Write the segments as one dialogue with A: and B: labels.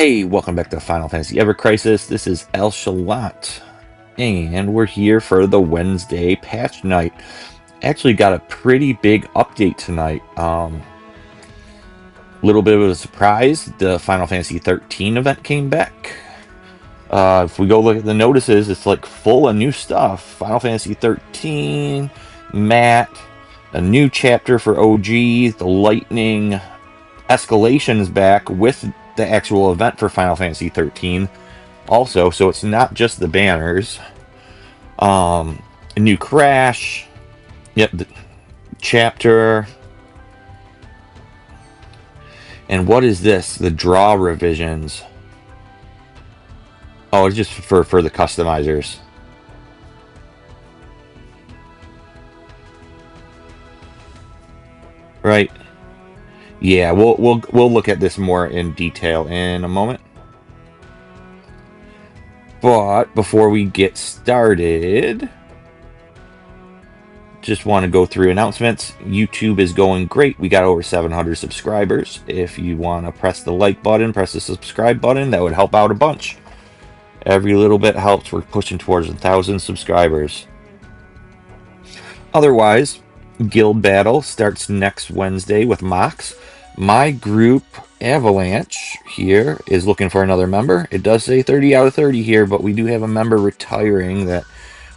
A: Hey, welcome back to Final Fantasy Ever Crisis. This is Alissa, and we're here for the Wednesday patch night. Actually, got a pretty big update tonight. Little bit of a surprise. The Final Fantasy XIII event came back. If we go look at the notices, it's like full of new stuff. Final Fantasy XIII, Matt, a new chapter for OG, the Lightning Escalation is back with the actual event for Final Fantasy XIII also, so it's not just the banners. A new crash. Yep, the chapter. And what is this? The draw revisions. Oh, it's just for the customizers. Right. Yeah, we'll look at this more in detail in a moment. But before we get started, just want to go through announcements. YouTube is going great. We got over 700 subscribers. If you want to press the like button, press the subscribe button, that would help out a bunch. Every little bit helps. We're pushing towards 1,000 subscribers. Otherwise, Guild Battle starts next Wednesday with Mox. My group, Avalanche, here is looking for another member. It does say 30 out of 30 here, but we do have a member retiring that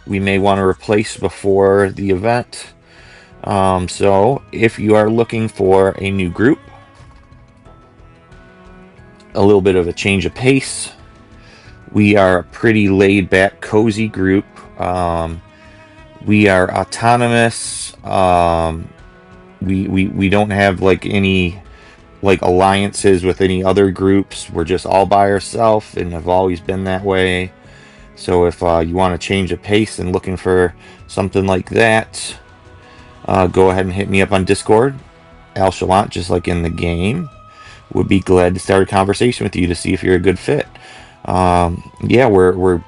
A: we may want to replace before the event. So if you are looking for a new group, a little bit of a change of pace, we are a pretty laid back, cozy group. We are autonomous. We don't have like any like alliances with any other groups. We're just all by ourselves and have always been that way. So if you want to change a pace and looking for something like that, go ahead and hit me up on Discord, Alissa, just like in the game. Would be glad to start a conversation with you to see if you're a good fit. Yeah,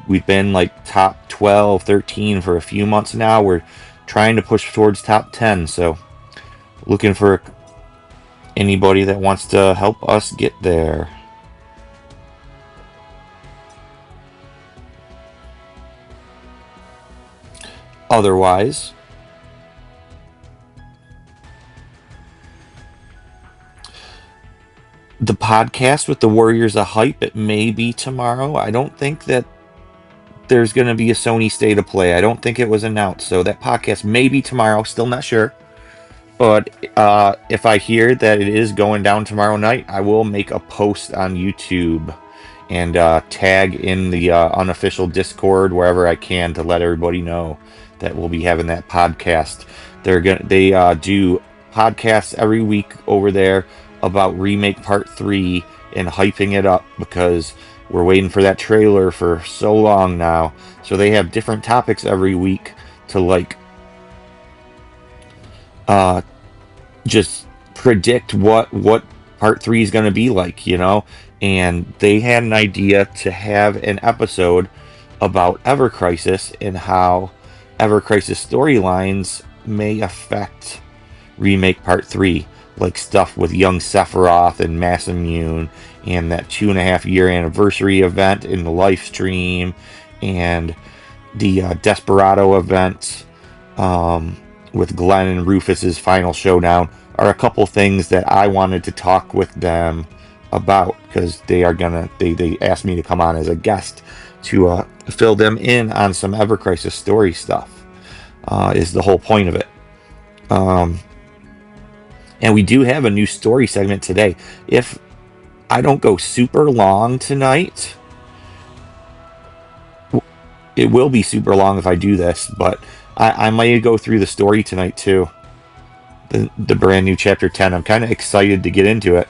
A: we've been like top 12, 13 for a few months now. We're trying to push towards top 10. So looking for anybody that wants to help us get there. Otherwise, the podcast with the Warriors of Hype, it may be tomorrow. I don't think that there's going to be a Sony State of Play. I don't think it was announced. So that podcast may be tomorrow. Still not sure. But if I hear that it is going down tomorrow night, I will make a post on YouTube and tag in the unofficial Discord wherever I can to let everybody know that we'll be having that podcast. They do podcasts every week over there about Remake Part 3 and hyping it up because we're waiting for that trailer for so long now. So they have different topics every week to like just predict what Part 3 is going to be like, you know? And they had an idea to have an episode about Ever Crisis and how Ever Crisis storylines may affect Remake Part 3, like stuff with young Sephiroth and Mass Immune and that 2.5-year anniversary event in the live stream and the Desperado event with Glenn and Rufus's final showdown are a couple things that I wanted to talk with them about because they asked me to come on as a guest to fill them in on some Ever Crisis story stuff. Is the whole point of it. And we do have a new story segment today. If I don't go super long tonight, it will be super long if I do this, but I might go through the story tonight too. The brand new chapter 10. I'm kind of excited to get into it.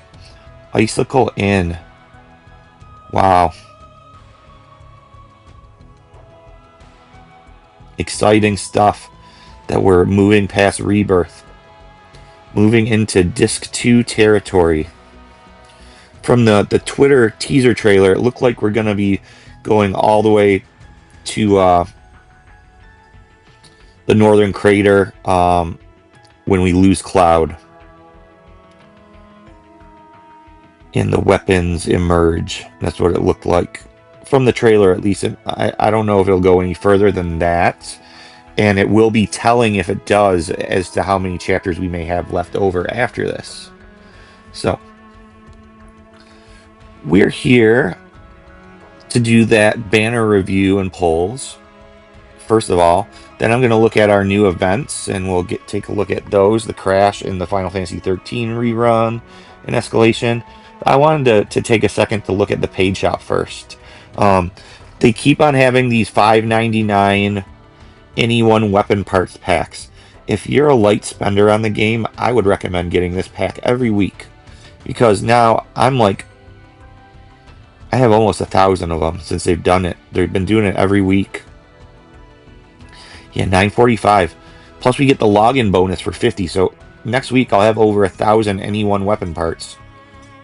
A: Icicle Inn. Wow. Exciting stuff that we're moving past Rebirth. Moving into Disc 2 territory. From the Twitter teaser trailer, it looked like we're going to be going all the way to the Northern Crater when we lose Cloud. and the weapons emerge. That's what it looked like from the trailer, at least. I don't know if it'll go any further than that, and it will be telling if it does as to how many chapters we may have left over after this. So we're here to do that banner review and polls first of all. Then I'm going to look at our new events, and we'll take a look at those, the Crash and the Final Fantasy XIII rerun and escalation. I wanted to take a second to look at the paid shop first. They keep on having these $5.99 any one weapon parts packs. If you're a light spender on the game, I would recommend getting this pack every week, because now I'm like, I have almost 1,000 of them since they've done it. They've been doing it every week. Yeah, $9.45. Plus we get the login bonus for 50. So next week I'll have over 1,000 any one weapon parts,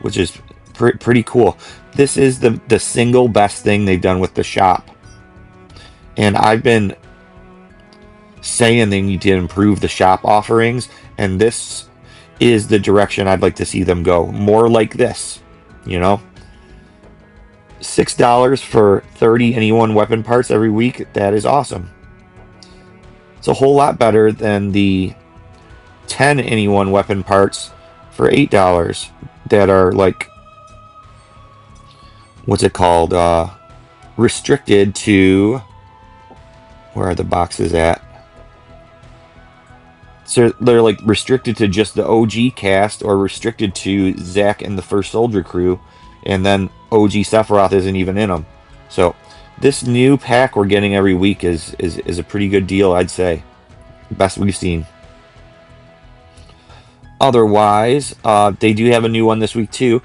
A: which is pretty cool. This is the single best thing they've done with the shop. And I've been saying they need to improve the shop offerings, and this is the direction I'd like to see them go. More like this, you know? $6 for 30 any one weapon parts every week. That is awesome. It's a whole lot better than the 10 any one weapon parts for $8 that are like, what's it called? Restricted to, where are the boxes at? So they're like restricted to just the OG cast, or restricted to Zack and the First Soldier crew, and then OG Sephiroth isn't even in them. So this new pack we're getting every week is a pretty good deal, I'd say. Best we've seen. Otherwise, they do have a new one this week too.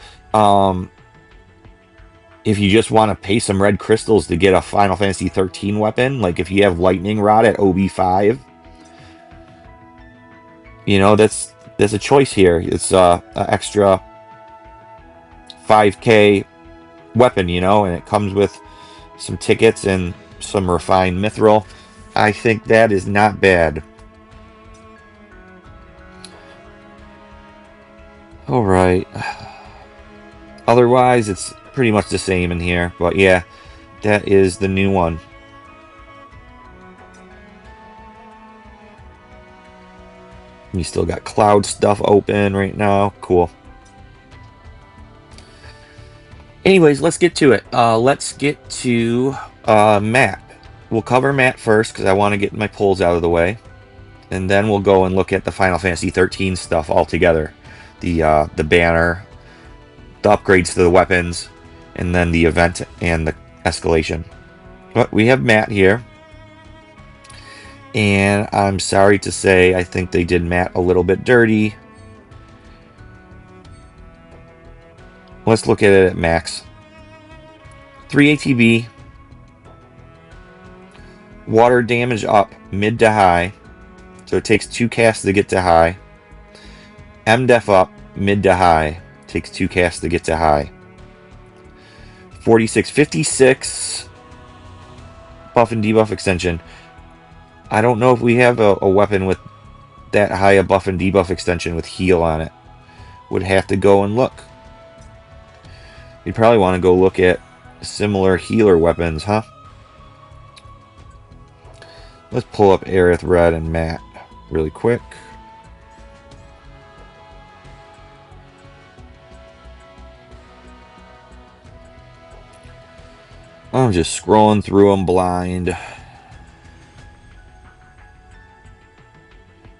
A: If you just want to pay some red crystals to get a Final Fantasy XIII weapon, like if you have Lightning Rod at OB5, you know, there's a choice here. It's an extra 5K weapon, you know, and it comes with some tickets and some refined mithril. I think that is not bad. All right. Otherwise, it's pretty much the same in here, but yeah, that is the new one. You still got cloud stuff open right now. Cool. Anyways, let's get to it. Let's get to Matt. We'll cover Matt first because I want to get my polls out of the way, and then we'll go and look at the Final Fantasy XIII stuff all together. The banner, the upgrades to the weapons, and then the event and the escalation. But we have Matt here, and I'm sorry to say I think they did Matt a little bit dirty. Let's look at it at max. 3 ATB, water damage up mid to high, so it takes 2 casts to get to high. MDef up mid to high, takes 2 casts to get to high. 46-56 buff and debuff extension. I don't know if we have a weapon with that high a buff and debuff extension with heal on it. Would have to go and look. You'd probably want to go look at similar healer weapons, huh? Let's pull up Aerith, Red, and Matt really quick. I'm just scrolling through them blind.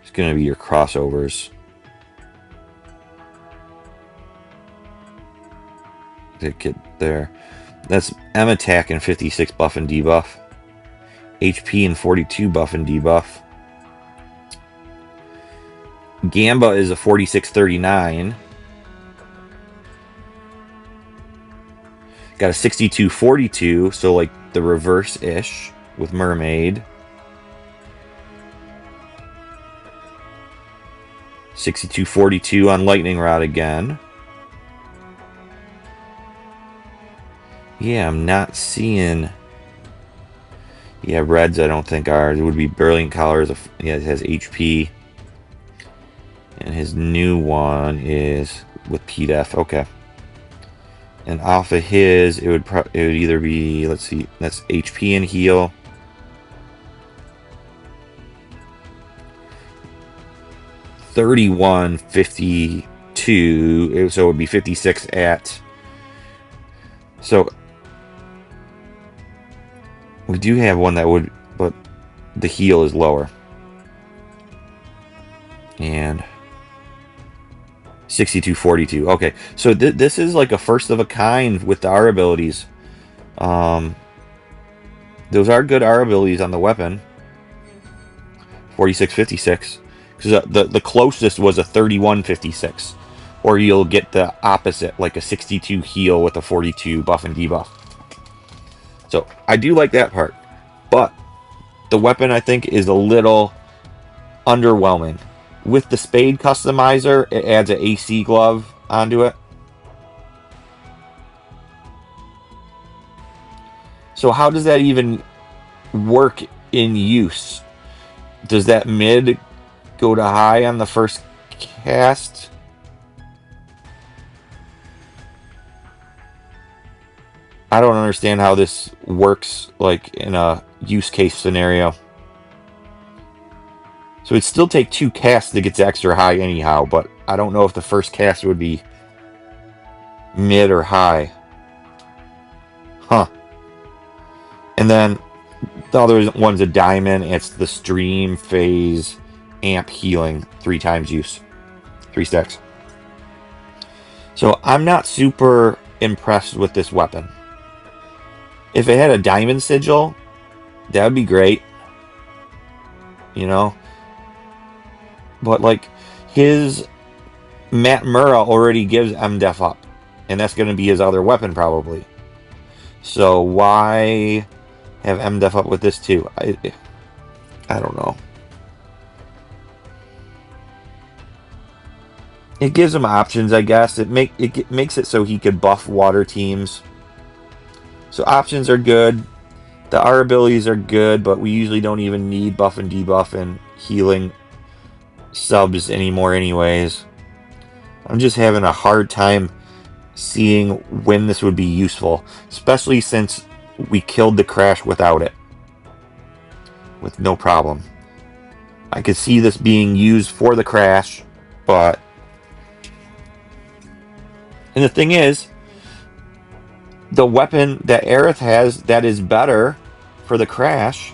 A: It's going to be your crossovers. Get there. That's M attack and 56 buff and debuff. HP and 42 buff and debuff. Gamba is a 46-39. Got a 62-42, so like the reverse-ish with Mermaid. 62-42 on Lightning Rod again. Yeah, I'm not seeing... Yeah, Reds I don't think are. It would be Brilliant Colors. Yeah, it has HP. And his new one is with PDEF. Okay. And off of his, it would either be, let's see, that's HP and heal. $31.52, so it would be 56 at. So we do have one that would, but the heal is lower. And 62.42. Okay, so this is like a first of a kind with the R abilities. Those are good R abilities on the weapon. 46.56. Because the closest was a 31.56. Or you'll get the opposite, like a 62 heal with a 42 buff and debuff. So I do like that part. But the weapon, I think, is a little underwhelming. With the spade customizer, it adds an AC glove onto it. So how does that even work in use? Does that mid go to high on the first cast? I don't understand how this works, like, in a use case scenario. So it'd still take 2 casts to get to extra high anyhow, but I don't know if the first cast would be mid or high. Huh. And then the other one's a diamond. It's the stream phase amp healing 3 times use. 3 stacks. So I'm not super impressed with this weapon. If it had a diamond sigil, that would be great. You know? But like his Matt Murrah already gives MDef up. And that's going to be his other weapon probably. So why have MDef up with this too? I don't know. It gives him options, I guess. It makes it so he could buff water teams. So options are good. The R abilities are good, but we usually don't even need buff and debuff and healing subs anymore anyways. I'm just having a hard time seeing when this would be useful, especially since we killed the crash without it. With no problem. I could see this being used for the crash, but... And the thing is, the weapon that Aerith has that is better for the crash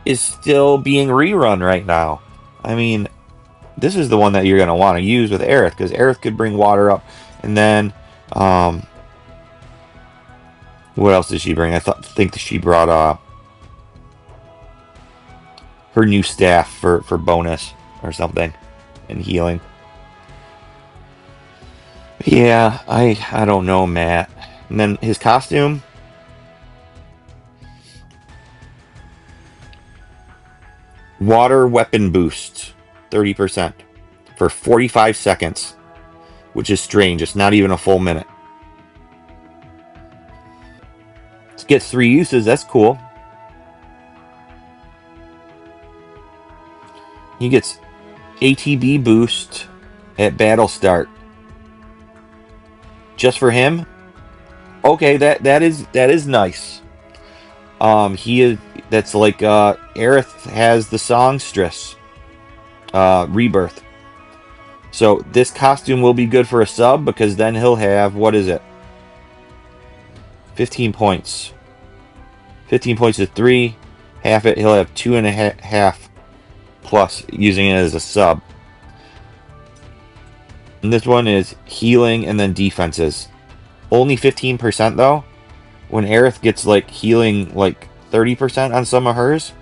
A: is still being rerun right now. I mean, this is the one that you're going to want to use with Aerith, because Aerith could bring water up. And then, what else did she bring? I think she brought her new staff for bonus or something, and healing. Yeah, I don't know, Matt. And then his costume. Water weapon boost, 30% for 45 seconds, which is strange. It's not even a full minute. It gets 3 uses. That's cool. He gets ATB boost at battle start. Just for him? Okay, that is nice. That's like Aerith has the songstress rebirth. So this costume will be good for a sub, because then he'll have, what is it? 15 points. 15 points to 3. Half it, he'll have 2.5 plus using it as a sub. And this one is healing and then defenses. Only 15% though. When Aerith gets like healing like 30% on some of hers,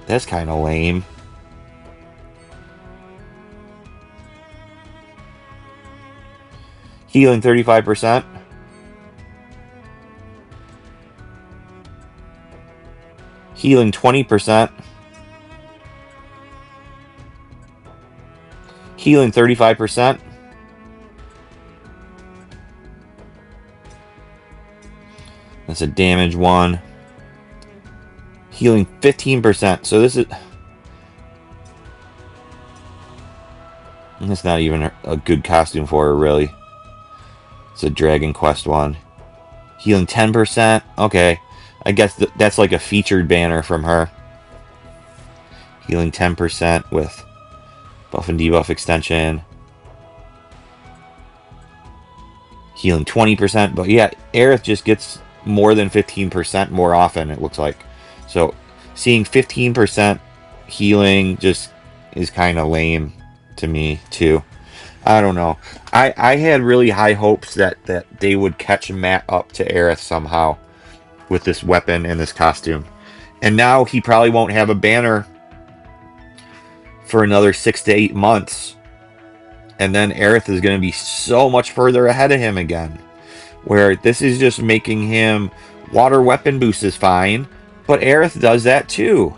A: that's kind of lame. Healing 35%. Healing 20%. Healing 35%. That's a damage one. Healing 15%. So this is... That's not even a good costume for her, really. It's a Dragon Quest one. Healing 10%. Okay. I guess that's like a featured banner from her. Healing 10% with buff and debuff extension. Healing 20%. But yeah, Aerith just gets more than 15% more often, it looks like. So seeing 15% healing just is kind of lame to me, too. I don't know. I had really high hopes that they would catch Matt up to Aerith somehow with this weapon and this costume. And now he probably won't have a banner for another 6 to 8 months. And then Aerith is going to be so much further ahead of him again. Where this is just making him... Water weapon boost is fine, but Aerith does that too.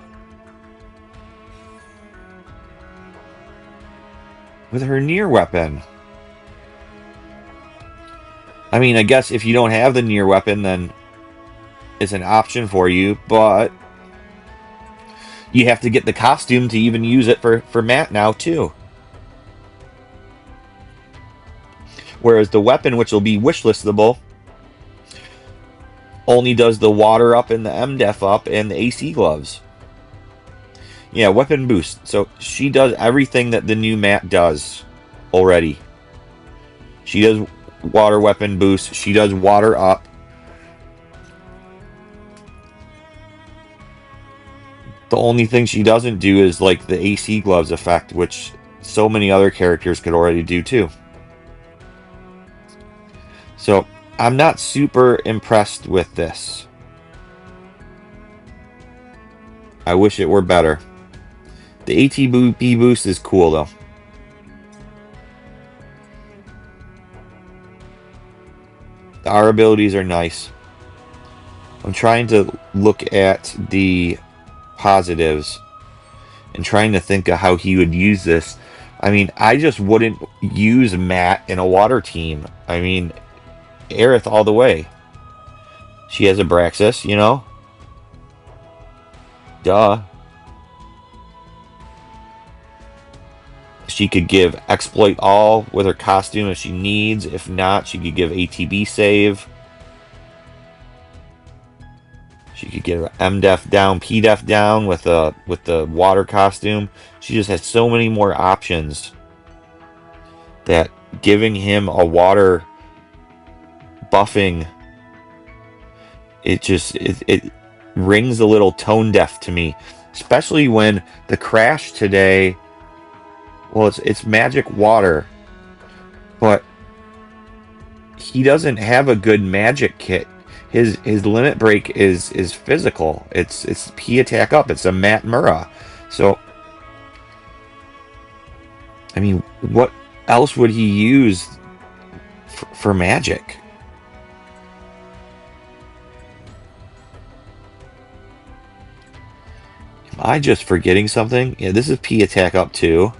A: With her near weapon. I mean, I guess if you don't have the near weapon, then it's an option for you, but you have to get the costume to even use it for Matt now, too. Whereas the weapon, which will be wishlistable, only does the water up and the MDef up and the AC gloves. Yeah, weapon boost. So she does everything that the new Matt does already. She does water weapon boost. She does water up. The only thing she doesn't do is like the AC gloves effect, which so many other characters could already do too. So I'm not super impressed with this. I wish it were better. The ATB boost is cool though. Our abilities are nice. I'm trying to look at the positives and trying to think of how he would use this. I mean, I just wouldn't use Matt in a water team. I mean, Aerith all the way. She has Abraxas, you know? Duh. She could give Exploit All with her costume if she needs. If not, she could give ATB save. She could get MDef down, PDef down with the water costume. She just has so many more options that giving him a water buffing, it rings a little tone deaf to me, especially when the crash today. Well, it's magic water, but he doesn't have a good magic kit. His limit break is physical. It's P attack up. It's a Matt Murrah. So, I mean, what else would he use for magic? Am I just forgetting something? Yeah, this is P attack up too.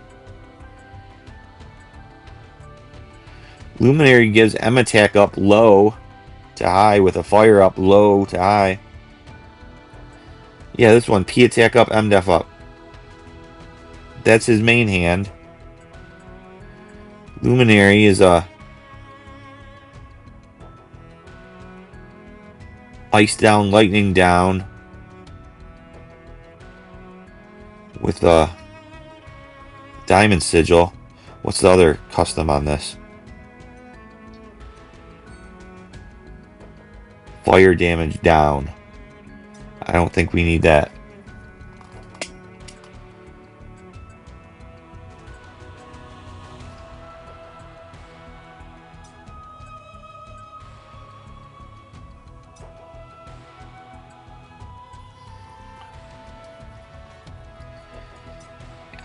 A: Luminary gives M attack up low to high with a fire up low to high. Yeah, this one, P attack up, M def up. That's his main hand. Luminary is a ice down, lightning down with a diamond sigil. What's the other custom on this? Fire damage down. I don't think we need that.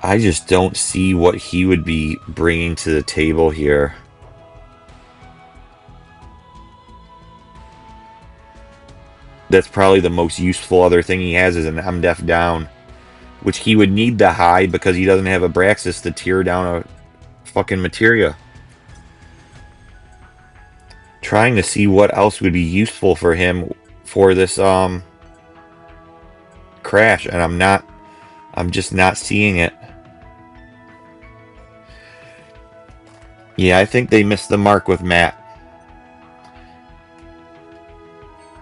A: I just don't see what he would be bringing to the table here. That's probably the most useful other thing he has is an MDef down, which he would need the high because he doesn't have Abraxas to tear down a fucking materia. Trying to see what else would be useful for him for this crash, and I'm just not seeing it. Yeah, I think they missed the mark with Matt.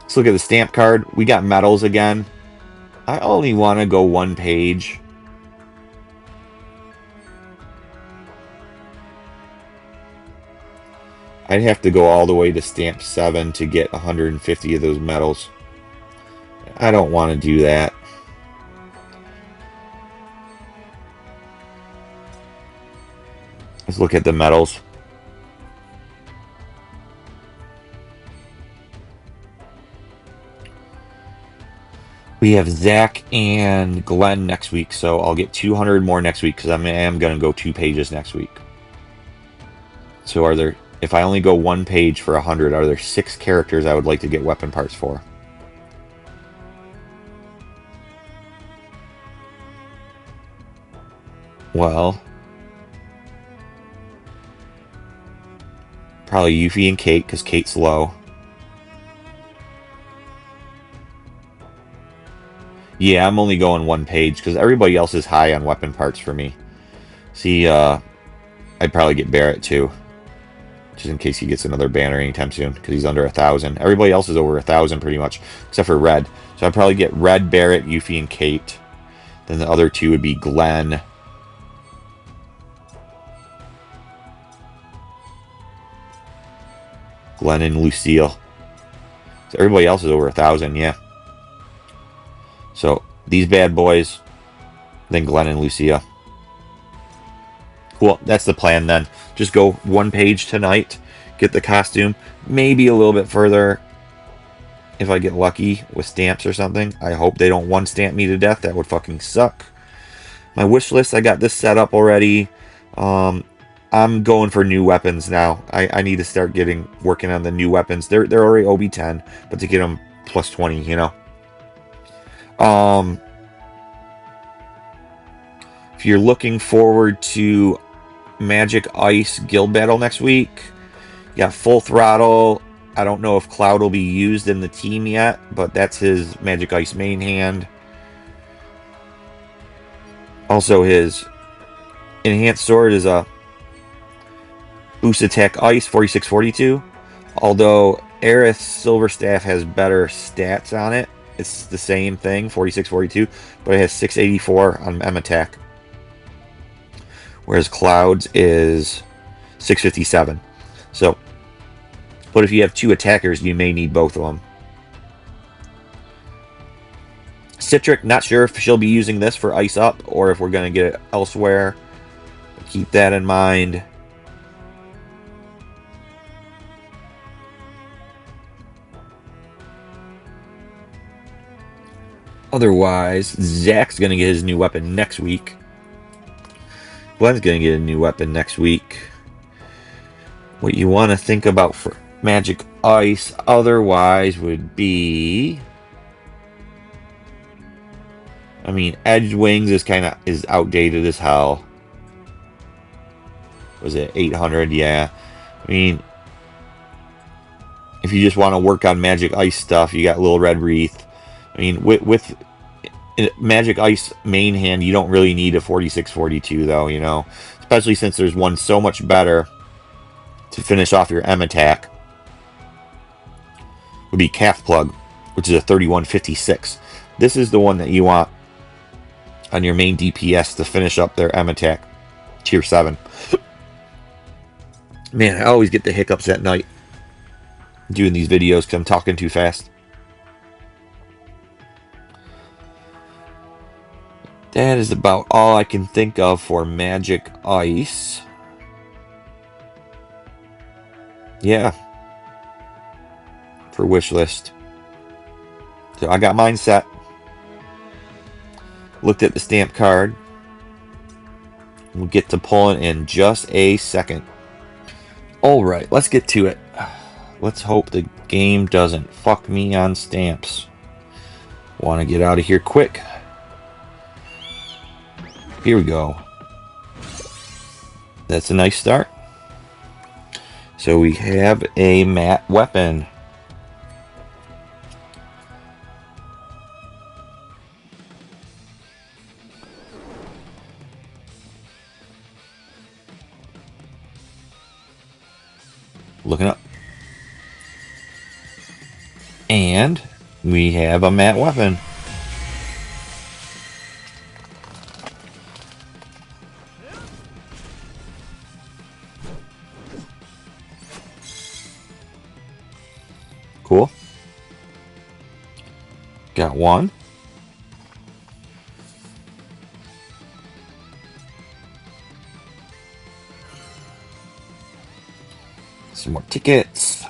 A: Let's look at the stamp card. We got medals again. I only want to go one page. I'd have to go all the way to stamp 7 to get 150 of those medals. I don't want to do that. Let's look at the medals. We have Zach and Glenn next week, so I'll get 200 more next week because I am going to go 2 pages next week. So are there, if I only go 1 page for 100, are there 6 characters I would like to get weapon parts for? Well, probably Yuffie and Kate because Kate's low. Yeah, I'm only going 1 page because everybody else is high on weapon parts for me. See, I'd probably get Barrett too, just in case he gets another banner anytime soon because he's under 1,000. Everybody else is over 1,000 pretty much, except for Red. So I'd probably get Red, Barrett, Yuffie, and Kate. Then the other 2 would be Glenn. Glenn and Lucille. So everybody else is over 1,000, yeah. So these bad boys, then Glenn and Lucia. Cool, that's the plan then. Just go 1 page tonight, get the costume, maybe a little bit further if I get lucky with stamps or something. I hope they don't 1-stamp me to death. That would fucking suck. My wish list, I got this set up already. I'm going for new weapons now. I need to start working on the new weapons. They're already OB10, but to get them plus 20, you know. If you're looking forward to Magic Ice Guild Battle next week, you got Full Throttle. I don't know if Cloud will be used in the team yet, but that's his Magic Ice main hand. Also, his Enhanced Sword is a Boost Attack Ice 46-42. Although Aerith's Silver Staff has better stats on it. It's the same thing, 46-42, but it has 684 on M attack. Whereas Cloud's is 657. So, but if you have 2 attackers, you may need both of them. Citric, not sure if she'll be using this for Ice Up or if we're going to get it elsewhere. Keep that in mind. Otherwise, Zach's going to get his new weapon next week. Glenn's going to get a new weapon next week. What you want to think about for Magic Ice otherwise would be... I mean, Edge Wings is outdated as hell. Was it 800? Yeah. I mean, if you just want to work on Magic Ice stuff, you got Little Red Wreath. I mean, with Magic Ice main hand, you don't really need a 46-42 though, you know, especially since there's one so much better to finish off your M attack. Would be Calf Plug, which is a 31-56. This is the one that you want on your main DPS to finish up their M attack, tier 7. Man, I always get the hiccups at night doing these videos because I'm talking too fast. That is about all I can think of for Magic Ice. Yeah. For wish list. So I got mine set. Looked at the stamp card. We'll get to pulling in just a second. Alright, let's get to it. Let's hope the game doesn't fuck me on stamps. Want to get out of here quick. Here we go. That's a nice start. So we have a matte weapon. Looking up. And we have a matte weapon. Cool. Got one. Some more tickets.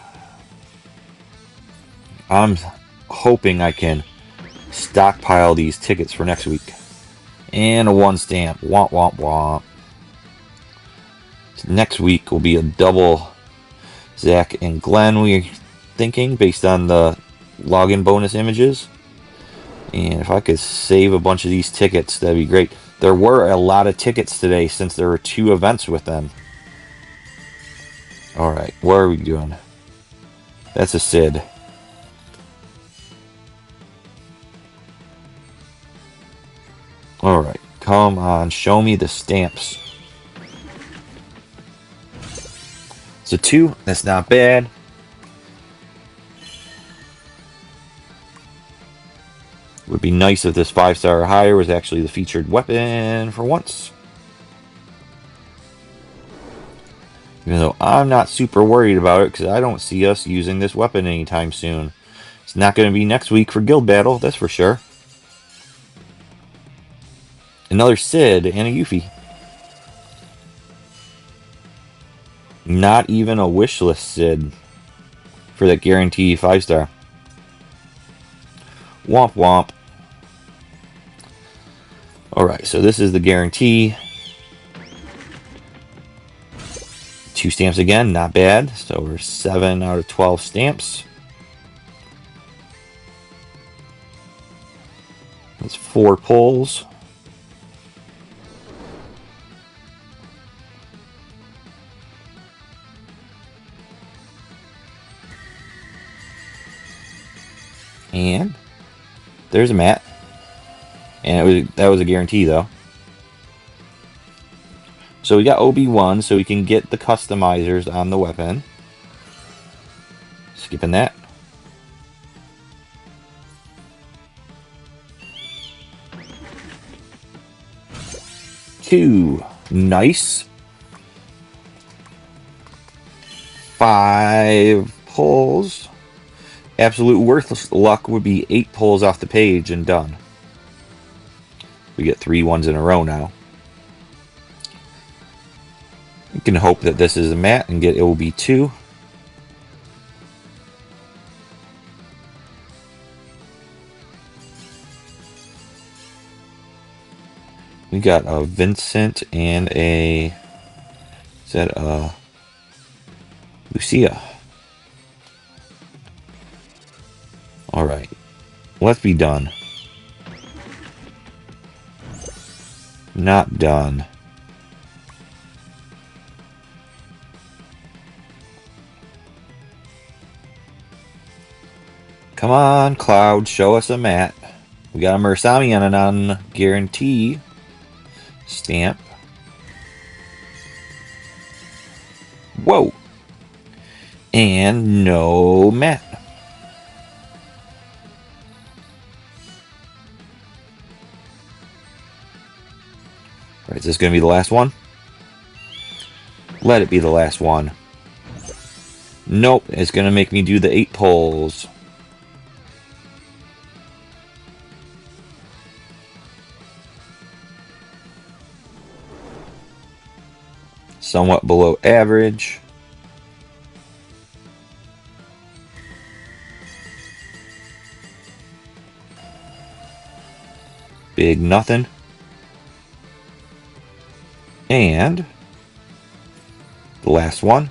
A: I'm hoping I can stockpile these tickets for next week. And a 1 stamp. Womp womp womp. So next week will be a double Zach and Glenn, we're thinking, based on the login bonus images. And if I could save a bunch of these tickets, that'd be great. There were a lot of tickets today since there were 2 events with them. Alright, what are we doing? That's a Sid. Alright, come on, show me the stamps. So 2, that's not bad. Would be nice if this 5-star or higher was actually the featured weapon for once. Even though I'm not super worried about it, because I don't see us using this weapon anytime soon. It's not going to be next week for Guild Battle, that's for sure. Another Sid and a Yuffie. Not even a wish list Sid for that guarantee 5-star. Womp womp. Alright, so this is the guarantee. 2 stamps again, not bad. So we're 7 out of 12 stamps. That's 4 pulls. And there's a mat. And that was a guarantee though. So we got OB1, so we can get the customizers on the weapon. Skipping that. Two. Nice. 5 pulls. Absolute worthless luck would be 8 pulls off the page and done. We get 3 ones in a row now. We can hope that this is a mat and get OB2. We got a Vincent and a... Is that a... Lucia. Alright. Let's be done. Not done. Come on, Cloud, show us a mat. We got a Mursami on a non-guarantee stamp. Whoa! And no mat. Alright, is this going to be the last one? Let it be the last one. Nope, it's going to make me do the 8 pulls. Somewhat below average. Big nothing. And the last one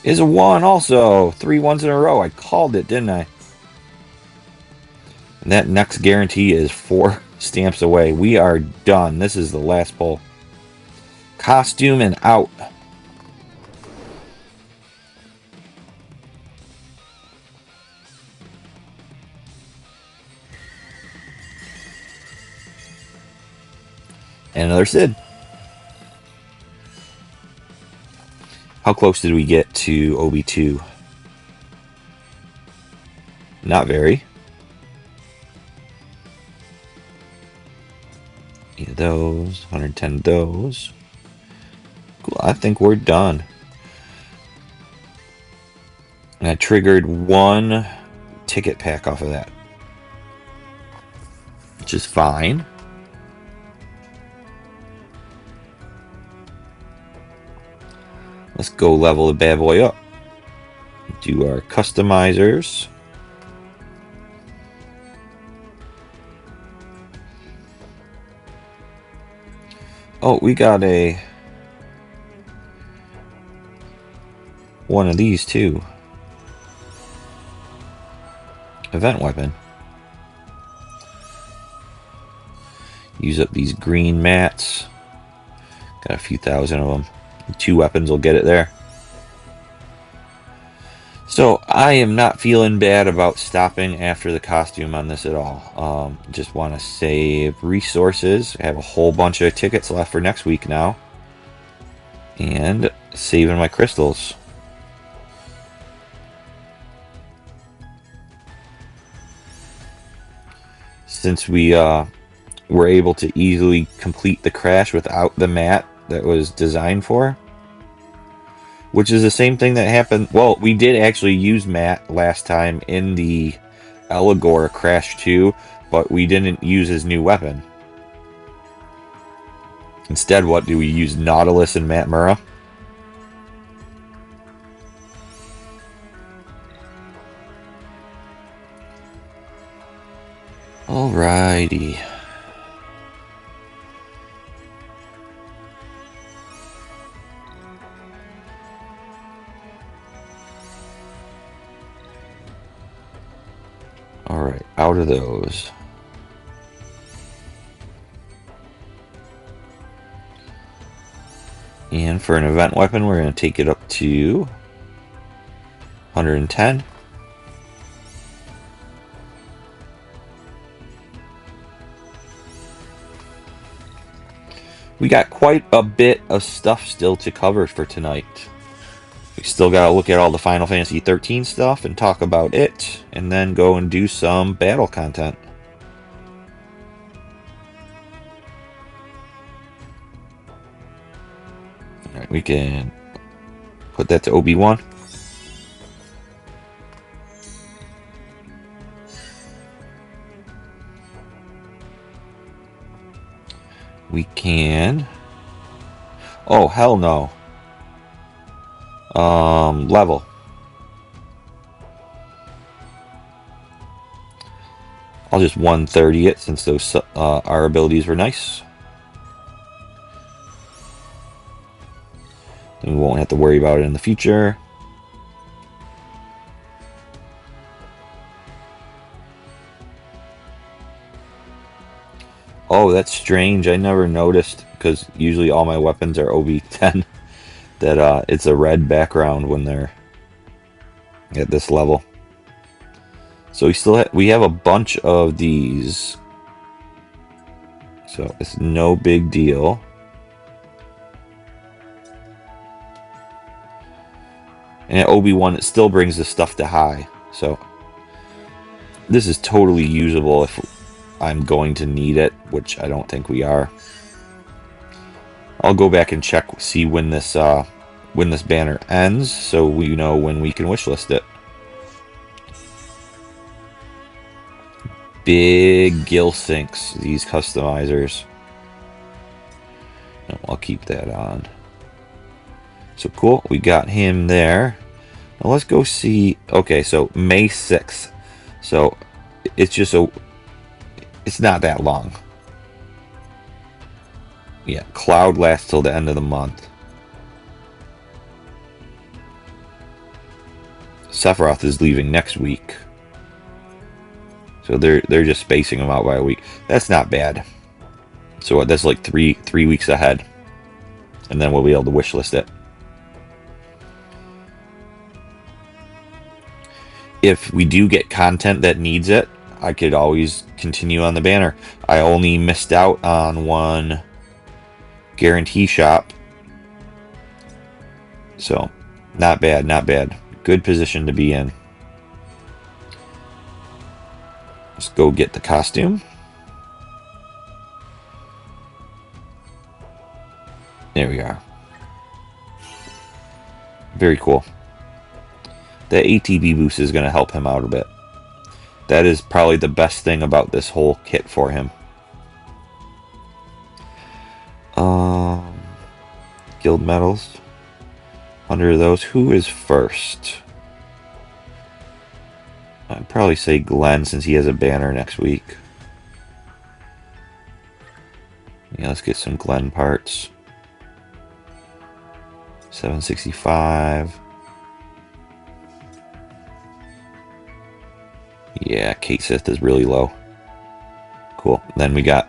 A: is a 1 also. 3 ones in a row. I called it, didn't I? And that next guarantee is 4 stamps away. We are done. This is the last pull. Costume and out. And another Sid. How close did we get to OB2? Not very. Eight of those, 110 of those. Cool, I think we're done. And I triggered one ticket pack off of that, which is fine. Let's go level the bad boy up. Do our customizers. Oh, we got one of these too. Event weapon. Use up these green mats. Got a few thousand of them. 2 weapons will get it there. So I am not feeling bad about stopping after the costume on this at all. Just want to save resources. I have a whole bunch of tickets left for next week now. And saving my crystals. Since we were able to easily complete the crash without the mat that was designed for, which is the same thing that happened. Well, we did actually use Matt last time in the Eligor Crash 2, but we didn't use his new weapon. Instead, what do we use? Nautilus and Matt Murrah? Alrighty. Alright, out of those. And for an event weapon, we're going to take it up to 110. We got quite a bit of stuff still to cover for tonight. We still got to look at all the Final Fantasy XIII stuff and talk about it, and then go and do some battle content. Alright, we can put that to OB1. We can... Oh, hell no. Level. I'll just 130 it since those our abilities were nice. Then we won't have to worry about it in the future. Oh, that's strange. I never noticed, because usually all my weapons are OB10, that it's a red background when they're at this level. So we have a bunch of these. So it's no big deal. And at OB1, it still brings the stuff to high. So this is totally usable if I'm going to need it, which I don't think we are. I'll go back and check, see when this banner ends, so we know when we can wishlist it. Big gill sinks, these customizers. No, I'll keep that on. So cool, we got him there. Now let's go see. Okay, so May 6th. So it's just it's not that long. Yeah, Cloud lasts till the end of the month. Sephiroth is leaving next week. So they're just spacing them out by a week. That's not bad. So that's like three weeks ahead. And then we'll be able to wishlist it. If we do get content that needs it, I could always continue on the banner. I only missed out on one guarantee shop. So Not bad, not bad. Good position to be in. Let's go get the costume. There we are. Very cool. The ATB boost is going to help him out a bit. That is probably the best thing about this whole kit for him. Guild medals. 100 of those. Who is first? I'd probably say Glenn, since he has a banner next week. Yeah, let's get some Glenn parts. 765. Yeah, Kate Sith is really low. Cool. Then we got,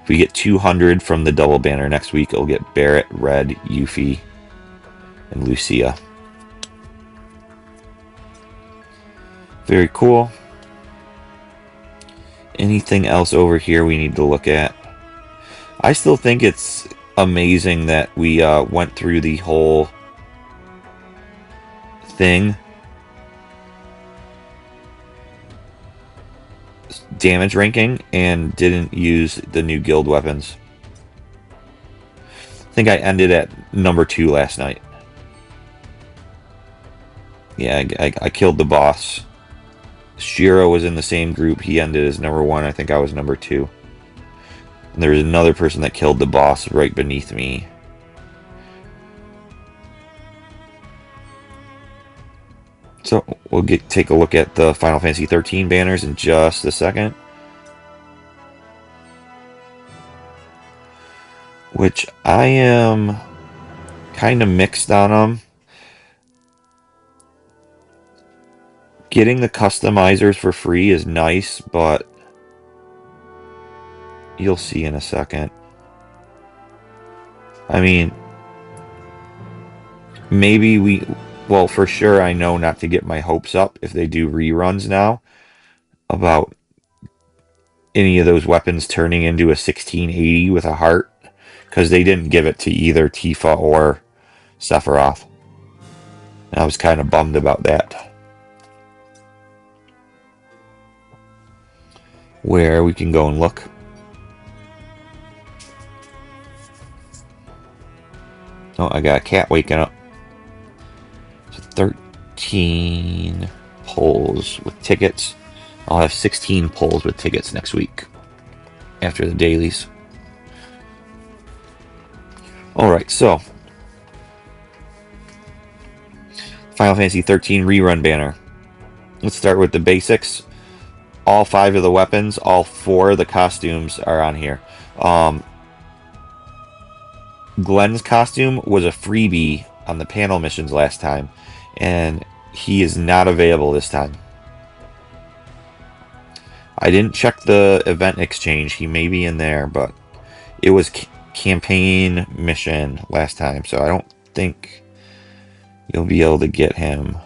A: if we get 200 from the double banner next week, it'll get Barrett, Red, Yuffie, and Lucia. Very cool. Anything else over here we need to look at? I still think it's amazing that we went through the whole thing. Damage ranking and didn't use the new guild weapons. I think I ended at number 2 last night. Yeah, I killed the boss. Shiro was in the same group. He ended as number 1. I think I was number 2. And there's another person that killed the boss right beneath me. So we'll take a look at the Final Fantasy XIII banners in just a second. Which I am kind of mixed on them. Getting the customizers for free is nice, but you'll see in a second. I mean, maybe well, for sure I know not to get my hopes up if they do reruns now about any of those weapons turning into a 1680 with a heart, because they didn't give it to either Tifa or Sephiroth. And I was kind of bummed about that. Where we can go and look. Oh, I got a cat waking up. So 13 polls with tickets. I'll have 16 polls with tickets next week after the dailies. Alright, so Final Fantasy XIII Rerun banner. Let's start with the basics. All 5 of the weapons, all 4 of the costumes are on here. Glenn's costume was a freebie on the panel missions last time, and he is not available this time. I didn't check the event exchange. He may be in there, but it was campaign mission last time, so I don't think you'll be able to get him.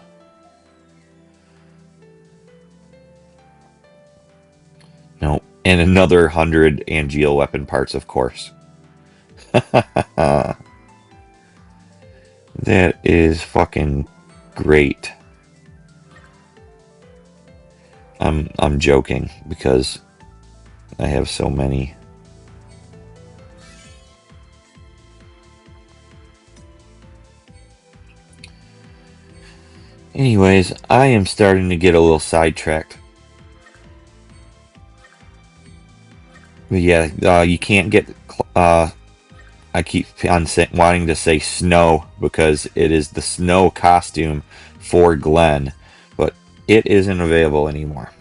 A: No, and another 100 Angeal weapon parts, of course. That is fucking great. I'm joking because I have so many. Anyways, I am starting to get a little sidetracked. But yeah, you can't get. I keep on wanting to say Snow because it is the Snow costume for Glenn, but it isn't available anymore.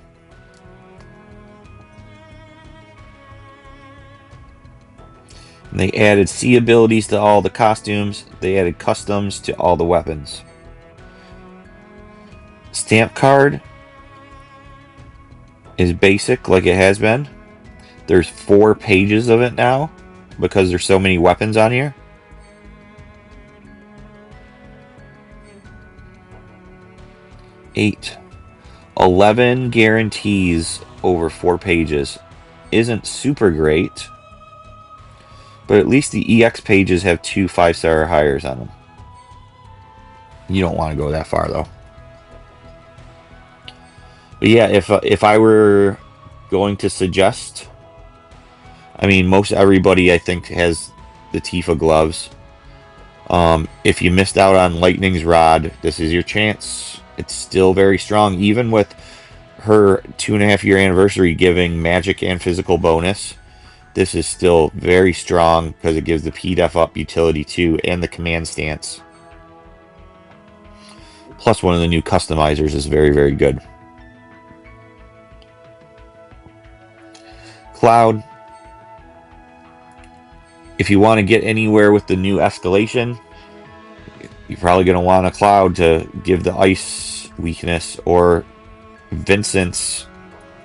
A: And they added C abilities to all the costumes. They added customs to all the weapons. Stamp card is basic like it has been. There's 4 pages of it now because there's so many weapons on here. Eight. 11 guarantees over 4 pages. Isn't super great, but at least the EX pages have 2 5-star hires on them. You don't want to go that far though. But yeah, if I were going to suggest, I mean, most everybody I think has the Tifa gloves. If you missed out on Lightning's Rod, this is your chance. It's still very strong, even with her 2.5-year anniversary giving magic and physical bonus. This is still very strong because it gives the P-Def up utility too, and the command stance. Plus, one of the new customizers is very, very good. Cloud. If you want to get anywhere with the new escalation, you're probably going to want a Cloud to give the ice weakness, or Vincent's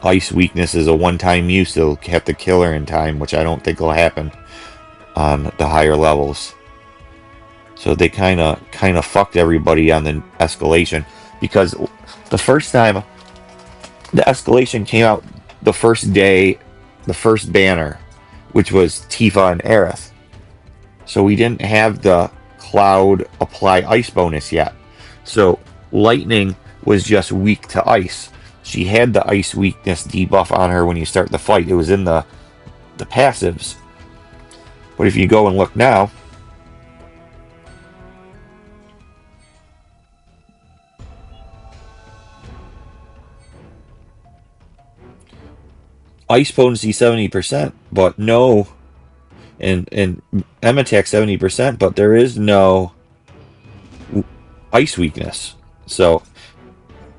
A: ice weakness is a one-time use. They'll have to kill her in time, which I don't think will happen on the higher levels. So they kind of fucked everybody on the escalation, because the first time the escalation came out, the first day, the first banner, which was Tifa and Aerith. So we didn't have the Cloud apply ice bonus yet. So Lightning was just weak to ice. She had the ice weakness debuff on her when you start the fight. It was in the passives. But if you go and look now, ice potency 70%, but no, and M attack 70%, but there is no ice weakness. So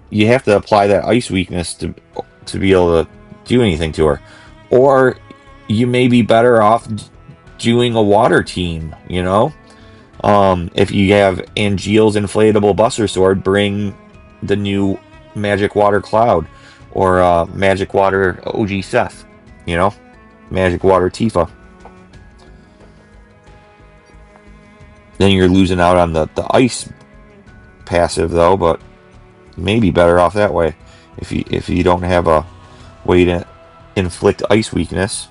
A: you have to apply that ice weakness to be able to do anything to her. Or you may be better off doing a water team, you know? If you have Angeal's inflatable Buster Sword, bring the new Magic Water Cloud, or Magic Water OG Seth, you know? Magic Water Tifa. Then you're losing out on the ice passive though, but maybe better off that way if you don't have a way to inflict ice weakness.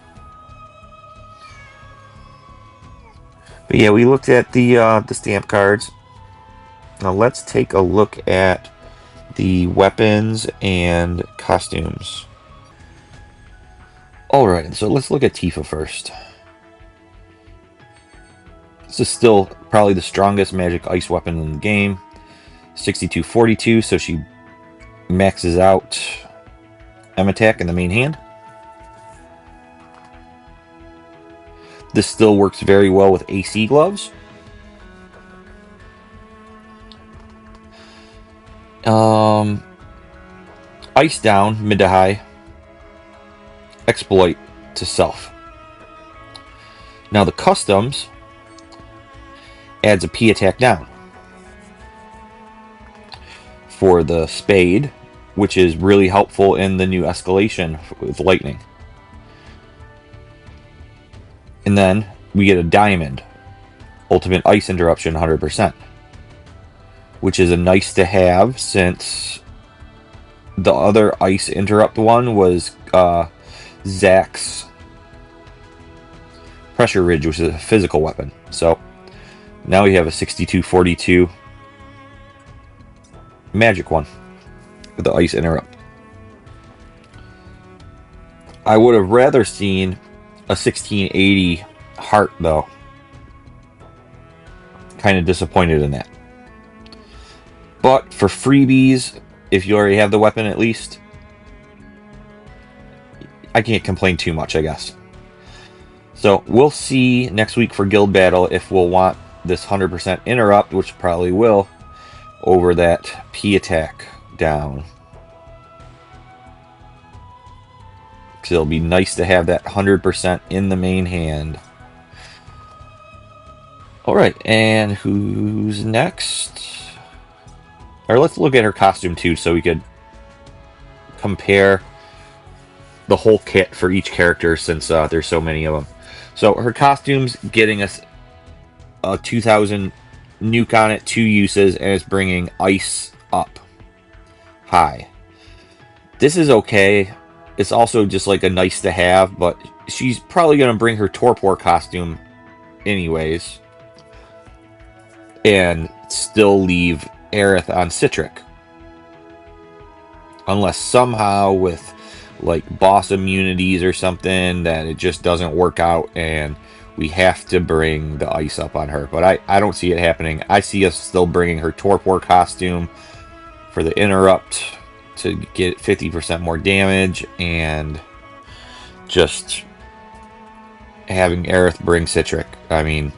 A: But yeah, we looked at the stamp cards. Now let's take a look at the weapons and costumes. Alright, so let's look at Tifa first. This is still probably the strongest magic ice weapon in the game. 6242, so she maxes out M attack in the main hand. This still works very well with AC gloves. Ice down, mid to high. Exploit to self. Now the customs adds a P attack down for the Spade, which is really helpful in the new escalation with Lightning. And then we get a Diamond, Ultimate Ice Interruption 100%, which is a nice to have, since the other Ice Interrupt one was Zack's Pressure Ridge, which is a physical weapon. So now we have a 6242 magic one with the Ice Interrupt. I would have rather seen a 1680 Heart though. Kind of disappointed in that. But for freebies, if you already have the weapon at least, I can't complain too much, I guess. So we'll see next week for Guild Battle if we'll want this 100% interrupt, which probably will, over that P attack down. Because it'll be nice to have that 100% in the main hand. Alright, and who's next? Or let's look at her costume too, so we could compare the whole kit for each character, since there's so many of them. So her costume's getting us a 2000 nuke on it, 2 uses, and it's bringing ice up high. This is okay. It's also just like a nice to have, but she's probably going to bring her Torpor costume anyways, and still leave Aerith on Citric. Unless somehow with like boss immunities or something that it just doesn't work out and we have to bring the ice up on her. But I don't see it happening. I see us still bringing her Torpor costume for the interrupt to get 50% more damage, and just having Aerith bring Citric. I mean,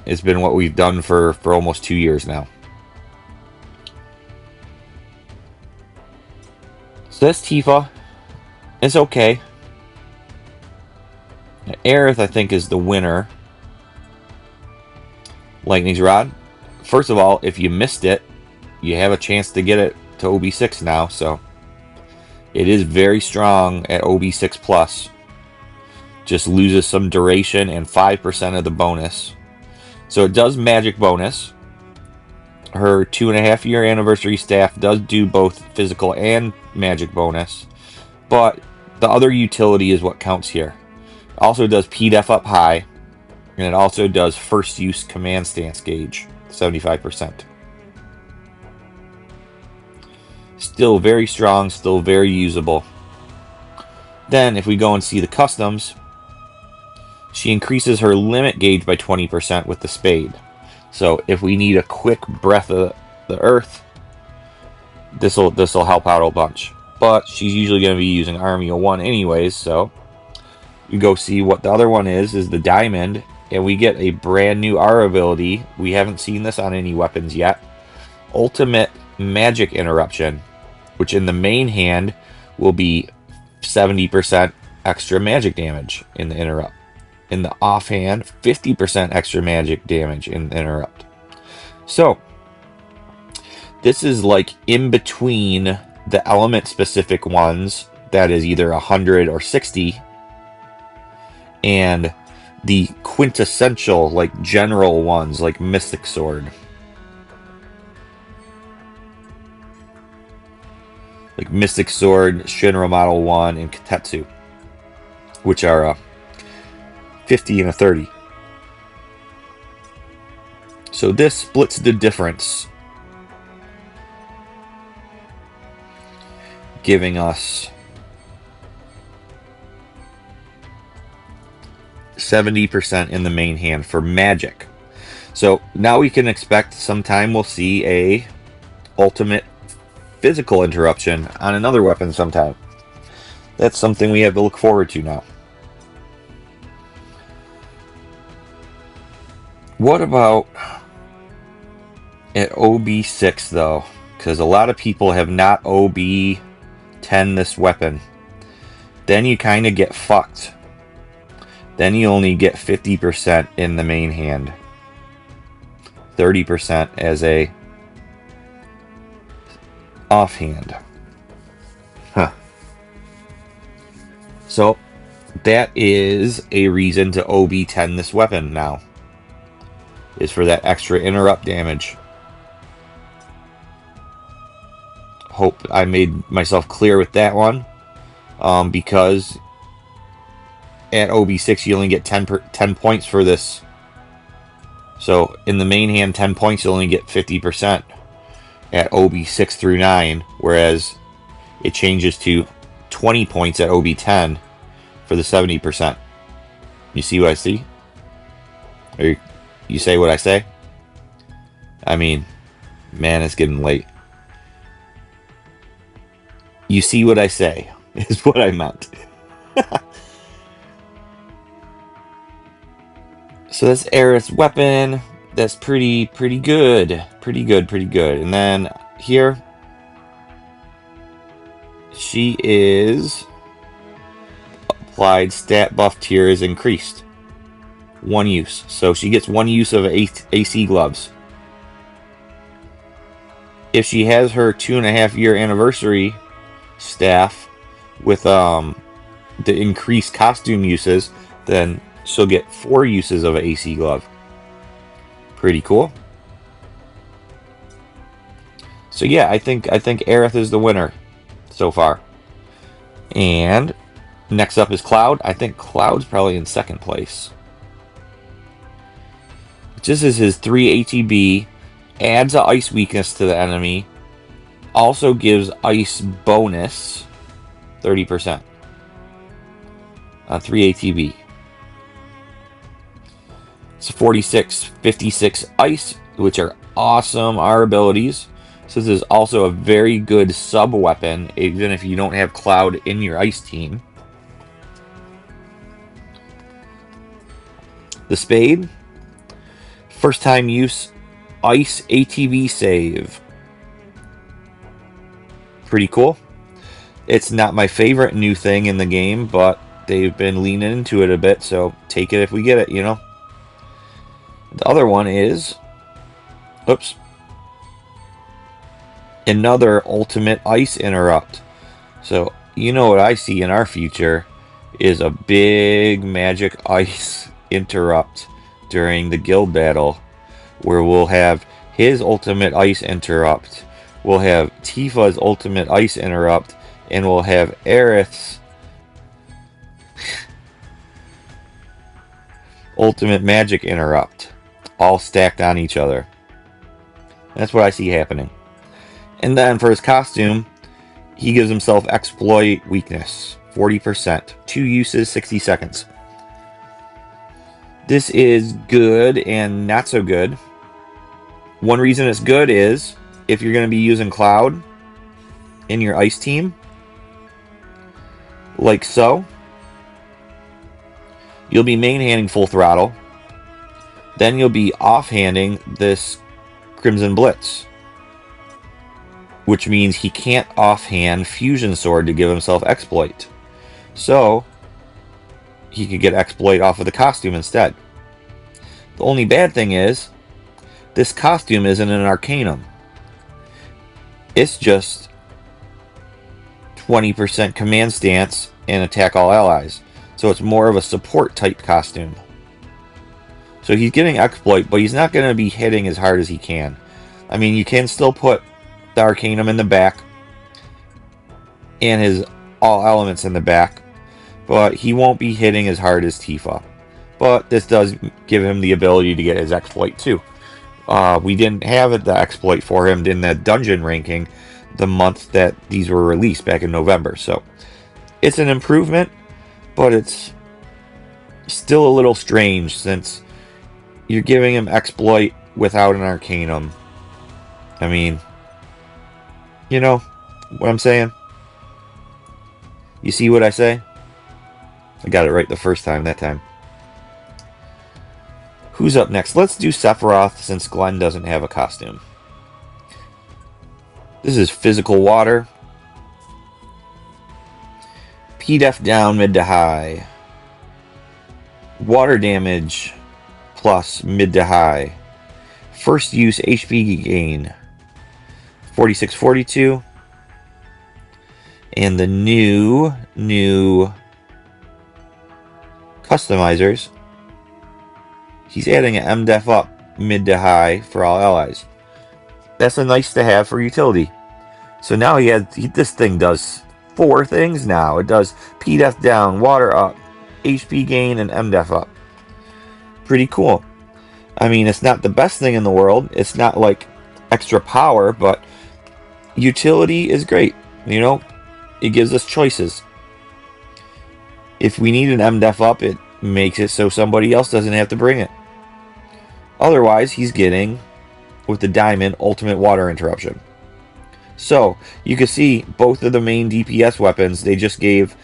A: it's been what we've done for almost 2 years now. So that's Tifa. It's okay. Aerith, I think, is the winner. Lightning's Rod. First of all, if you missed it, you have a chance to get it to OB6 now, so it is very strong at OB6 plus. Just loses some duration and 5% of the bonus. So it does magic bonus. Her 2.5-year anniversary staff does do both physical and magic bonus, but the other utility is what counts here. It also does PDEF up high, and it also does first use command stance gauge, 75%. Still very strong, still very usable. Then if we go and see the customs, she increases her limit gauge by 20% with the spade. So if we need a quick breath of the earth, this'll help out a bunch. But she's usually going to be using Army of 1 anyways, so you go see what the other one is the diamond, and we get a brand new R ability. We haven't seen this on any weapons yet. Ultimate Magic Interruption, which in the main hand will be 70% extra magic damage in the interrupt. In the offhand, 50% extra magic damage in the interrupt. So this is like in between the element specific ones, that is either 100 or 60, and the quintessential like general ones like Mystic Sword. Like Mystic Sword, Shinra Model 1, and Katetsu, which are 50 and a 30. So this splits the difference, giving us 70% in the main hand for magic. So now we can expect sometime we'll see a ultimate physical interruption on another weapon sometime. That's something we have to look forward to now. What about at OB6 though? Because a lot of people have not OB10 this weapon. Then you kind of get fucked. Then you only get 50% in the main hand, 30% as a offhand. Huh. So that is a reason to OB10 this weapon now, is for that extra interrupt damage. Hope I made myself clear with that one, because at OB6 you only get 10 points for this. So in the main hand, 10 points you only get 50% at OB6 through 9, whereas it changes to 20 points at OB10 for the 70%. You see what I see? Or you say what I say? I mean, man, it's getting late. You see what I say, is what I meant. So that's Aerith's weapon. That's pretty good. Pretty good. And then here, she is applied stat buff tier is increased. 1 use. So she gets 1 use of AC gloves. If she has her 2.5-year anniversary staff with the increased costume uses, then she'll get 4 uses of an AC glove. Pretty cool. So yeah, I think Aerith is the winner so far. And next up is Cloud. I think Cloud's probably in second place. This is his 3 ATB, adds a ice weakness to the enemy, also gives ice bonus 30% on 3 ATB. It's 46, 56 ice, which are awesome R abilities. So this is also a very good sub weapon, even if you don't have Cloud in your ice team. The Spade, first time use ice ATB save. Pretty cool. It's not my favorite new thing in the game, but they've been leaning into it a bit, so take it if we get it, you know. The other one is, oops, another ultimate ice interrupt. So you know what I see in our future is a big magic ice interrupt during the guild battle, where we'll have his ultimate ice interrupt, we'll have Tifa's ultimate ice interrupt, and we'll have Aerith's ultimate magic interrupt, all stacked on each other. That's what I see happening. And then for his costume, he gives himself exploit weakness, 40%. 2 uses, 60 seconds. This is good and not so good. One reason it's good is if you're going to be using Cloud in your ice team, like so, you'll be main-handing full throttle. Then you'll be off-handing this Crimson Blitz, which means he can't offhand Fusion Sword to give himself exploit. So he could get exploit off of the costume instead. The only bad thing is this costume isn't an Arcanum. It's just 20% command stance and attack all allies. So it's more of a support type costume. So he's getting exploit, but he's not going to be hitting as hard as he can. I mean, you can still put the Arcanum in the back and his all elements in the back, but he won't be hitting as hard as Tifa. But this does give him the ability to get his exploit too. We didn't have the exploit for him in the dungeon ranking the month that these were released back in November. So it's an improvement, but it's still a little strange since you're giving him exploit without an Arcanum. I mean, you know what I'm saying? You see what I say? I got it right the first time that time. Who's up next? Let's do Sephiroth since Glenn doesn't have a costume. This is physical water. P-Def down mid to high. Water damage plus mid to high. First use HP gain 46-42. And the new customizers, he's adding an MDef up mid to high for all allies. That's a nice to have for utility. So now this thing does 4 things now. It does P-Def down, water up, HP gain, and MDef up. Pretty cool. I mean, it's not the best thing in the world. It's not like extra power, but utility is great. You know, it gives us choices. If we need an MDef up, it makes it so somebody else doesn't have to bring it. Otherwise, he's getting, with the diamond, ultimate water interruption. So, you can see both of the main DPS weapons, they just gave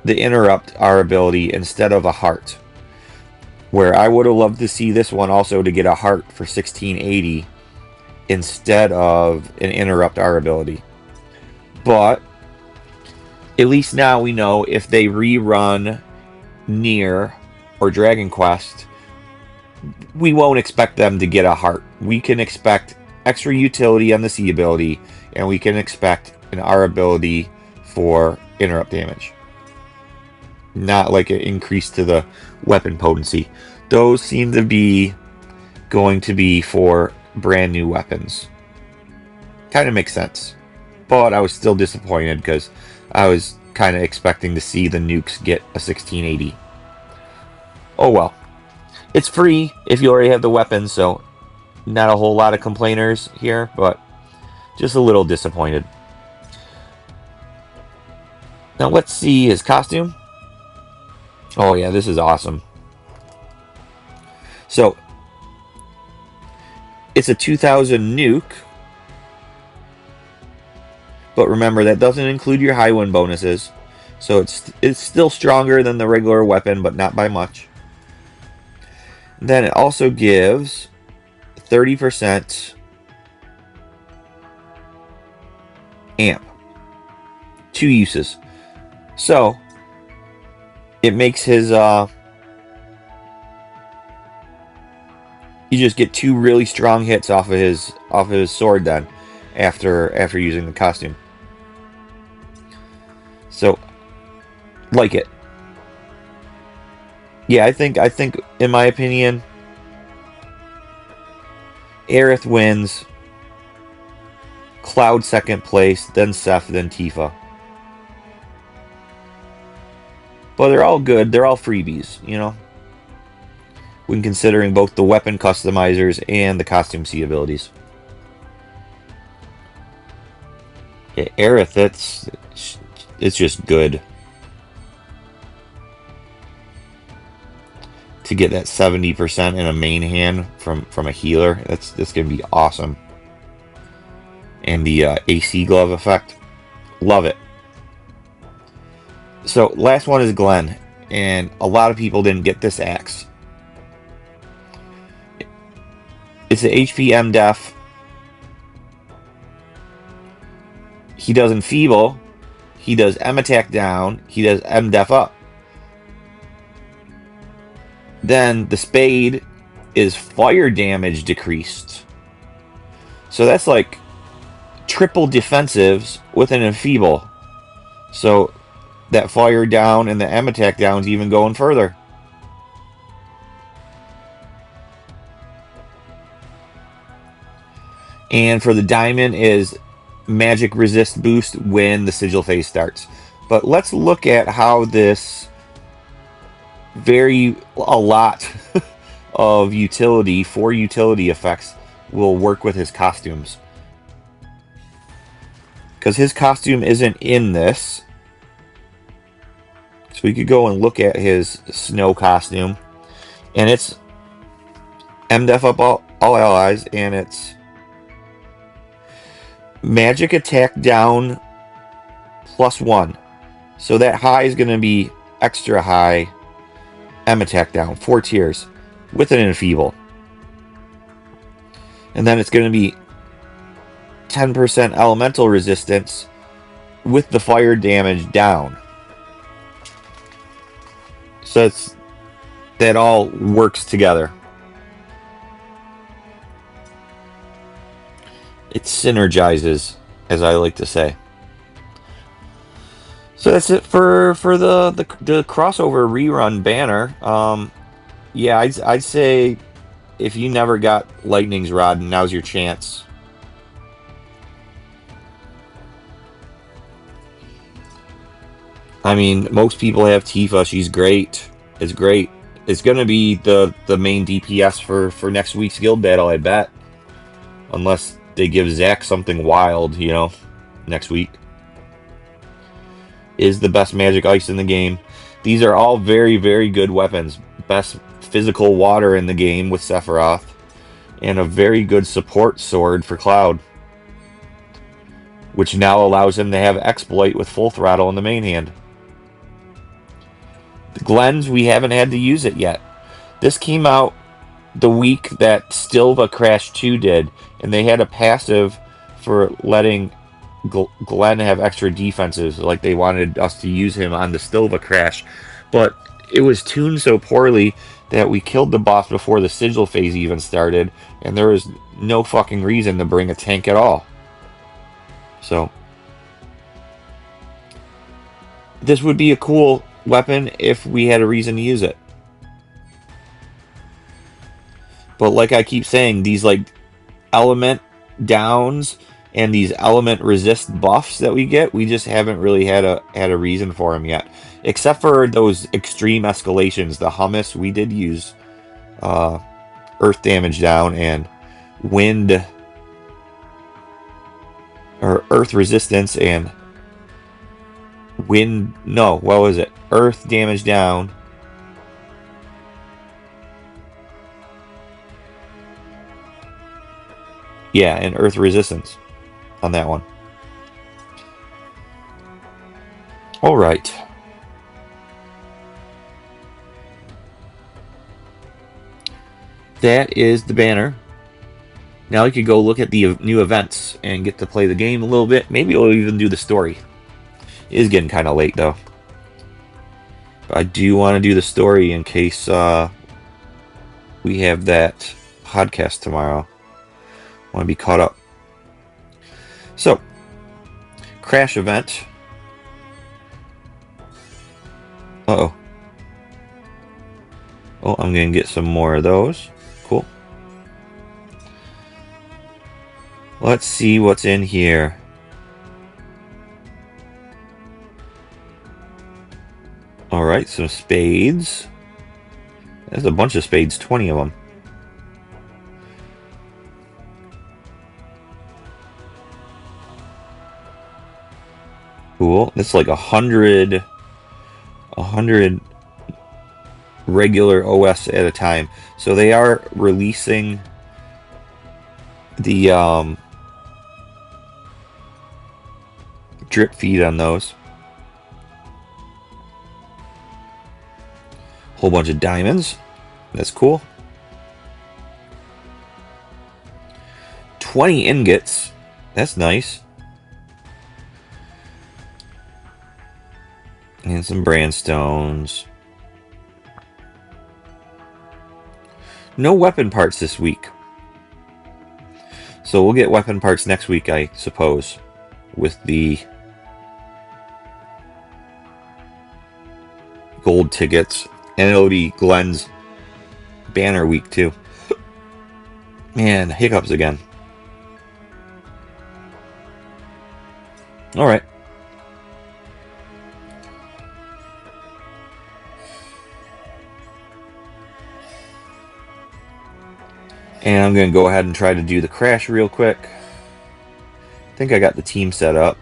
A: the interrupt our ability instead of a heart. Where I would have loved to see this one also to get a heart for 1680 instead of an interrupt our ability. But at least now we know if they rerun Nier or Dragon Quest, we won't expect them to get a heart. We can expect extra utility on the C ability, and we can expect an R ability for interrupt damage. Not like an increase to the weapon potency. Those seem to be going to be for brand new weapons. Kind of makes sense. But I was still disappointed because I was kind of expecting to see the nukes get a 1680. Oh well. It's free if you already have the weapons, so Not a whole lot of complainers here, but just a little disappointed. Now let's see his costume. Oh yeah, this is awesome. So it's a 2000 nuke, but remember that doesn't include your high wind bonuses. So it's still stronger than the regular weapon, but not by much. Then it also gives 30% amp. 2 uses. So it makes his you just get 2 really strong hits off of his sword then after using the costume. So like it. Yeah, I think in my opinion Aerith wins, Cloud second place, then Seth, then Tifa. But they're all good. They're all freebies, you know, when considering both the weapon customizers and the costume C abilities. Yeah, Aerith, it's just good. To get that 70% in a main hand from a healer, that's gonna be awesome. And the AC glove effect, love it. So last one is Glenn, and a lot of people didn't get this axe. It's an HP M def. He does enfeeble, he does M attack down, he does M def up. Then the spade is fire damage decreased. So that's like triple defensives with an enfeeble. So that fire down and the M attack down is even going further. And for the diamond is magic resist boost when the sigil phase starts. But let's look at how this a lot of utility effects will work with his costumes. Because his costume isn't in this. So we could go and look at his snow costume. And it's MDef up all allies, and it's magic attack down +1. So that high is going to be extra high. M attack down, 4 tiers with an enfeeble. And then it's going to be 10% elemental resistance with the fire damage down. So that all works together. It synergizes, as I like to say. So that's it for the crossover rerun banner. Yeah, I'd say if you never got Lightning's Rod, now's your chance. I mean, most people have Tifa. She's great. It's great. It's gonna be the main DPS for next week's guild battle, I bet. Unless they give Zack something wild, you know, next week. Is the best magic ice in the game. These are all very, very good weapons. Best physical water in the game with Sephiroth. And a very good support sword for Cloud. Which now allows him to have exploit with full throttle in the main hand. The Glens, we haven't had to use it yet. This came out the week that Stilva Crash 2 did. And they had a passive for letting Glenn have extra defenses, like they wanted us to use him on the Stilva Crash, but it was tuned so poorly that we killed the boss before the sigil phase even started, and there was no fucking reason to bring a tank at all. So this would be a cool weapon if we had a reason to use it. But like I keep saying, these like element downs and these element resist buffs that we get, we just haven't really had a reason for them yet. Except for those extreme escalations. The hummus, we did use earth damage down and wind or earth resistance and wind. No, what was it? Earth damage down. Yeah, and earth resistance on that one. All right. That is the banner. Now we could go look at the new events and get to play the game a little bit. Maybe we'll even do the story. It is getting kind of late though. But I do want to do the story in case we have that podcast tomorrow. I want to be caught up. So, crash event. Uh-oh. Oh, I'm going to get some more of those. Cool. Let's see what's in here. Alright, some spades. There's a bunch of spades, 20 of them. Cool. It's like 100 regular OS at a time. So they are releasing the drip feed on those. Whole bunch of diamonds. That's cool. 20 ingots. That's nice. And some brandstones. No weapon parts this week. So we'll get weapon parts next week, I suppose, with the gold tickets. And it'll be Glenn's banner week, too. Man, hiccups again. Alright. And I'm going to go ahead and try to do the crash real quick. I think I got the team set up.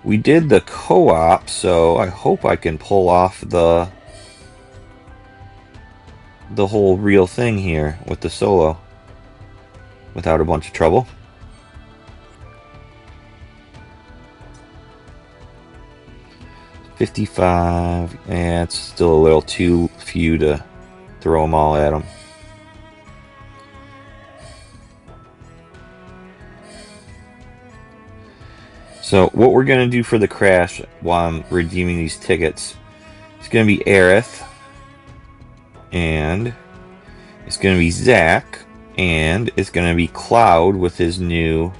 A: We did the co-op, so I hope I can pull off the whole real thing here with the solo without a bunch of trouble. $55, and it's still a little too few to throw them all at them. So what we're going to do for the crash while I'm redeeming these tickets, it's going to be Aerith, and it's going to be Zach, and it's going to be Cloud with his new,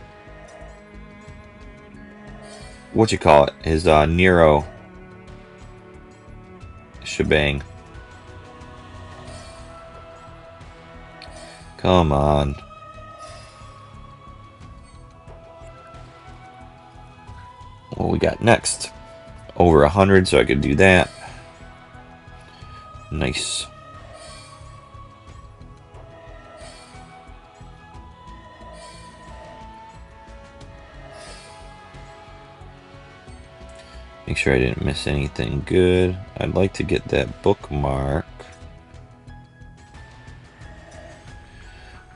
A: his Nero shebang. Come on. What we got next? Over 100, so I could do that. Nice. Make sure I didn't miss anything good. I'd like to get that bookmark.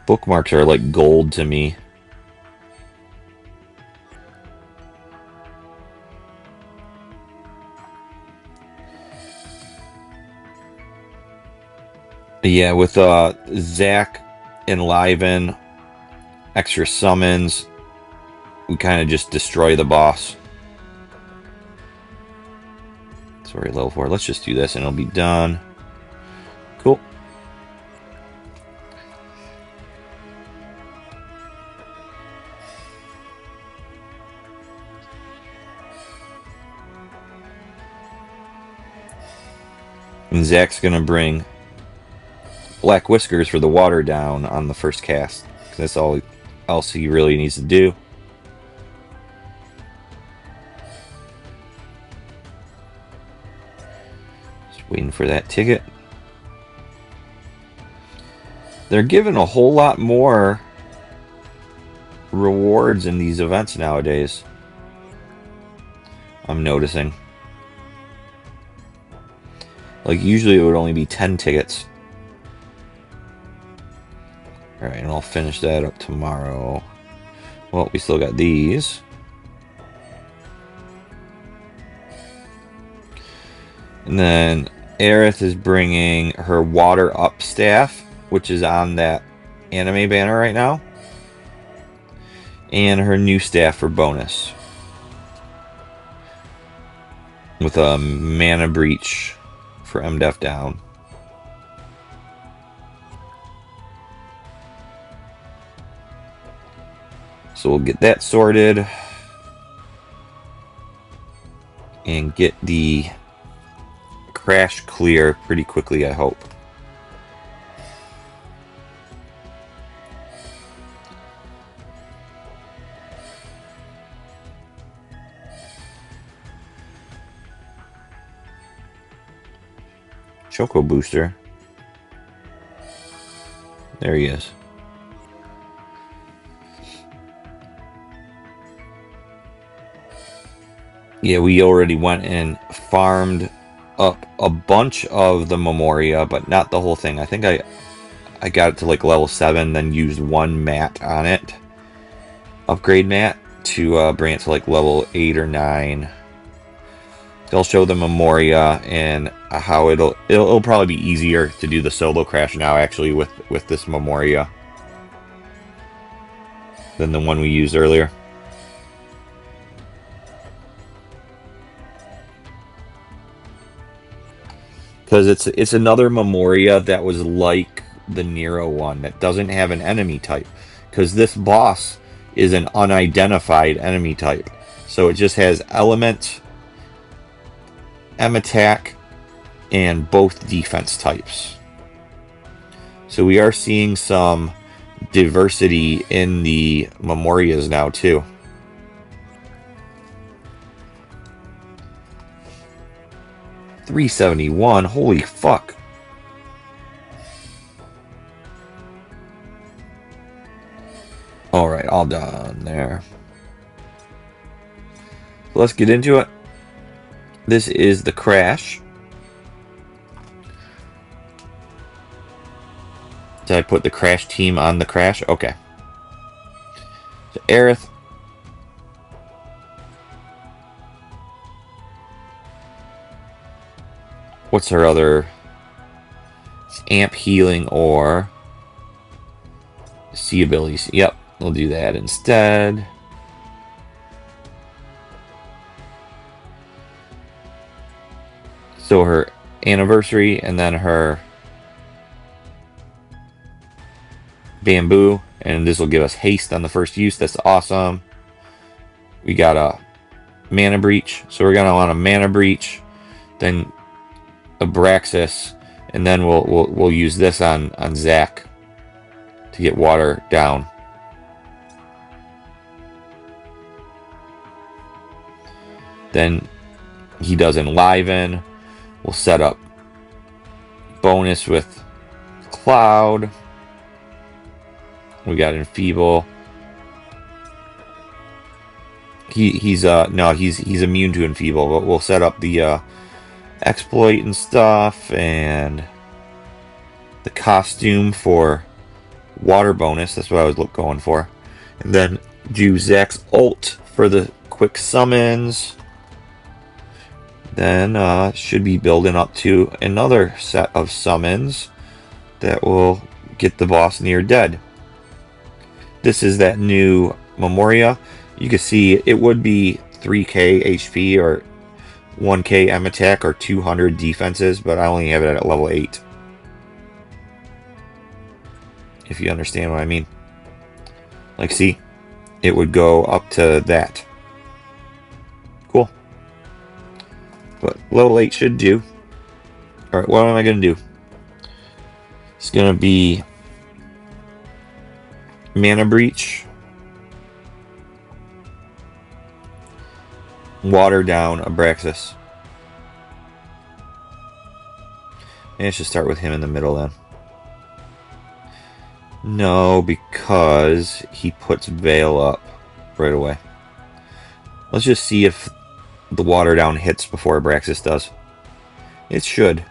A: Bookmarks are like gold to me. Yeah, with Zach enliven, extra summons, we kind of just destroy the boss. Sorry, level 4. Let's just do this and it'll be done. Cool. And Zach's gonna bring Black Whiskers for the water down on the first cast, because that's all else he really needs to do. Just waiting for that ticket. They're giving a whole lot more rewards in these events nowadays. I'm noticing. Like, usually it would only be 10 tickets. Alright, and I'll finish that up tomorrow. Well, we still got these. And then Aerith is bringing her water up staff, which is on that anime banner right now. And her new staff for bonus. With a mana breach for MDF down. So we'll get that sorted. And get the crash clear pretty quickly, I hope. Choco Booster. There he is. Yeah, we already went and farmed up a bunch of the Memoria, but not the whole thing. I think I got it to like level 7, then used one mat on it. Upgrade mat to bring it to like level 8 or 9. They'll show the Memoria and how it'll probably be easier to do the solo crash now actually with this Memoria than the one we used earlier. Because it's another Memoria that was like the Nero one that doesn't have an enemy type. Because this boss is an unidentified enemy type. So it just has element, M attack, and both defense types. So we are seeing some diversity in the Memorias now too. $371, holy fuck. Alright, all done there. So let's get into it. This is the crash. Did I put the crash team on the crash? Okay. So Aerith. What's her other? Amp healing or sea abilities. Yep, we'll do that instead. So her anniversary and then her bamboo, and this will give us haste on the first use. That's awesome. We got a mana breach, so we're gonna want a mana breach, then Abraxas, and then we'll use this on Zac to get water down. Then he does Enliven. We'll set up bonus with Cloud. We got Enfeeble. He's immune to Enfeeble, but we'll set up the exploit and stuff, and the costume for water bonus. That's what I was going for. And then do Zac's ult for the quick summons. Then should be building up to another set of summons that will get the boss near dead. This is that new Memoria. You can see it would be 3k HP or 1k M attack or 200 defenses, but I only have it at level 8. If you understand what I mean. Like, see, it would go up to that. Cool. But level 8 should do. Alright, what am I going to do? It's going to be Mana Breach, water down Abraxas. And it should start with him in the middle then. No, because he puts Veil up right away. Let's just see if the water down hits before Abraxas does. It should.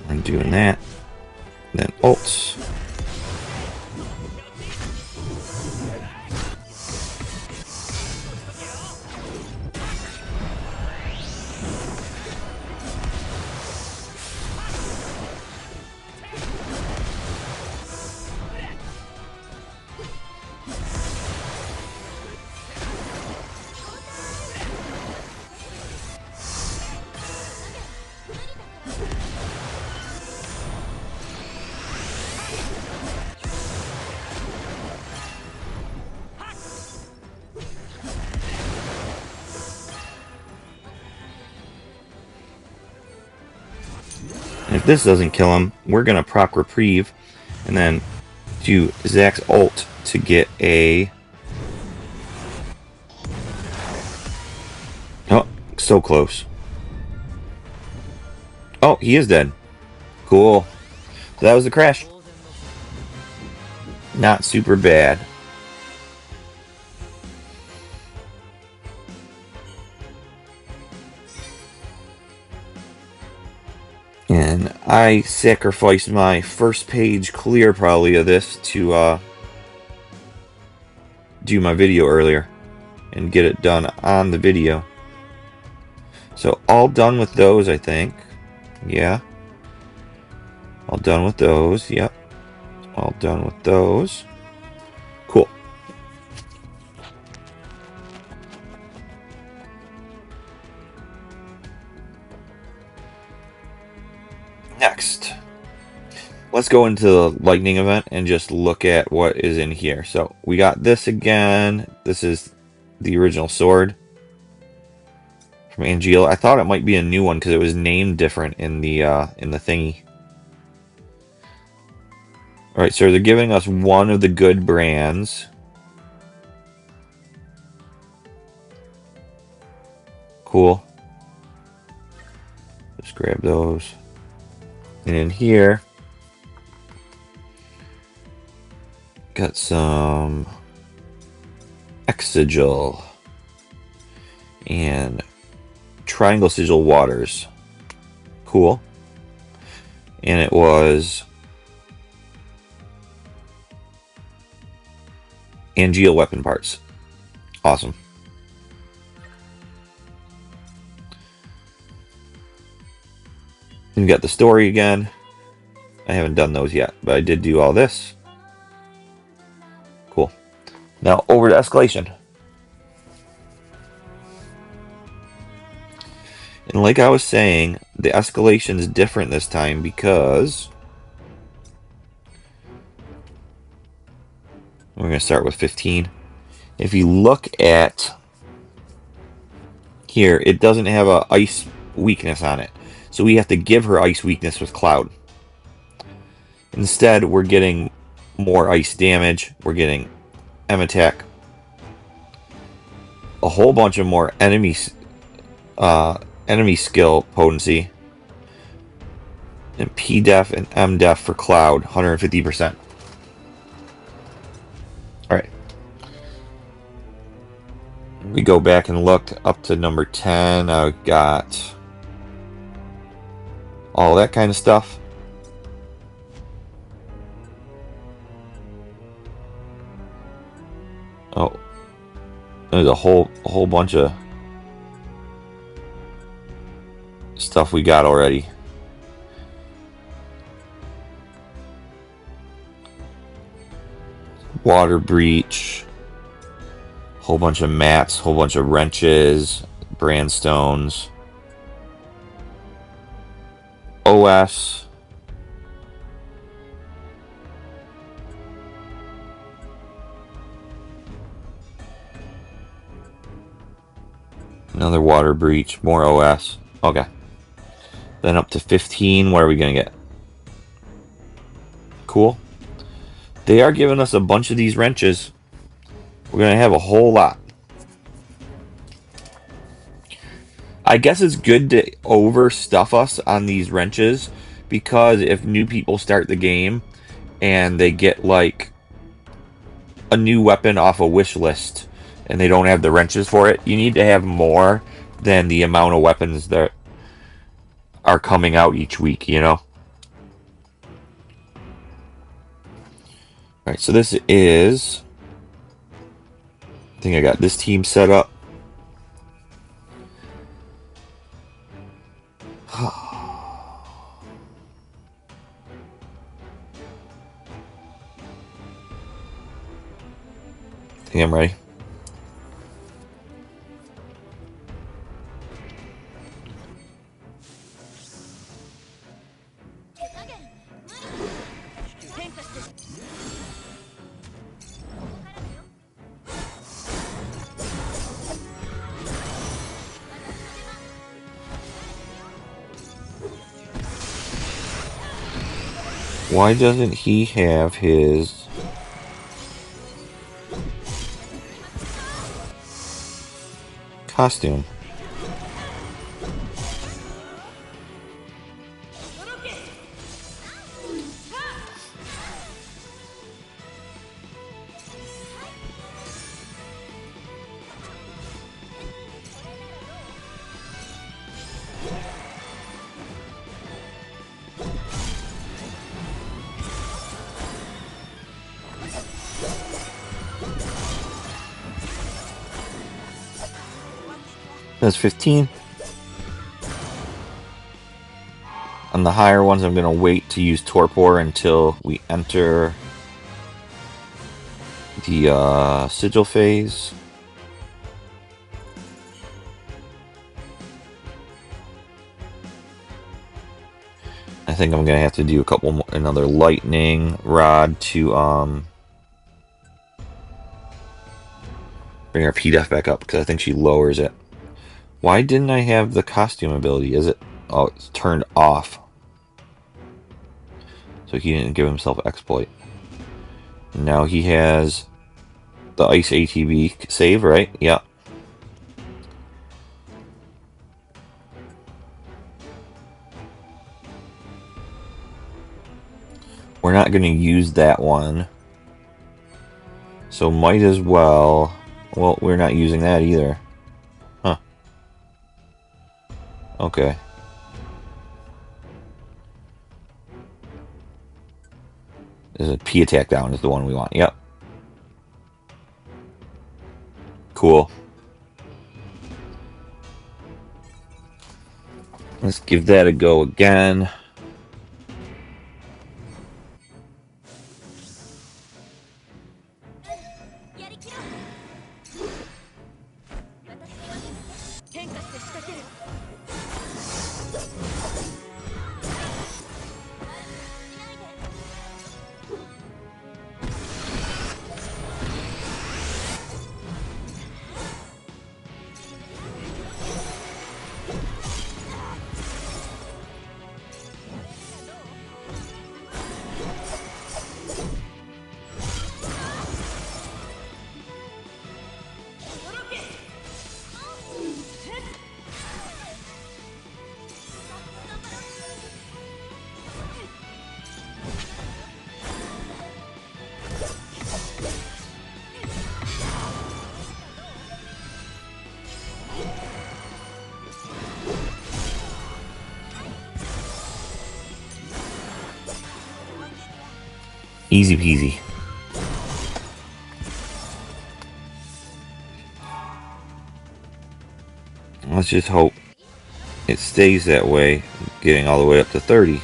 A: I'm doing that. Then ults. And if this doesn't kill him, we're going to proc reprieve and then do Zack's ult to get a... Oh, so close. Oh, he is dead. Cool. So that was the crash. Not super bad. And I sacrificed my first page clear probably of this to do my video earlier and get it done on the video. So all done with those, I think. Yeah. All done with those. Yep. All done with those. Cool. Next, let's go into the lightning event and just look at what is in here. So we got this again. This is the original sword from Angeal. I thought it might be a new one because it was named different in the thingy. All right, so they're giving us one of the good brands. Cool. Just grab those. And in here, got some X-Sigil and Triangle Sigil Waters. Cool. And it was Angeal weapon parts. Awesome. And you got the story again. I haven't done those yet, but I did do all this. Cool. Now over to escalation. And like I was saying, the escalation is different this time because we're going to start with 15. If you look at here, it doesn't have a ice weakness on it. So we have to give her ice weakness with Cloud. Instead, we're getting more ice damage. We're getting M attack. A whole bunch of more enemy skill potency. And PDEF and MDEF for cloud, 150%. Alright. We go back and look up to number 10. I've got all that kind of stuff. Oh, there's a whole bunch of stuff we got already. Water breach, whole bunch of mats, whole bunch of wrenches, brandstones, OS. Another water breach, more OS. Okay. Then up to 15, what are we going to get? Cool. They are giving us a bunch of these wrenches. We're going to have a whole lot. I guess it's good to overstuff us on these wrenches, because if new people start the game and they get like a new weapon off a wish list and they don't have the wrenches for it, you need to have more than the amount of weapons that are coming out each week, you know? Alright, so this is... I think I got this team set up. I think I'm ready. Why doesn't he have his... costume? That's 15. On the higher ones, I'm going to wait to use Torpor until we enter the sigil phase. I think I'm going to have to do a couple more, another lightning rod to bring our PDEF back up, because I think she lowers it. Why didn't I have the costume ability? Is it... oh, it's turned off. So he didn't give himself exploit. Now he has the ice ATB save, right? Yeah. We're not going to use that one. So might as well... well, we're not using that either. Huh. Okay. Is a P attack down is the one we want. Yep. Cool. Let's give that a go again. Easy peasy. Let's just hope it stays that way, getting all the way up to 30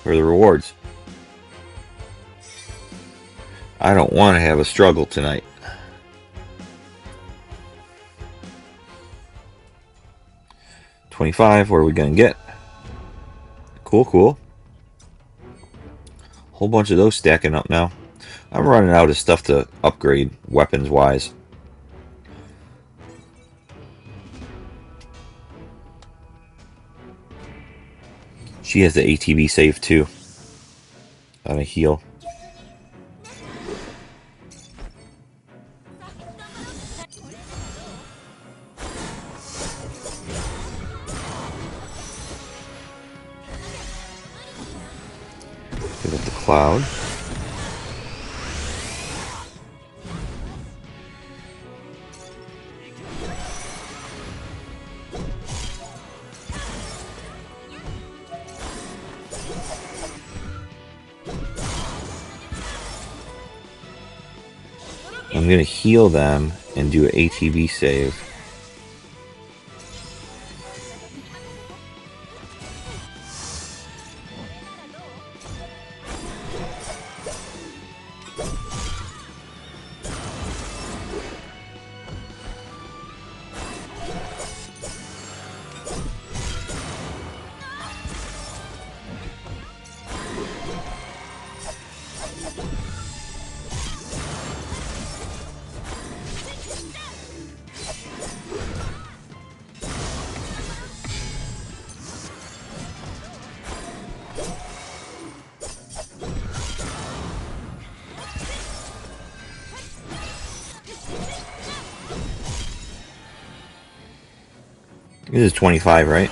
A: for the rewards. I don't want to have a struggle tonight. $25, what are we gonna get? Cool, cool. Whole bunch of those stacking up now. I'm running out of stuff to upgrade weapons wise. She has the ATB save too. On a heal. Give it the cloud. I'm gonna heal them and do an ATB save. This is 25, right?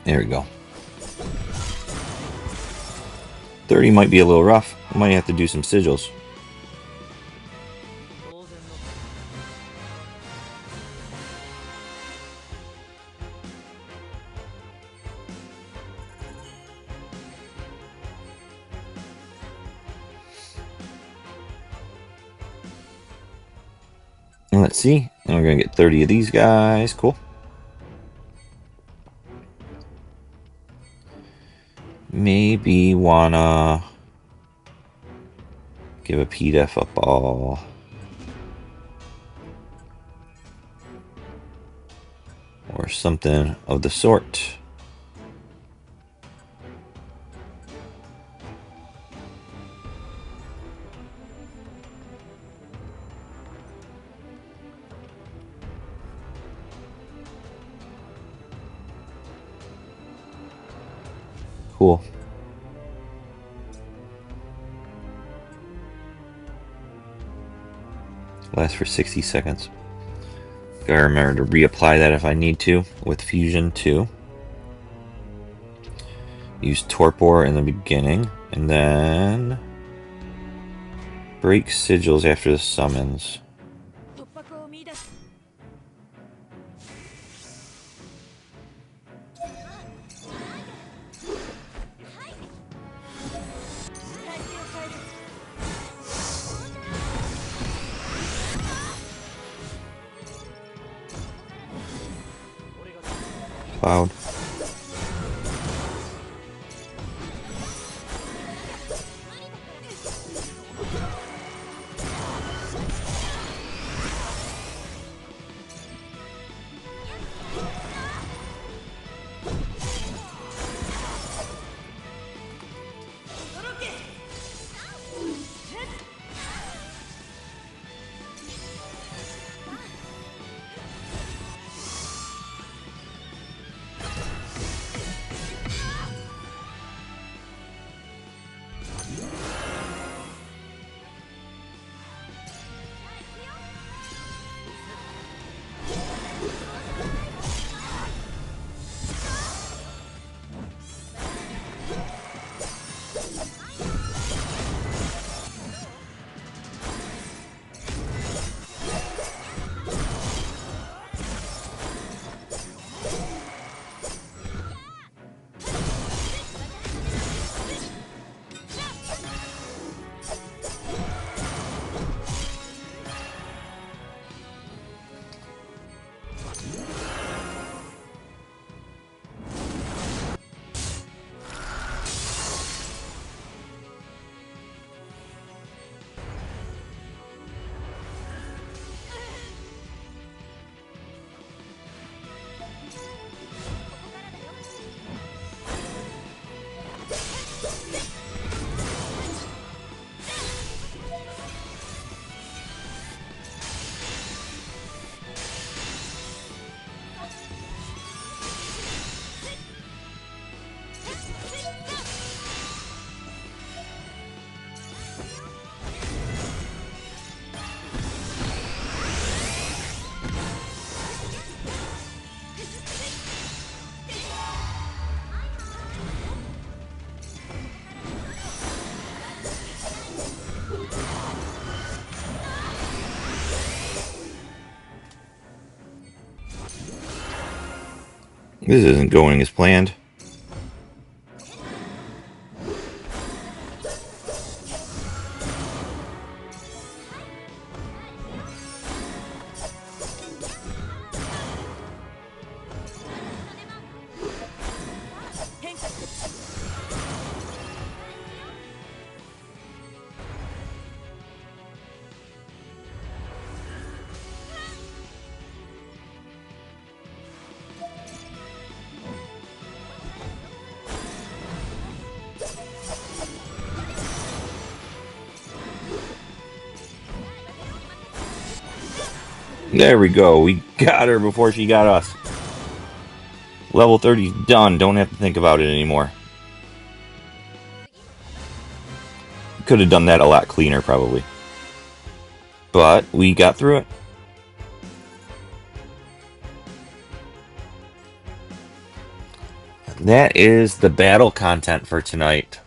A: There we go. 30 might be a little rough. I might have to do some sigils. And let's see. And we're going to get 30 of these guys. Cool. Maybe wanna give a PDEF a ball. Or something of the sort. Cool. Lasts for 60 seconds. Gotta remember to reapply that if I need to with Fusion 2. Use Torpor in the beginning, and then break sigils after the summons. Cloud. This isn't going as planned. There we go. We got her before she got us. Level 30's done. Don't have to think about it anymore. Could have done that a lot cleaner, probably. But we got through it. That is the battle content for tonight.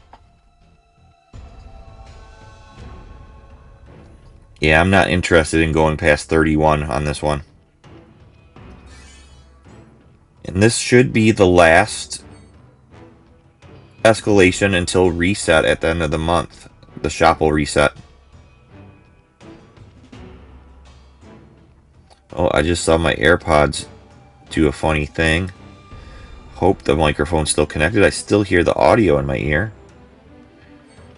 A: Yeah, I'm not interested in going past 31 on this one. And this should be the last escalation until reset at the end of the month. The shop will reset. Oh, I just saw my AirPods do a funny thing. Hope the microphone's still connected. I still hear the audio in my ear.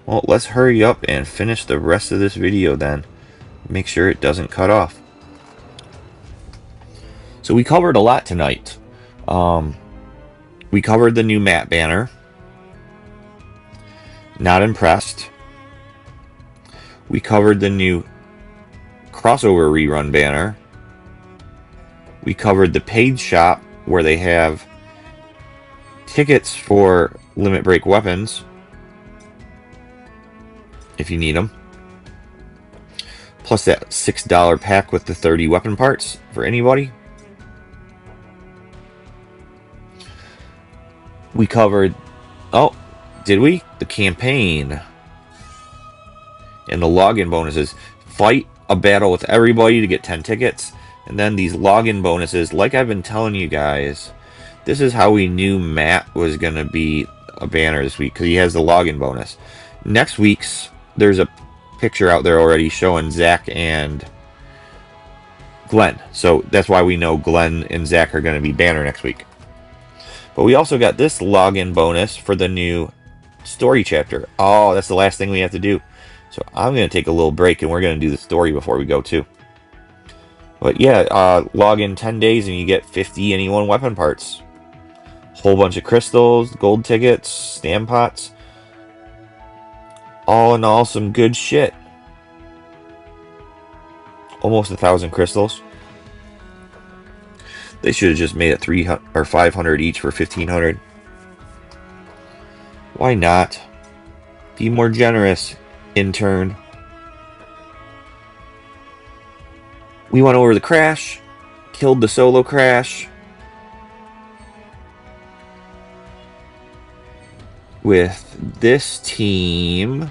A: Well, let's hurry up and finish the rest of this video then. Make sure it doesn't cut off. So we covered a lot tonight. We covered the new map banner. Not impressed. We covered the new crossover rerun banner. We covered the paid shop where they have tickets for limit break weapons if you need them. Plus that $6 pack with the 30 weapon parts for anybody. We covered, oh, did we? The campaign. And the login bonuses. Fight a battle with everybody to get 10 tickets. And then these login bonuses, like I've been telling you guys, this is how we knew Matt was going to be a banner this week, because he has the login bonus. Next week's, there's a picture out there already showing Zach and Glenn. So that's why we know Glenn and Zach are going to be banner next week. But we also got this login bonus for the new story chapter. Oh, that's the last thing we have to do. So I'm going to take a little break and we're going to do the story before we go too. But yeah, log in 10 days and you get 50 anyone weapon parts. Whole bunch of crystals, gold tickets, stamp pots. All in all, some good shit. Almost 1,000 crystals. They should have just made it 300 or 500 each for 1,500. Why not? Be more generous, intern. We went over the crash, killed the solo crash. with this team.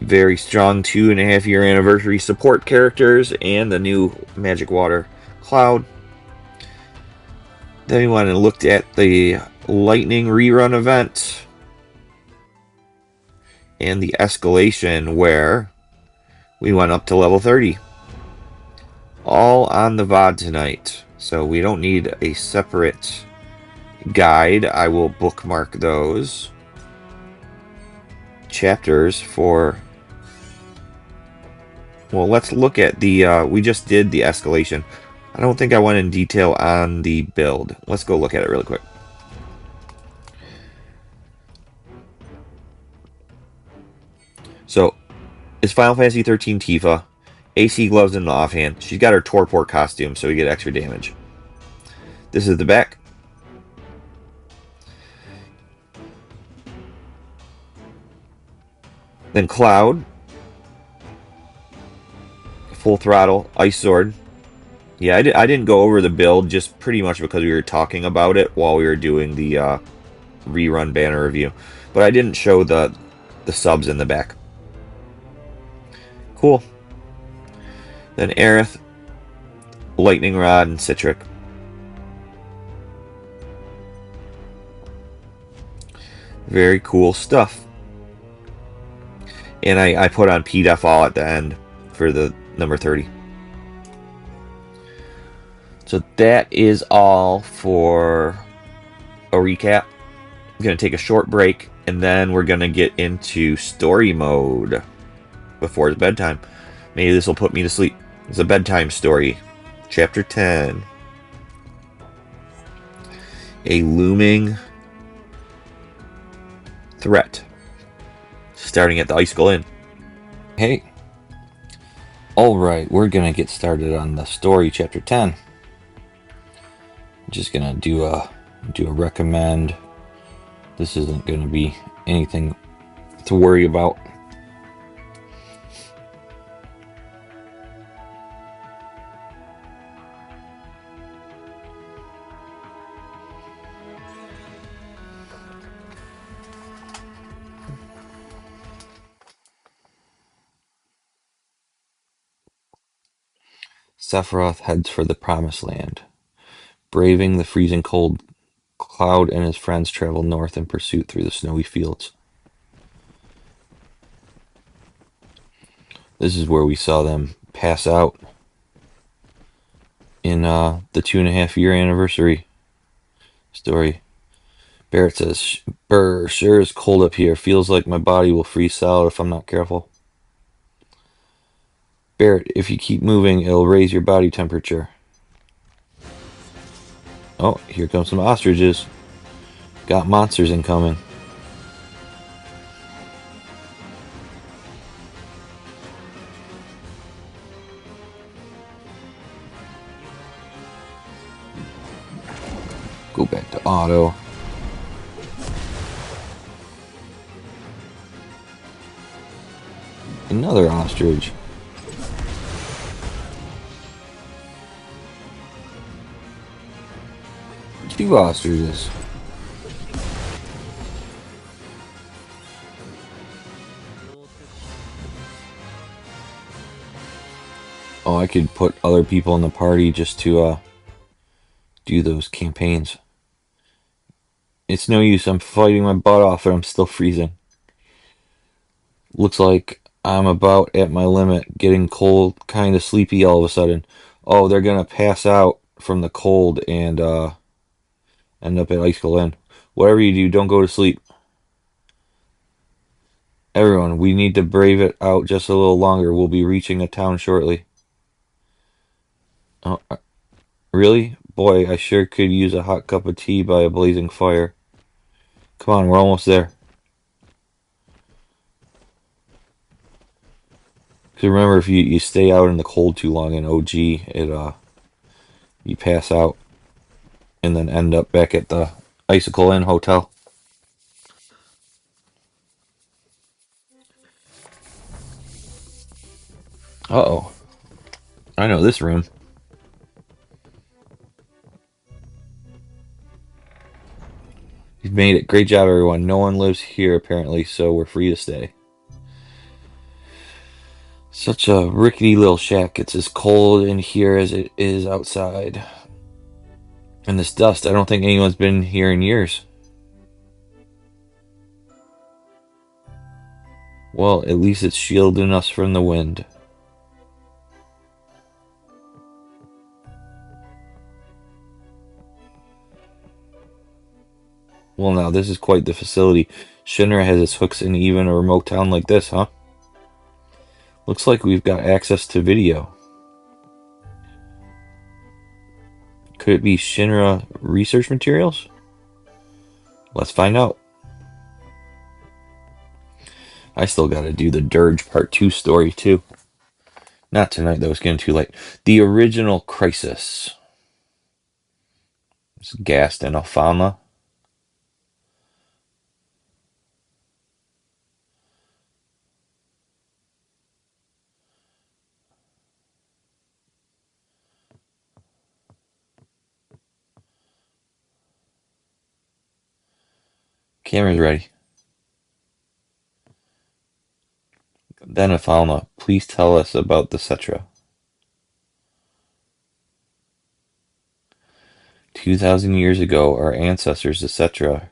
A: Very strong 2.5-year anniversary support characters and the new Magic Water Cloud. Then we went and looked at the Lightning Rerun event and the escalation where we went up to level 30. All on the VOD tonight, so we don't need a separate guide. I will bookmark those chapters for... Well, let's look at the... we just did the escalation. I don't think I went in detail on the build. Let's go look at it really quick. So, it's Final Fantasy 13 Tifa. AC gloves in the offhand. She's got her Torpor costume, so we get extra damage. This is the back. Then Cloud. Full throttle. Ice Sword. Yeah, I didn't go over the build just pretty much because we were talking about it while we were doing the Rerun banner review. But I didn't show the subs in the back. Cool. Then Aerith, Lightning Rod, and Citric. Very cool stuff. And I put on PDEF all at the end for the number 30. So that is all for a recap. I'm going to take a short break, and then we're going to get into story mode before it's bedtime. Maybe this will put me to sleep. It's a bedtime story. Chapter 10. A looming threat. Starting at the Icicle Inn. Hey. Alright, we're going to get started on the story, Chapter 10. I'm just going to do a recommend. This isn't going to be anything to worry about. Sephiroth heads for the Promised Land. Braving the freezing cold, Cloud and his friends travel north in pursuit through the snowy fields. This is where we saw them pass out in the 2.5-year anniversary story. Barrett says, "Brr, sure is cold up here. Feels like my body will freeze solid if I'm not careful." Barrett, if you keep moving, it'll raise your body temperature. Oh, here come some ostriches. Got monsters incoming. Go back to auto. Another ostrich. Two ostriches. Oh, I could put other people in the party just to do those campaigns. It's no use, I'm fighting my butt off and I'm still freezing. Looks like I'm about at my limit, getting cold, kinda sleepy all of a sudden. Oh, they're gonna pass out from the cold and end up at Icicle Inn. Whatever you do, don't go to sleep. Everyone, we need to brave it out just a little longer. We'll be reaching a town shortly. Oh, really? Boy, I sure could use a hot cup of tea by a blazing fire. Come on, we're almost there. Because remember, if you stay out in the cold too long in OG, you pass out and then end up back at the Icicle Inn Hotel. Uh-oh. I know this room. You've made it. Great job, everyone. No one lives here, apparently, so we're free to stay. Such a rickety little shack. It's as cold in here as it is outside. And this dust, I don't think anyone's been here in years. Well, at least it's shielding us from the wind. Well, now, this is quite the facility. Shinra has its hooks in even a remote town like this, huh? Looks like we've got access to video. Could it be Shinra research materials? Let's find out. I still gotta do the Dirge Part 2 story, too. Not tonight, though. It's getting too late. The original Crisis. It's Gast and Alfama. Camera's ready. Then Alfama, please tell us about the Cetra. 2,000 years ago, our ancestors, the Cetra,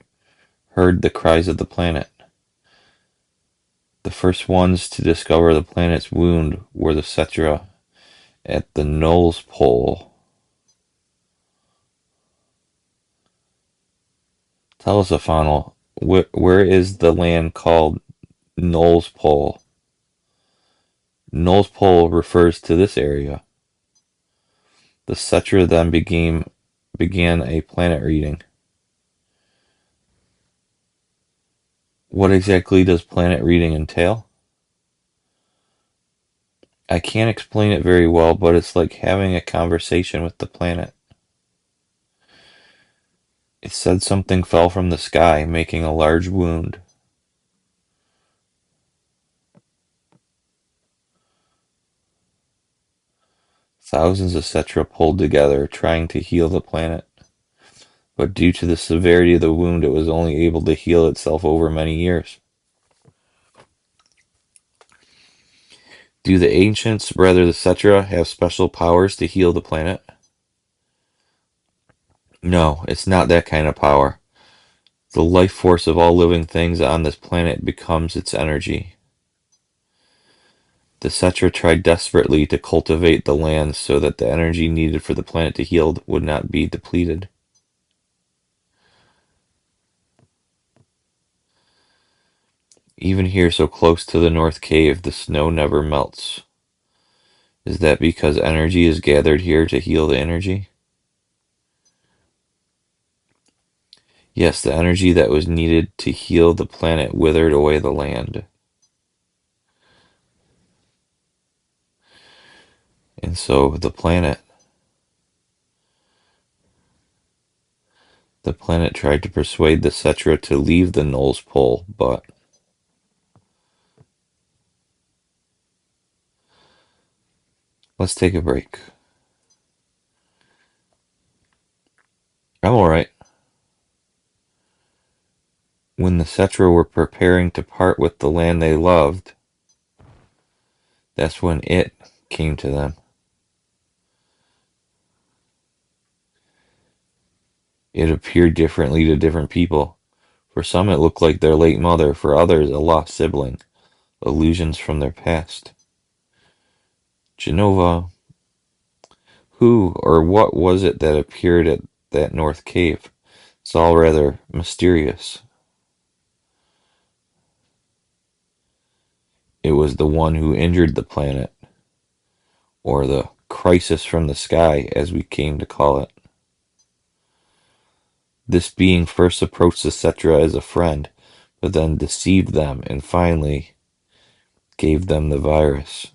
A: heard the cries of the planet. The first ones to discover the planet's wound were the Cetra at the North Pole. Tell us, Afanal, where is the land called North Pole? North Pole refers to this area. The Cetra then began a planet reading. What exactly does planet reading entail? I can't explain it very well, but it's like having a conversation with the planet. It said something fell from the sky, making a large wound. Thousands of Cetra pulled together, trying to heal the planet. But due to the severity of the wound, it was only able to heal itself over many years. Do the ancients, rather the Cetra, have special powers to heal the planet? No, it's not that kind of power. The life force of all living things on this planet becomes its energy. The Cetra tried desperately to cultivate the land so that the energy needed for the planet to heal would not be depleted. Even here, so close to the North Cave, the snow never melts. Is that because energy is gathered here to heal the energy? Yes, the energy that was needed to heal the planet withered away the land. And so the planet tried to persuade the Cetra to leave the North Pole, but let's take a break. I'm alright. When the Cetra were preparing to part with the land they loved, that's when it came to them. It appeared differently to different people. For some, it looked like their late mother, for others, a lost sibling, illusions from their past. Genova, who or what was it that appeared at that North Cave? It's all rather mysterious. It was the one who injured the planet, or the crisis from the sky, as we came to call it. This being first approached the Cetra as a friend, but then deceived them and finally gave them the virus.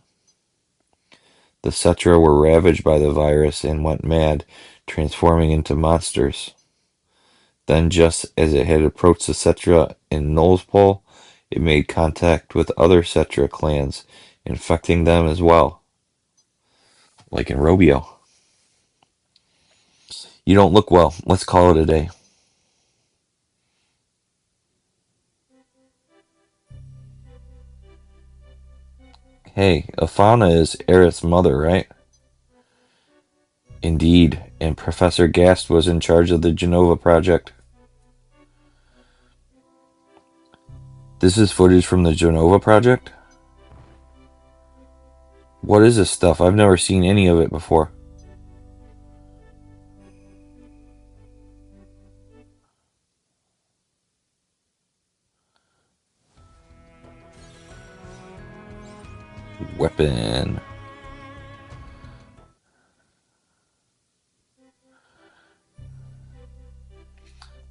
A: The Cetra were ravaged by the virus and went mad, transforming into monsters. Then, just as it had approached the Cetra in North Pole, it made contact with other Cetra clans, infecting them as well. Like in Robio. You don't look well. Let's call it a day. Hey, Alfana is Aerith's mother, right? Indeed, and Professor Gast was in charge of the Genova project. This is footage from the Genova project? What is this stuff? I've never seen any of it before. Weapon.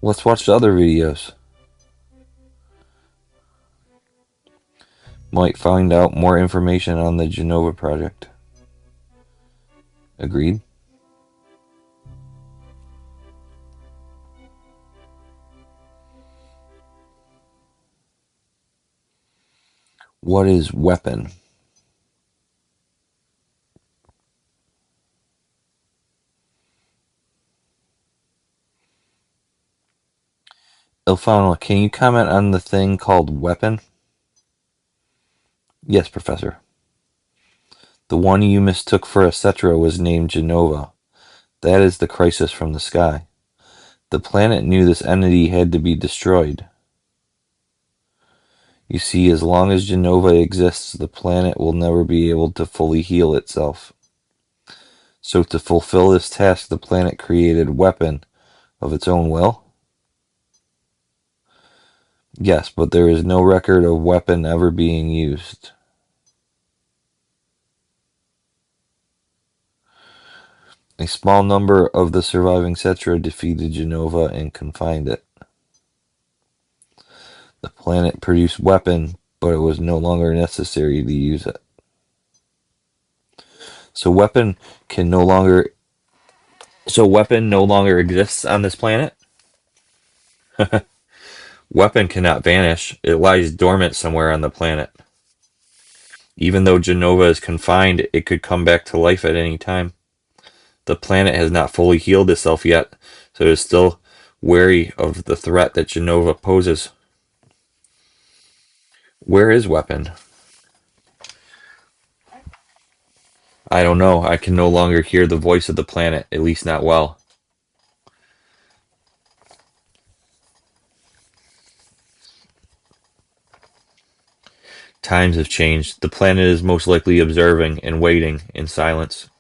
A: Let's watch the other videos. Might find out more information on the Genova project. Agreed? What is weapon? Ilfana, can you comment on the thing called weapon? Yes, Professor. The one you mistook for a Cetra was named Genova. That is the crisis from the sky. The planet knew this entity had to be destroyed. You see, as long as Genova exists, the planet will never be able to fully heal itself. So to fulfill this task, the planet created weapon of its own will? Yes, but there is no record of weapon ever being used. A small number of the surviving Cetra defeated Genova and confined it. The planet produced weapon, but it was no longer necessary to use it. So weapon can no longer so weapon no longer exists on this planet? Weapon cannot vanish. It lies dormant somewhere on the planet. Even though Genova is confined, it could come back to life at any time. The planet has not fully healed itself yet, so it is still wary of the threat that Genova poses. Where is weapon? I don't know. I can no longer hear the voice of the planet, at least not well. Times have changed. The planet is most likely observing and waiting in silence.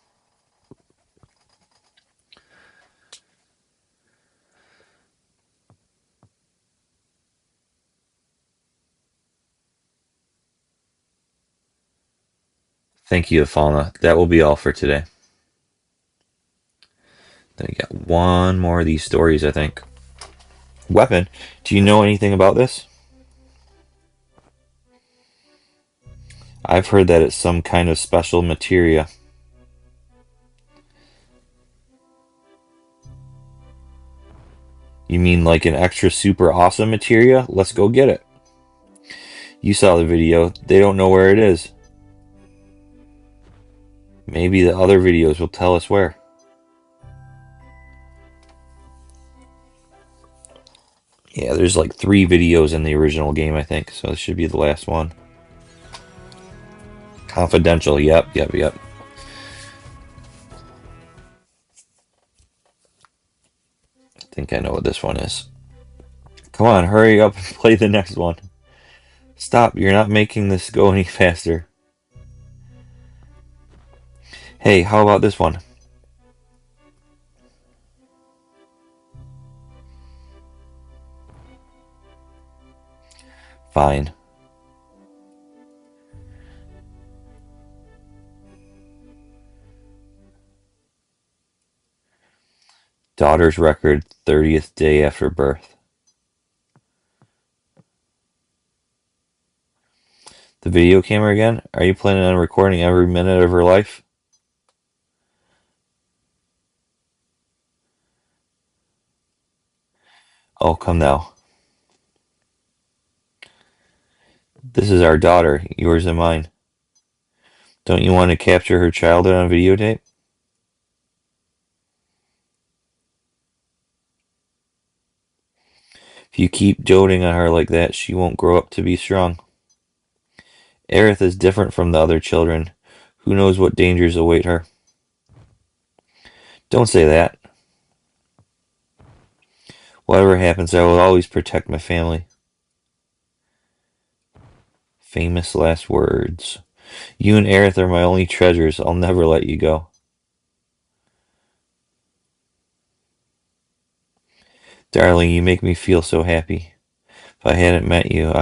A: Thank you, Fauna. That will be all for today. Then we got one more of these stories, I think. Weapon. Do you know anything about this? I've heard that it's some kind of special materia. You mean like an extra super awesome materia? Let's go get it. You saw the video. They don't know where it is. Maybe the other videos will tell us where. Yeah, there's like 3 videos in the original game, I think, so this should be the last one. Confidential, yep. I think I know what this one is. Come on, hurry up and play the next one. Stop, you're not making this go any faster. Hey, how about this one? Fine. Daughter's record, 30th day after birth. The video camera again? Are you planning on recording every minute of her life? Oh, come now. This is our daughter, yours and mine. Don't you want to capture her childhood on videotape? If you keep doting on her like that, she won't grow up to be strong. Aerith is different from the other children. Who knows what dangers await her? Don't say that. Whatever happens, I will always protect my family. Famous last words. You and Aerith are my only treasures. I'll never let you go. Darling, you make me feel so happy. If I hadn't met you,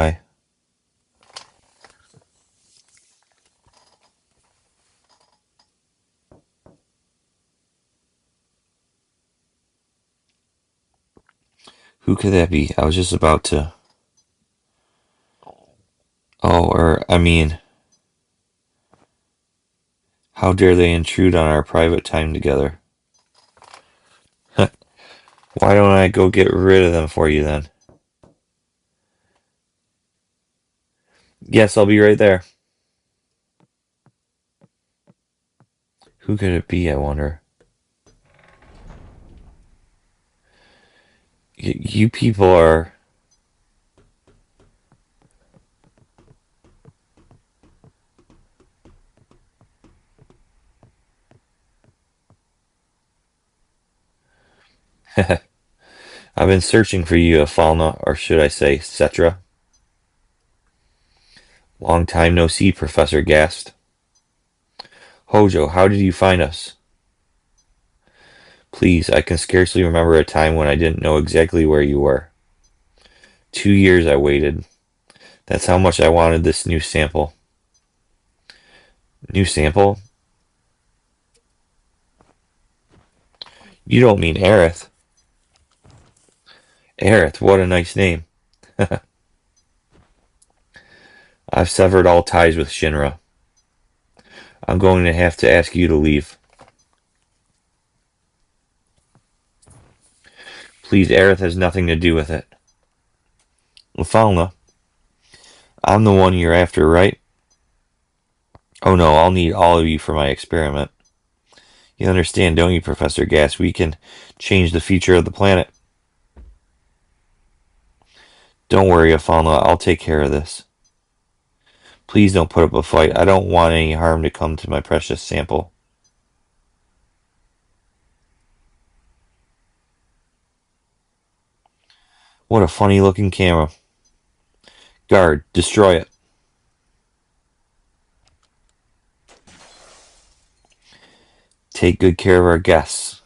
A: Who could that be? I was just about to... Oh, I mean... How dare they intrude on our private time together? Why don't I go get rid of them for you then? Yes, I'll be right there. Who could it be, I wonder? You people are... I've been searching for you, Afalna, or should I say, Cetra. Long time no see, Professor gasped. Hojo, how did you find us? Please, I can scarcely remember a time when I didn't know exactly where you were. 2 years I waited. That's how much I wanted this new sample. New sample? You don't mean Aerith. Aerith, what a nice name. I've severed all ties with Shinra. I'm going to have to ask you to leave. Please, Aerith has nothing to do with it. Falna, I'm the one you're after, right? Oh no, I'll need all of you for my experiment. You understand, don't you, Professor Gas? We can change the future of the planet. Don't worry, Afalna, I'll take care of this. Please don't put up a fight. I don't want any harm to come to my precious sample. What a funny looking camera. Guard, destroy it. Take good care of our guests.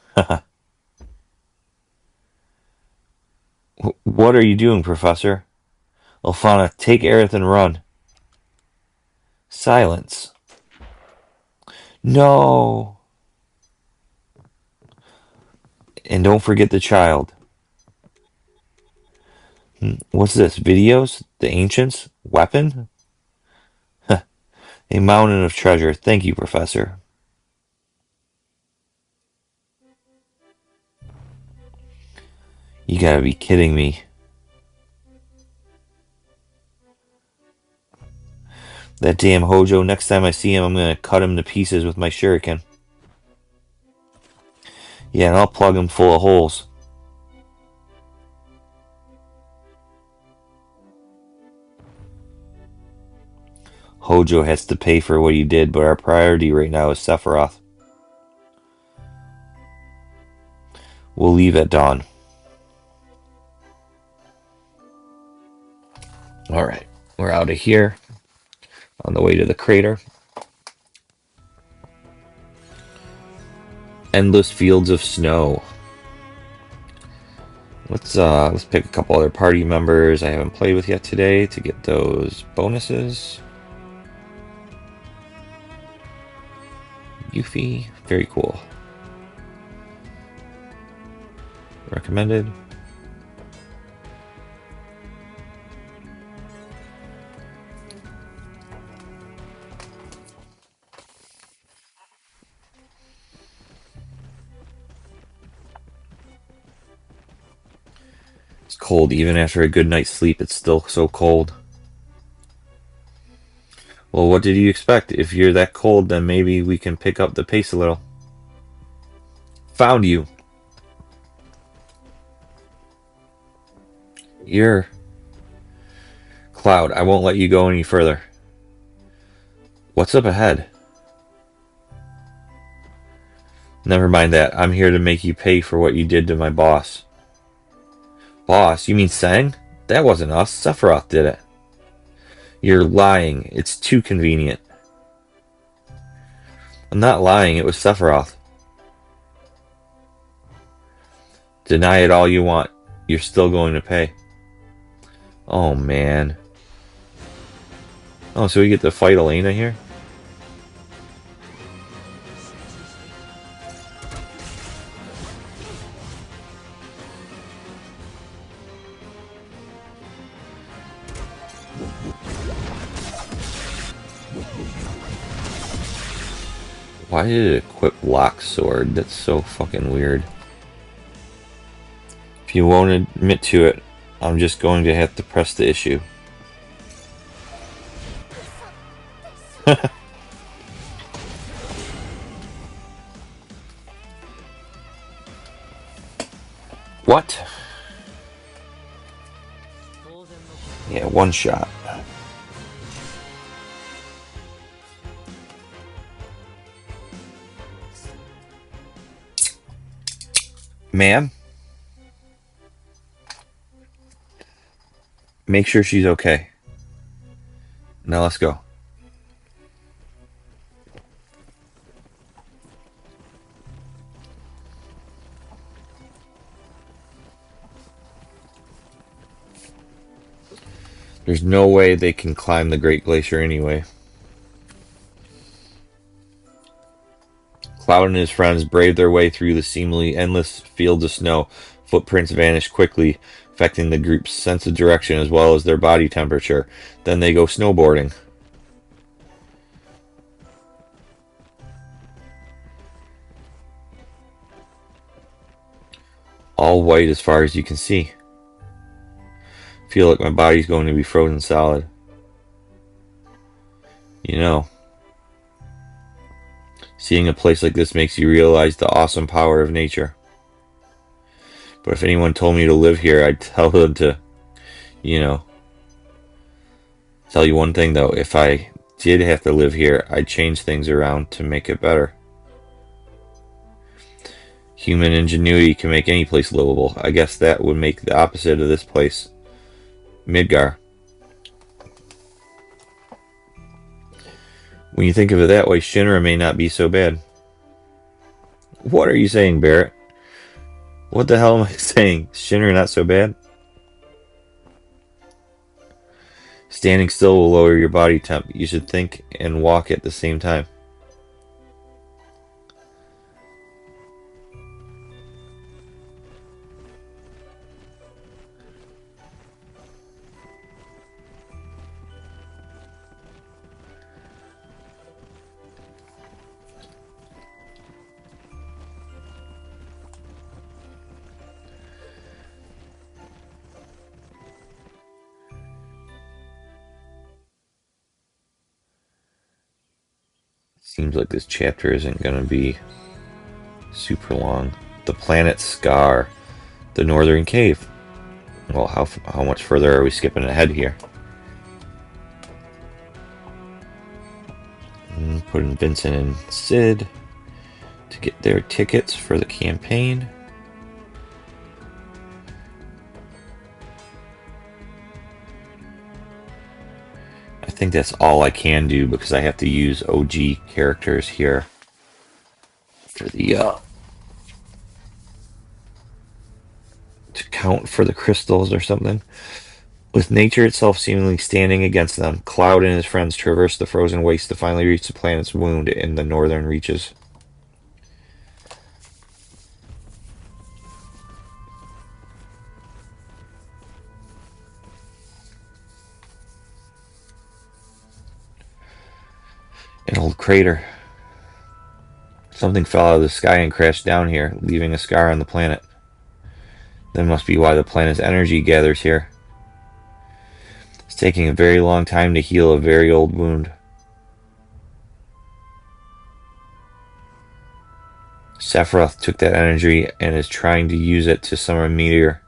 A: What are you doing, Professor? Alfana, take Aerith and run. Silence. No. And don't forget the child. What's this? Videos? The ancients? Weapon? A mountain of treasure. Thank you, Professor. You gotta be kidding me. That damn Hojo, next time I see him, I'm gonna cut him to pieces with my shuriken. Yeah, and I'll plug him full of holes. Hojo has to pay for what he did, but our priority right now is Sephiroth. We'll leave at dawn. Alright, we're out of here. On the way to the crater. Endless fields of snow. Let's pick a couple other party members I haven't played with yet today to get those bonuses. Yuffie, very cool. Recommended. It's cold. Even after a good night's sleep, it's still so cold. Well, what did you expect? If you're that cold, then maybe we can pick up the pace a little. Found you. You're... Cloud, I won't let you go any further. What's up ahead? Never mind that. I'm here to make you pay for what you did to my boss. Boss? You mean Sang? That wasn't us. Sephiroth did it. You're lying. It's too convenient. I'm not lying. It was Sephiroth. Deny it all you want. You're still going to pay. Oh, man. Oh, so we get to fight Elena here? Why did it equip Lock Sword? That's so fucking weird. If you won't admit to it, I'm just going to have to press the issue. What? Yeah, one shot. Ma'am? Make sure she's okay. Now let's go. There's no way they can climb the Great Glacier anyway. Cloud and his friends brave their way through the seemingly endless fields of snow. Footprints vanish quickly, affecting the group's sense of direction as well as their body temperature. Then they go snowboarding. All white as far as you can see. Feel like my body's going to be frozen solid. You know, seeing a place like this makes you realize the awesome power of nature. But if anyone told me to live here, I'd tell them to, tell you one thing though. If I did have to live here, I'd change things around to make it better. Human ingenuity can make any place livable. I guess that would make the opposite of this place. Midgar. When you think of it that way, Shinra may not be so bad. What are you saying, Barrett? What the hell am I saying? Shinra not so bad? Standing still will lower your body temp. You should think and walk at the same time. Seems like this chapter isn't going to be super long. The planet Scar, the northern cave. Well, how much further are we skipping ahead here? Putting Vincent and Sid to get their tickets for the campaign. I think that's all I can do because I have to use OG characters here for the to count for the crystals or something. With nature itself seemingly standing against them, Cloud and his friends traverse the frozen waste to finally reach the planet's wound in the northern reaches. An old crater. Something fell out of the sky and crashed down here, leaving a scar on the planet. That must be why the planet's energy gathers here. It's taking a very long time to heal a very old wound. Sephiroth took that energy and is trying to use it to summon a meteor.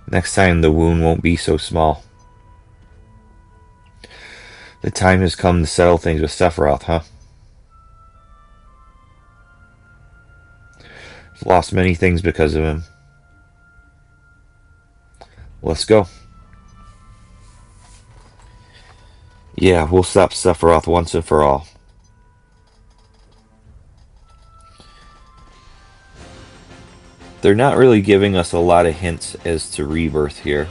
A: Next time the wound won't be so small. The time has come to settle things with Sephiroth, huh? Lost many things because of him. Let's go. Yeah, we'll stop Sephiroth once and for all. They're not really giving us a lot of hints as to Rebirth here.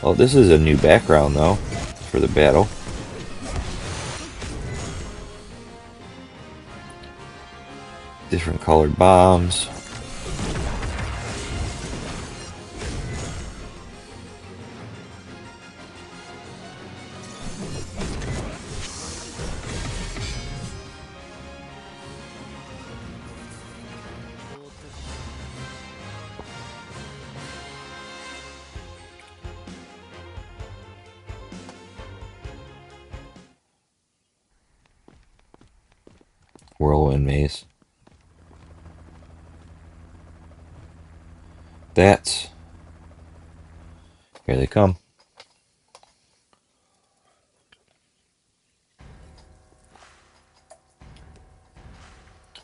A: Well, this is a new background, though, for the battle. Different colored bombs. Whirlwind maze. That's... Here they come.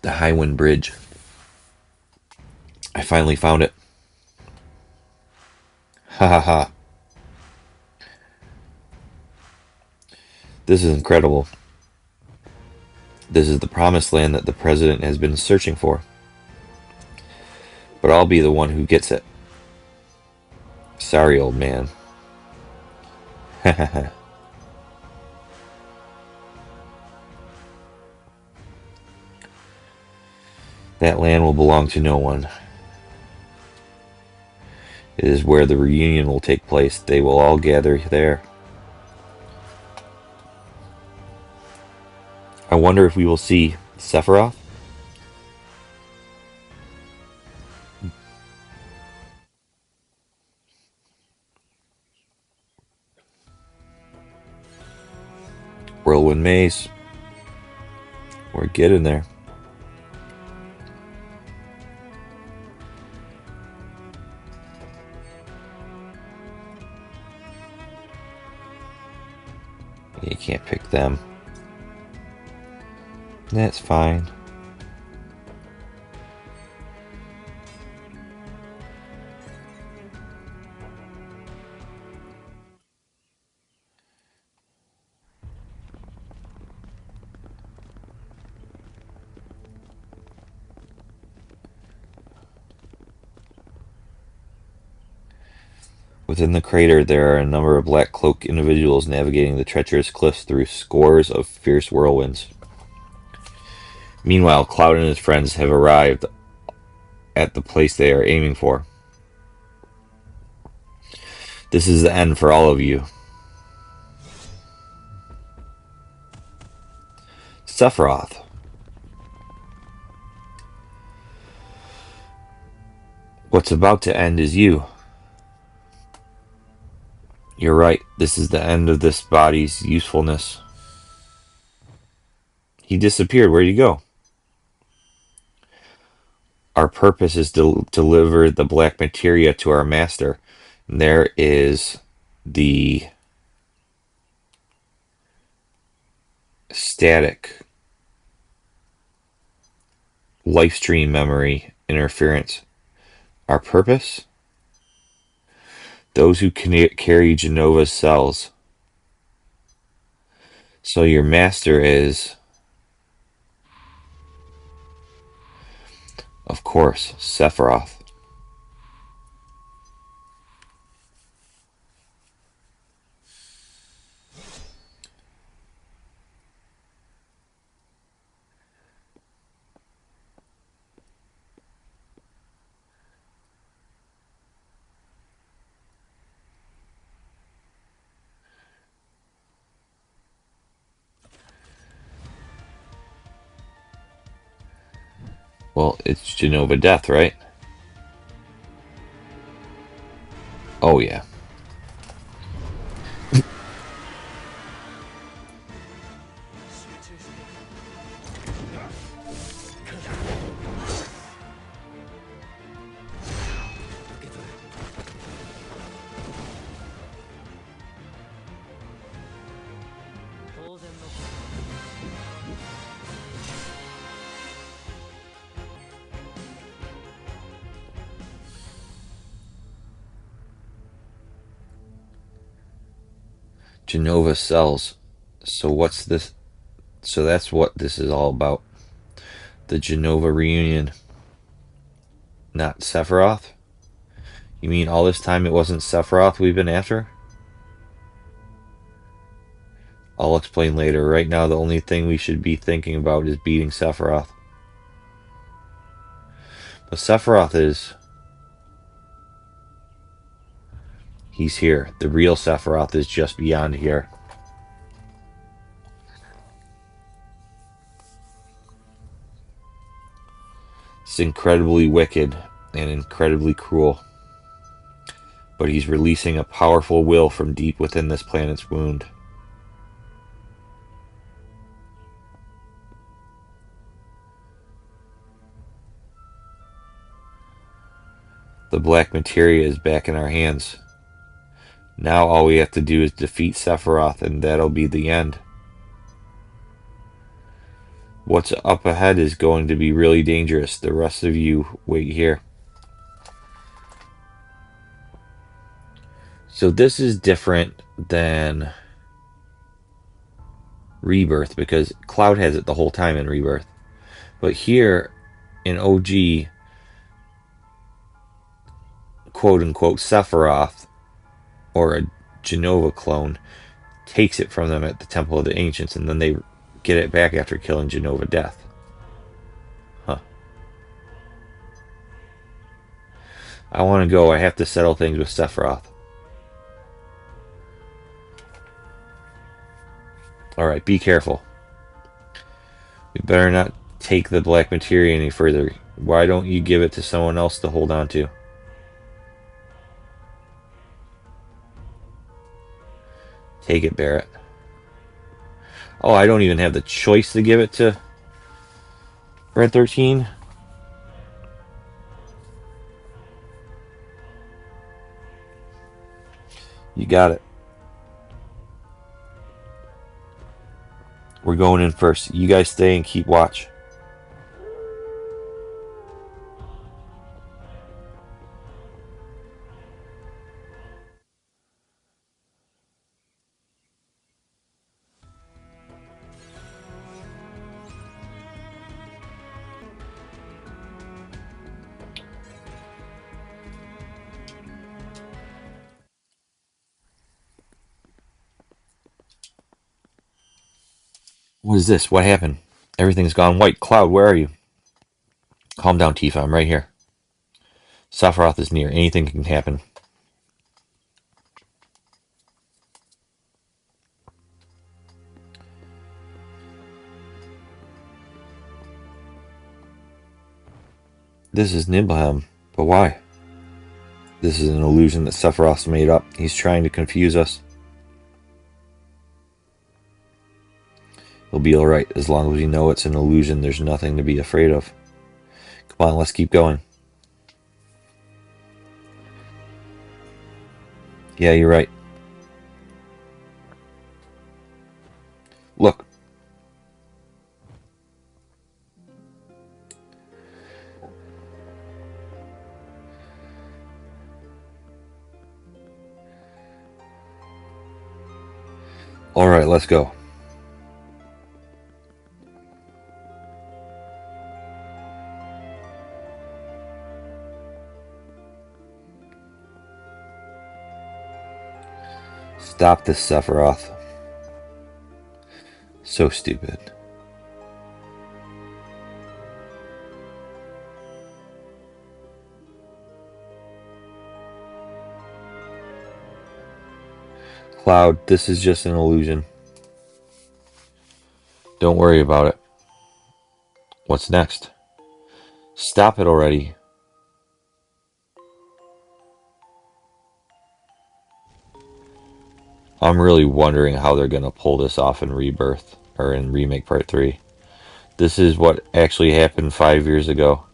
A: The Highwind Bridge. I finally found it. Ha ha ha. This is incredible. This is the promised land that the president has been searching for. But I'll be the one who gets it. Sorry, old man. Ha ha ha. That land will belong to no one. It is where the reunion will take place. They will all gather there. I wonder if we will see Sephiroth? Whirlwind Maze. We're getting there. You can't pick them. That's fine. Within the crater, there are a number of black cloaked individuals navigating the treacherous cliffs through scores of fierce whirlwinds. Meanwhile, Cloud and his friends have arrived at the place they are aiming for. This is the end for all of you. Sephiroth. What's about to end is you. You're right. This is the end of this body's usefulness. He disappeared. Where'd he go? Our purpose is to deliver the black materia to our master. And there is the static life stream memory interference. Our purpose? Those who carry Genova's cells. So your master is, of course, Sephiroth. Well, it's Genova Death, right? Oh, yeah. Genova cells. So what's this? So that's what this is all about. The Genova reunion. Not Sephiroth? You mean all this time it wasn't Sephiroth we've been after? I'll explain later. Right now the only thing we should be thinking about is beating Sephiroth. But Sephiroth is... He's here. The real Sephiroth is just beyond here. It's incredibly wicked and incredibly cruel. But he's releasing a powerful will from deep within this planet's wound. The black materia is back in our hands. Now all we have to do is defeat Sephiroth, and that'll be the end. What's up ahead is going to be really dangerous. The rest of you wait here. So this is different than Rebirth, because Cloud has it the whole time in Rebirth. But here in OG, quote-unquote Sephiroth, or a Genova clone, takes it from them at the Temple of the Ancients, and then they get it back after killing Genova Death. Huh. I want to go. I have to settle things with Sephiroth. Alright, be careful. We better not take the black materia any further. Why don't you give it to someone else to hold on to? Take it, Barrett. Oh, I don't even have the choice to give it to Red 13? You got it. We're going in first. You guys stay and keep watch. What is this? What happened? Everything's gone white. Cloud, where are you? Calm down, Tifa. I'm right here. Sephiroth is near. Anything can happen. This is Nibelheim. But why? This is an illusion that Sephiroth's made up. He's trying to confuse us. It'll be alright. As long as we know it's an illusion, there's nothing to be afraid of. Come on, let's keep going. Yeah, you're right. Look. Alright, let's go. Stop this, Sephiroth. So stupid. Cloud, this is just an illusion. Don't worry about it. What's next? Stop it already. I'm really wondering how they're going to pull this off in Rebirth, or in Remake Part 3. This is what actually happened 5 years ago.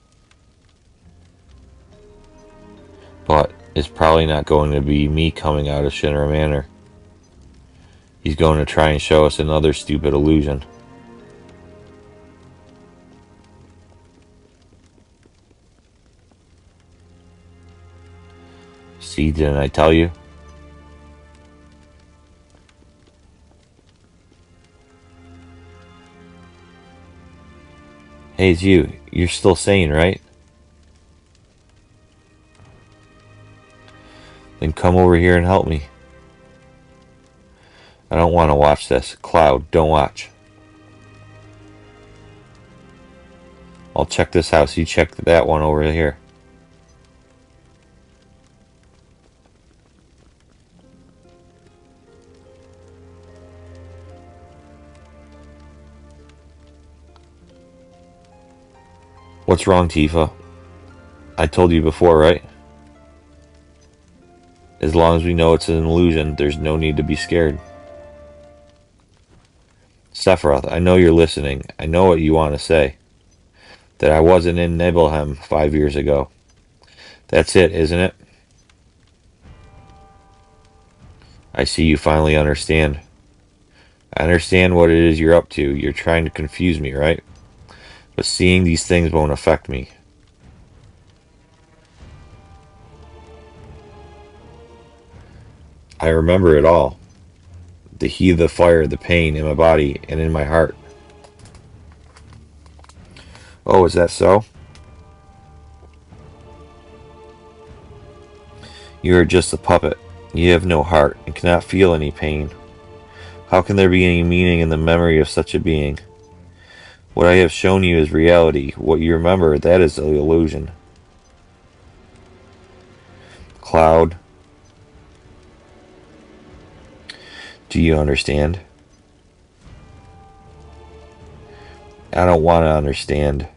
A: But it's probably not going to be me coming out of Shinra Manor. He's going to try and show us another stupid illusion. See, didn't I tell you? Hey, it's you. You're still sane, right? Then come over here and help me. I don't want to watch this. Cloud, don't watch. I'll check this house. You check that one over here. What's wrong, Tifa? I told you before, right? As long as we know it's an illusion, there's no need to be scared. Sephiroth, I know you're listening. I know what you want to say. That I wasn't in Nibelheim 5 years ago. That's it, isn't it? I see you finally understand. I understand what it is you're up to. You're trying to confuse me, right? But seeing these things won't affect me. I remember it all. The heat of the fire, the pain in my body and in my heart. Oh, is that so? You are just a puppet. You have no heart and cannot feel any pain. How can there be any meaning in the memory of such a being? What I have shown you is reality. What you remember, that is the illusion. Cloud, do you understand? I don't want to understand.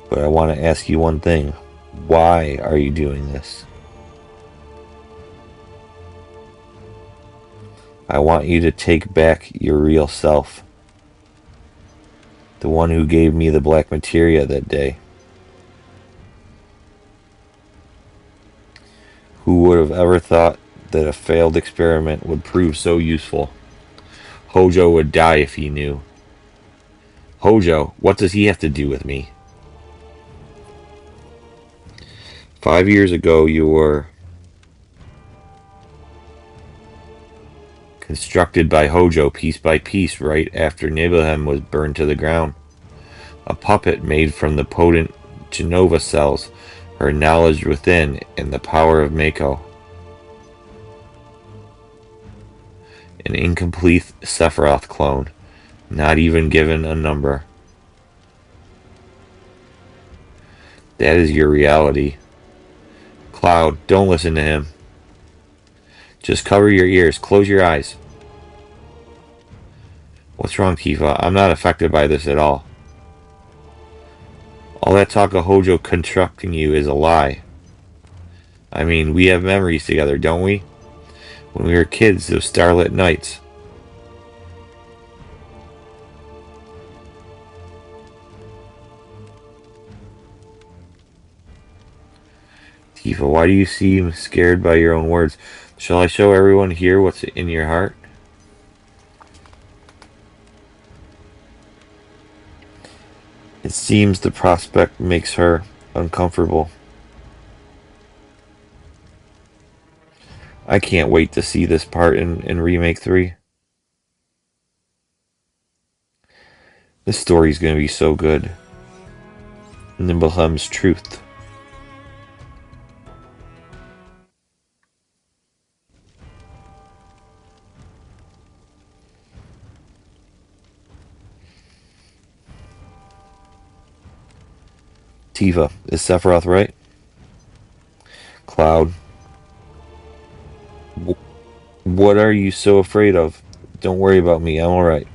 A: But I want to ask you one thing. Why are you doing this? I want you to take back your real self. The one who gave me the black materia that day. Who would have ever thought that a failed experiment would prove so useful? Hojo would die if he knew. Hojo, what does he have to do with me? 5 years ago, you were constructed by Hojo piece by piece right after Nibelheim was burned to the ground. A puppet made from the potent Genova cells, her knowledge within, and the power of Mako. An incomplete Sephiroth clone, not even given a number. That is your reality. Cloud, don't listen to him. Just cover your ears, close your eyes. What's wrong, Tifa? I'm not affected by this at all. All that talk of Hojo constructing you is a lie. I mean, we have memories together, don't we? When we were kids, those starlit nights. Tifa, why do you seem scared by your own words? Shall I show everyone here what's in your heart? It seems the prospect makes her uncomfortable. I can't wait to see this part in Remake 3. This story's gonna be so good. Nibelheim's truth. Tifa, is Sephiroth right? Cloud. What are you so afraid of? Don't worry about me, I'm alright.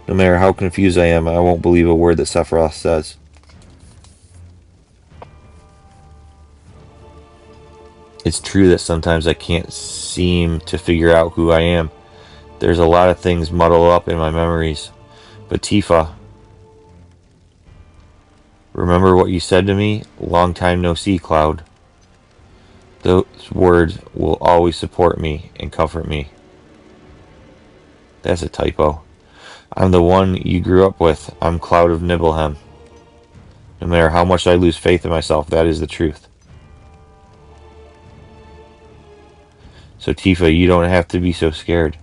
A: No matter how confused I am, I won't believe a word that Sephiroth says. It's true that sometimes I can't seem to figure out who I am. There's a lot of things muddled up in my memories. But Tifa, remember what you said to me? Long time no see, Cloud. Those words will always support me and comfort me. That's a typo. I'm the one you grew up with. I'm Cloud of Nibelheim. No matter how much I lose faith in myself, that is the truth. So Tifa, you don't have to be so scared.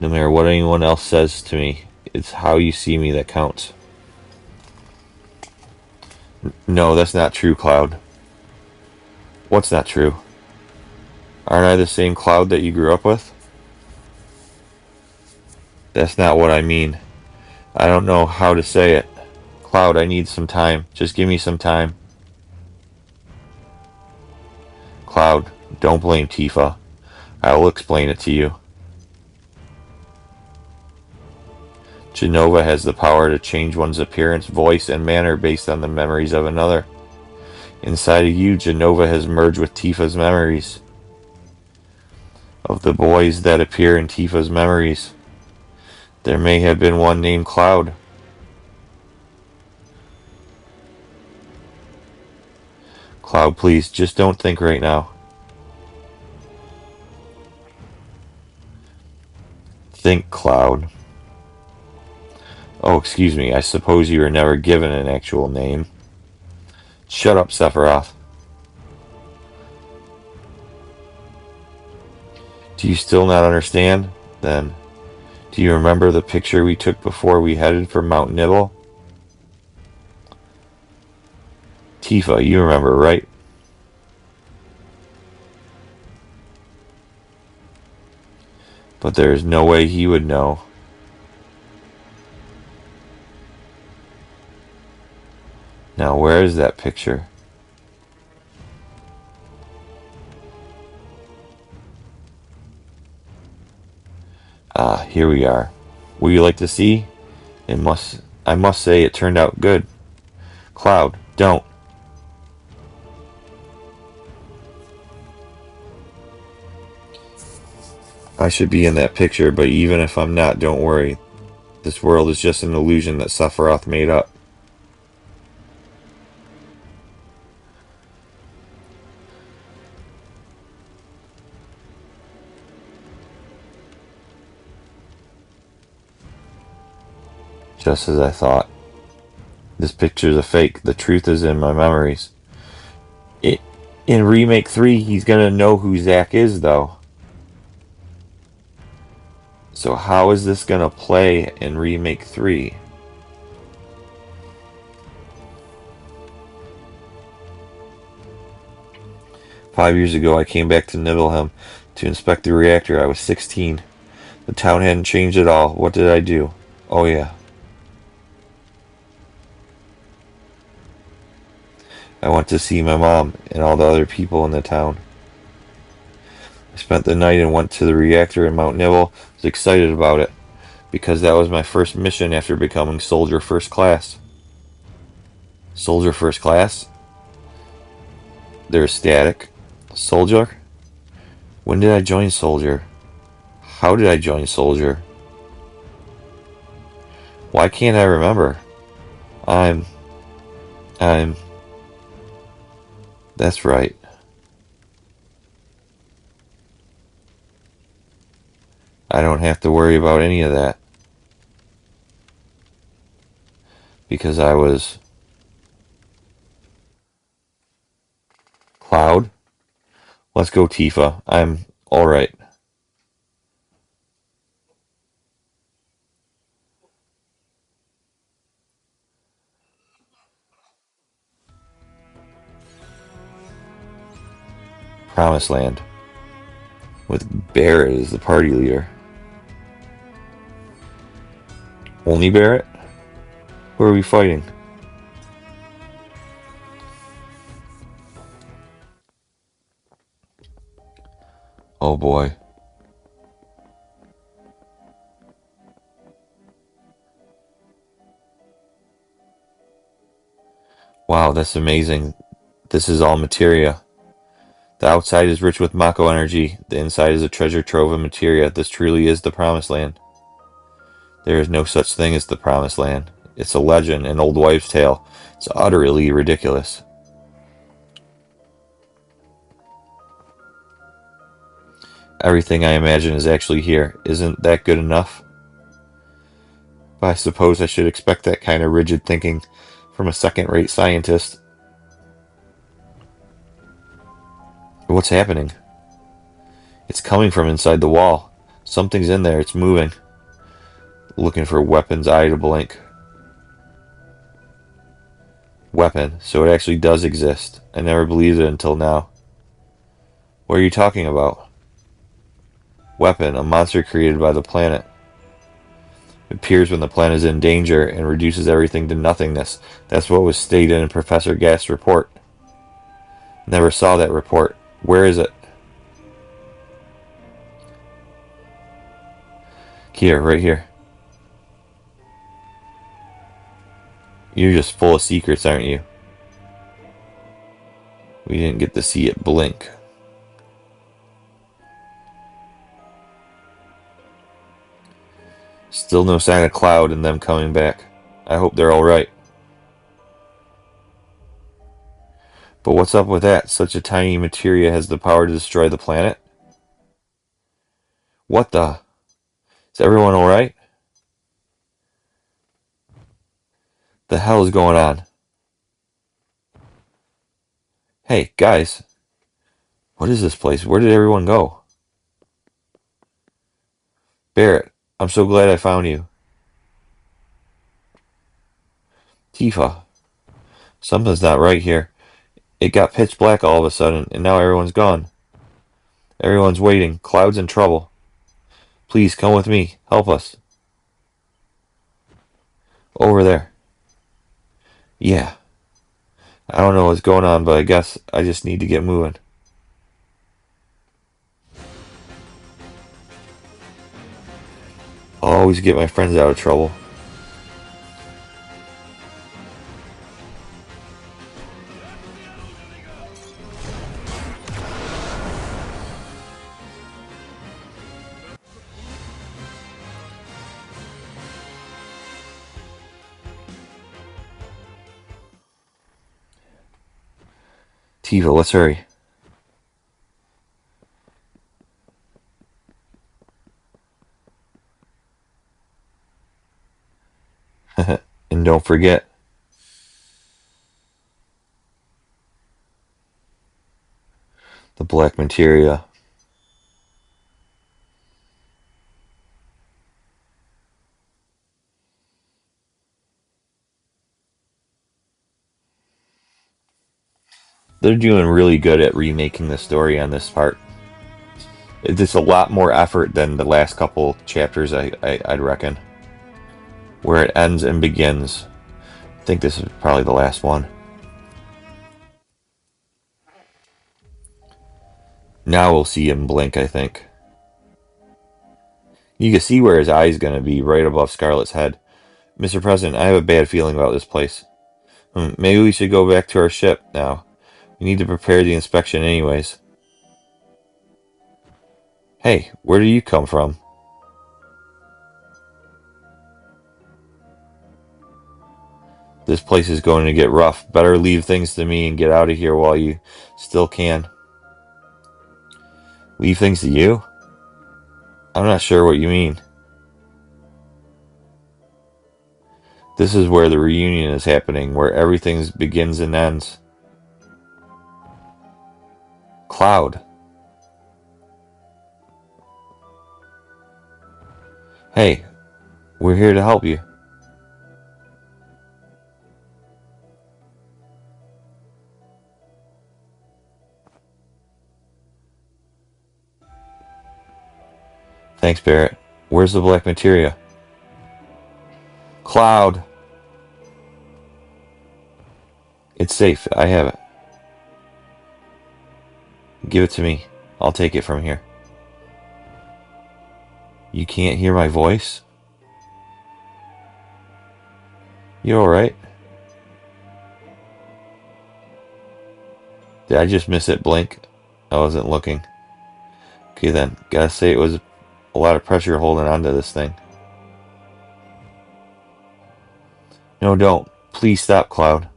A: No matter what anyone else says to me, it's how you see me that counts. No, that's not true, Cloud. What's not true? Aren't I the same Cloud that you grew up with? That's not what I mean. I don't know how to say it. Cloud, I need some time. Just give me some time. Cloud, don't blame Tifa. I will explain it to you. Jenova has the power to change one's appearance, voice, and manner based on the memories of another. Inside of you, Jenova has merged with Tifa's memories. Of the boys that appear in Tifa's memories, there may have been one named Cloud. Cloud, please, just don't think right now. Think, Cloud. Oh, excuse me, I suppose you were never given an actual name. Shut up, Sephiroth. Do you still not understand? Then, do you remember the picture we took before we headed for Mount Nibble? Tifa, you remember, right? But there is no way he would know. Now, where is that picture? Ah, here we are. Would you like to see? I must say it turned out good. Cloud, don't. I should be in that picture, but even if I'm not, don't worry. This world is just an illusion that Sephiroth made up. Just as I thought. This picture's a fake. The truth is in my memories. In Remake 3, he's gonna know who Zack is, though. So how is this gonna play in Remake 3? "5 years ago, I came back to Nibelheim to inspect the reactor. I was 16. The town hadn't changed at all. What did I do? Oh yeah. I went to see my mom and all the other people in the town. I spent the night and went to the reactor in Mount Nibel. I was excited about it, because that was my first mission after becoming Soldier First Class." Soldier First Class? There's static. Soldier? When did I join Soldier? How did I join Soldier? Why can't I remember? I'm... That's right. I don't have to worry about any of that. Because I was... Cloud? Let's go, Tifa. I'm alright. Promised Land. With Barret as the party leader. Only Barret? Who are we fighting? Oh boy. Wow, that's amazing. This is all materia. The outside is rich with Mako energy. The inside is a treasure trove of materia. This truly is the Promised Land. There is no such thing as the Promised Land. It's a legend, an old wives' tale. It's utterly ridiculous. Everything I imagine is actually here. Isn't that good enough? But I suppose I should expect that kind of rigid thinking from a second-rate scientist. What's happening? It's coming from inside the wall. Something's in there. It's moving. Looking for weapon's eye to blink. Weapon. So it actually does exist. I never believed it until now. What are you talking about? Weapon. A monster created by the planet. It appears when the planet is in danger and reduces everything to nothingness. That's what was stated in Professor Gast's report. Never saw that report. Where is it? Here, right here. You're just full of secrets, aren't you? We didn't get to see it blink. Still no sign of Cloud and them coming back. I hope they're alright. But what's up with that? Such a tiny materia has the power to destroy the planet? What the? Is everyone alright? The hell is going on? Hey, guys. What is this place? Where did everyone go? Barrett, I'm so glad I found you. Tifa, something's not right here. It got pitch black all of a sudden, and now everyone's gone. Everyone's waiting. Cloud's in trouble. Please, come with me. Help us. Over there. Yeah. I don't know what's going on, but I guess I just need to get moving. I'll always get my friends out of trouble. Tifa, let's hurry. And don't forget, the black materia. They're doing really good at remaking the story on this part. It's a lot more effort than the last couple chapters, I'd reckon. Where it ends and begins. I think this is probably the last one. Now we'll see him blink, I think. You can see where his eye's going to be, right above Scarlet's head. Mr. President, I have a bad feeling about this place. Maybe we should go back to our ship now. We need to prepare the inspection anyways. Hey, where do you come from? This place is going to get rough. Better leave things to me and get out of here while you still can. Leave things to you? I'm not sure what you mean. This is where the reunion is happening, where everything begins and ends. Cloud. Hey, we're here to help you. Thanks, Barrett. Where's the black materia? Cloud. It's safe. I have it. Give it to me. I'll take it from here. You can't hear my voice? You alright? Did I just miss it blink? I wasn't looking. Okay then. Gotta say it was a lot of pressure holding onto this thing. No, don't. Please stop, Cloud.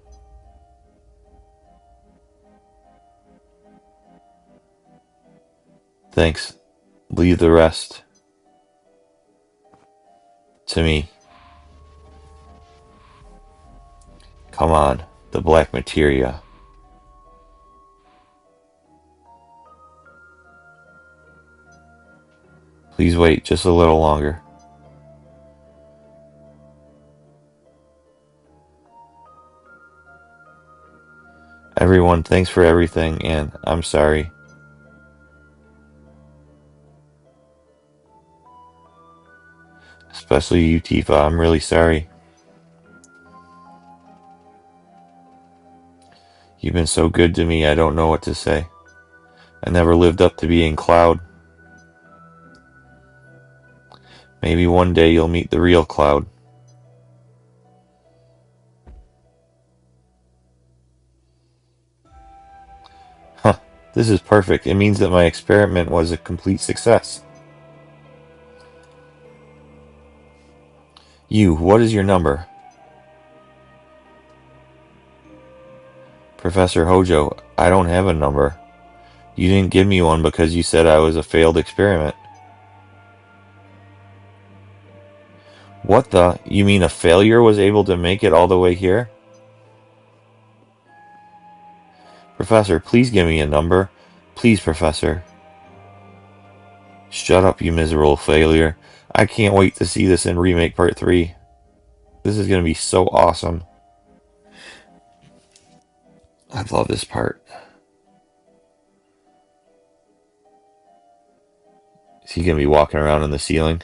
A: Thanks. Leave the rest to me. Come on, the black materia. Please wait just a little longer. Everyone, thanks for everything, and I'm sorry. Especially you, Tifa. I'm really sorry. You've been so good to me, I don't know what to say. I never lived up to being Cloud. Maybe one day you'll meet the real Cloud. Huh, this is perfect. It means that my experiment was a complete success. You, what is your number? Professor Hojo, I don't have a number. You didn't give me one because you said I was a failed experiment. What the? You mean a failure was able to make it all the way here? Professor, please give me a number. Please, Professor. Shut up, you miserable failure. I can't wait to see this in Remake Part 3. This is going to be so awesome. I love this part. Is he going to be walking around on the ceiling?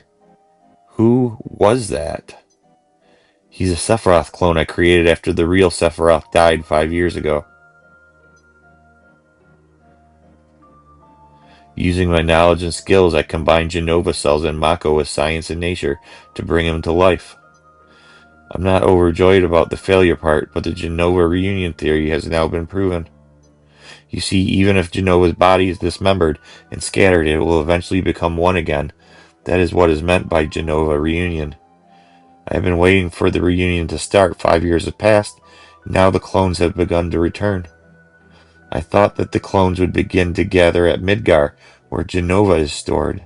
A: Who was that? He's a Sephiroth clone I created after the real Sephiroth died 5 years ago. Using my knowledge and skills, I combined Genova cells and Mako with science and nature to bring him to life. I'm not overjoyed about the failure part, but the Genova reunion theory has now been proven. You see, even if Genova's body is dismembered and scattered, it will eventually become one again. That is what is meant by Genova reunion. I have been waiting for the reunion to start. 5 years have passed. Now the clones have begun to return. I thought that the clones would begin to gather at Midgar, where Genova is stored.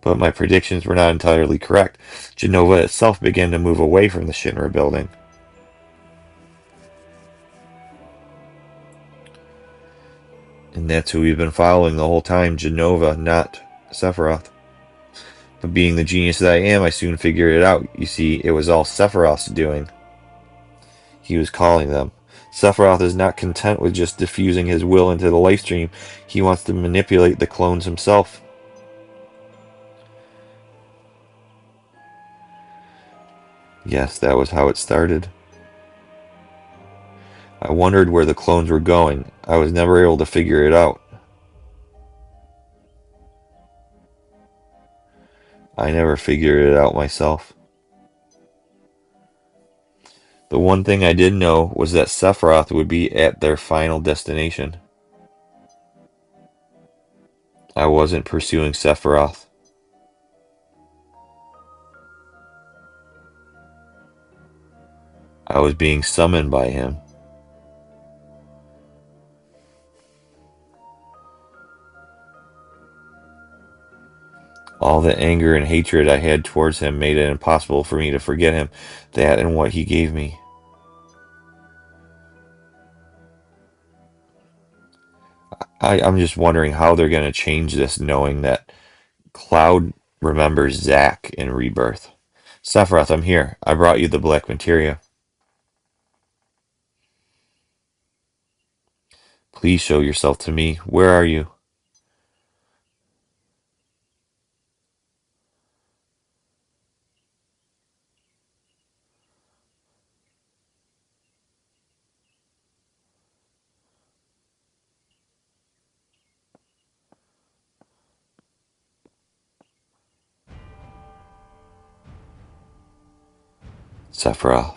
A: But my predictions were not entirely correct. Genova itself began to move away from the Shinra building. And that's who we've been following the whole time, Genova, not Sephiroth. But being the genius that I am, I soon figured it out. You see, it was all Sephiroth's doing. He was calling them. Sephiroth is not content with just diffusing his will into the lifestream. He wants to manipulate the clones himself. Yes, that was how it started. I wondered where the clones were going. I was never able to figure it out. I never figured it out myself. The one thing I did know was that Sephiroth would be at their final destination. I wasn't pursuing Sephiroth. I was being summoned by him. All the anger and hatred I had towards him made it impossible for me to forget him, that and what he gave me. I'm just wondering how they're going to change this, knowing that Cloud remembers Zack in Rebirth. Sephiroth, I'm here. I brought you the black materia. Please show yourself to me. Where are you? Sephiroth.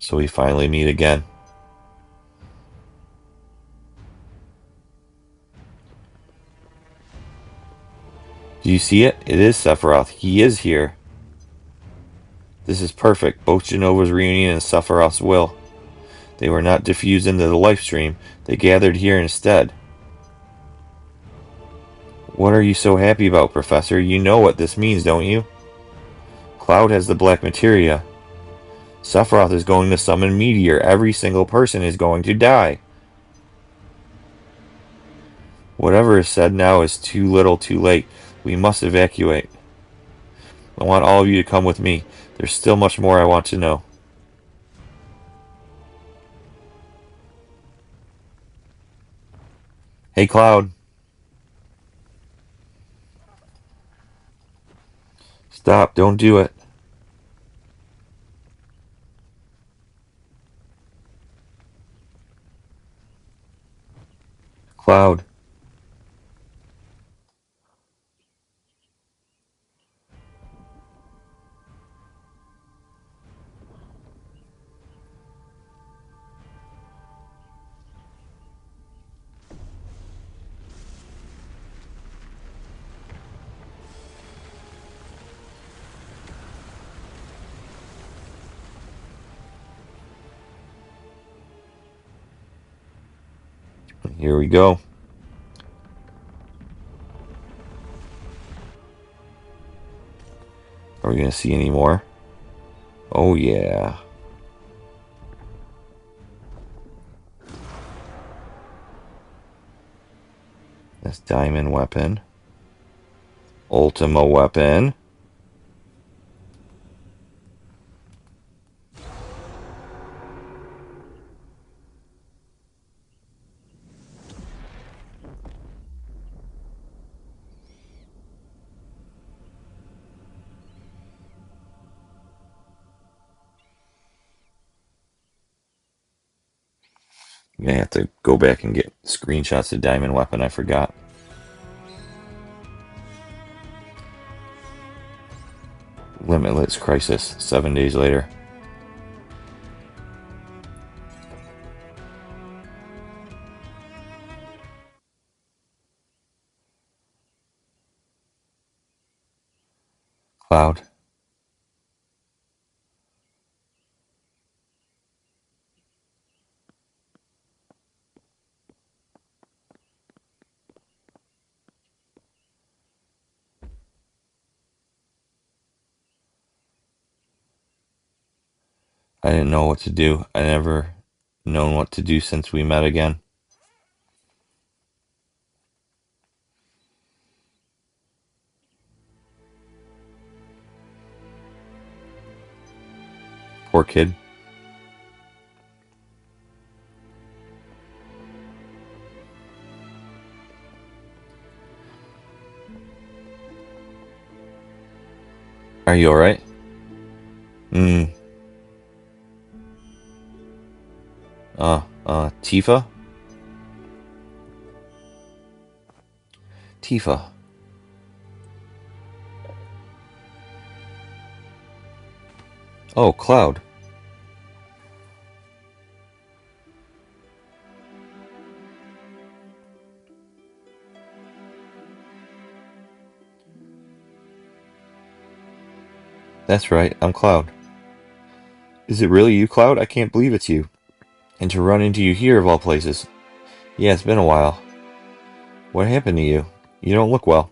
A: So we finally meet again. Do you see it? It is Sephiroth. He is here. This is perfect. Both Genova's reunion and Sephiroth's will. They were not diffused into the life stream. They gathered here instead. What are you so happy about, Professor? You know what this means, don't you? Cloud has the black materia. Sephiroth is going to summon Meteor. Every single person is going to die. Whatever is said now is too little too late. We must evacuate. I want all of you to come with me. There's still much more I want to know. Hey, Cloud. Stop. Don't do it. Cloud. Here we go. Are we going to see any more? Oh, yeah. This diamond weapon. Ultima weapon. I'm going to have to go back and get screenshots of diamond weapon. I forgot. Limitless Crisis. 7 days later. Cloud. I didn't know what to do. I never known what to do since we met again. Poor kid. Are you alright? Tifa? Tifa. Oh, Cloud. That's right, I'm Cloud. Is it really you, Cloud? I can't believe it's you. And to run into you here, of all places. Yeah, it's been a while. What happened to you? You don't look well.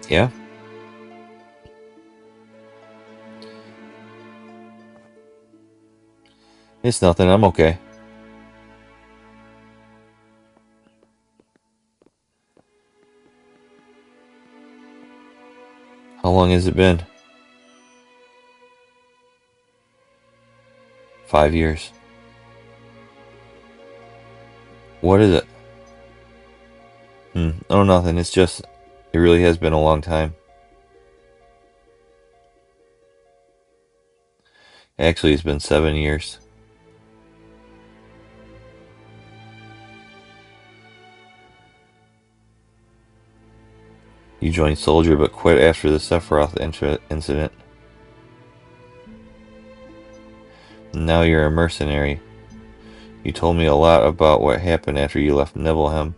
A: Yeah? It's nothing, I'm okay. How long has it been? 5 years. What is it? Oh, nothing. It's just, it really has been a long time. Actually, it's been 7 years. You joined Soldier but quit after the Sephiroth incident. Now you're a mercenary. You told me a lot about what happened after you left Nibelheim.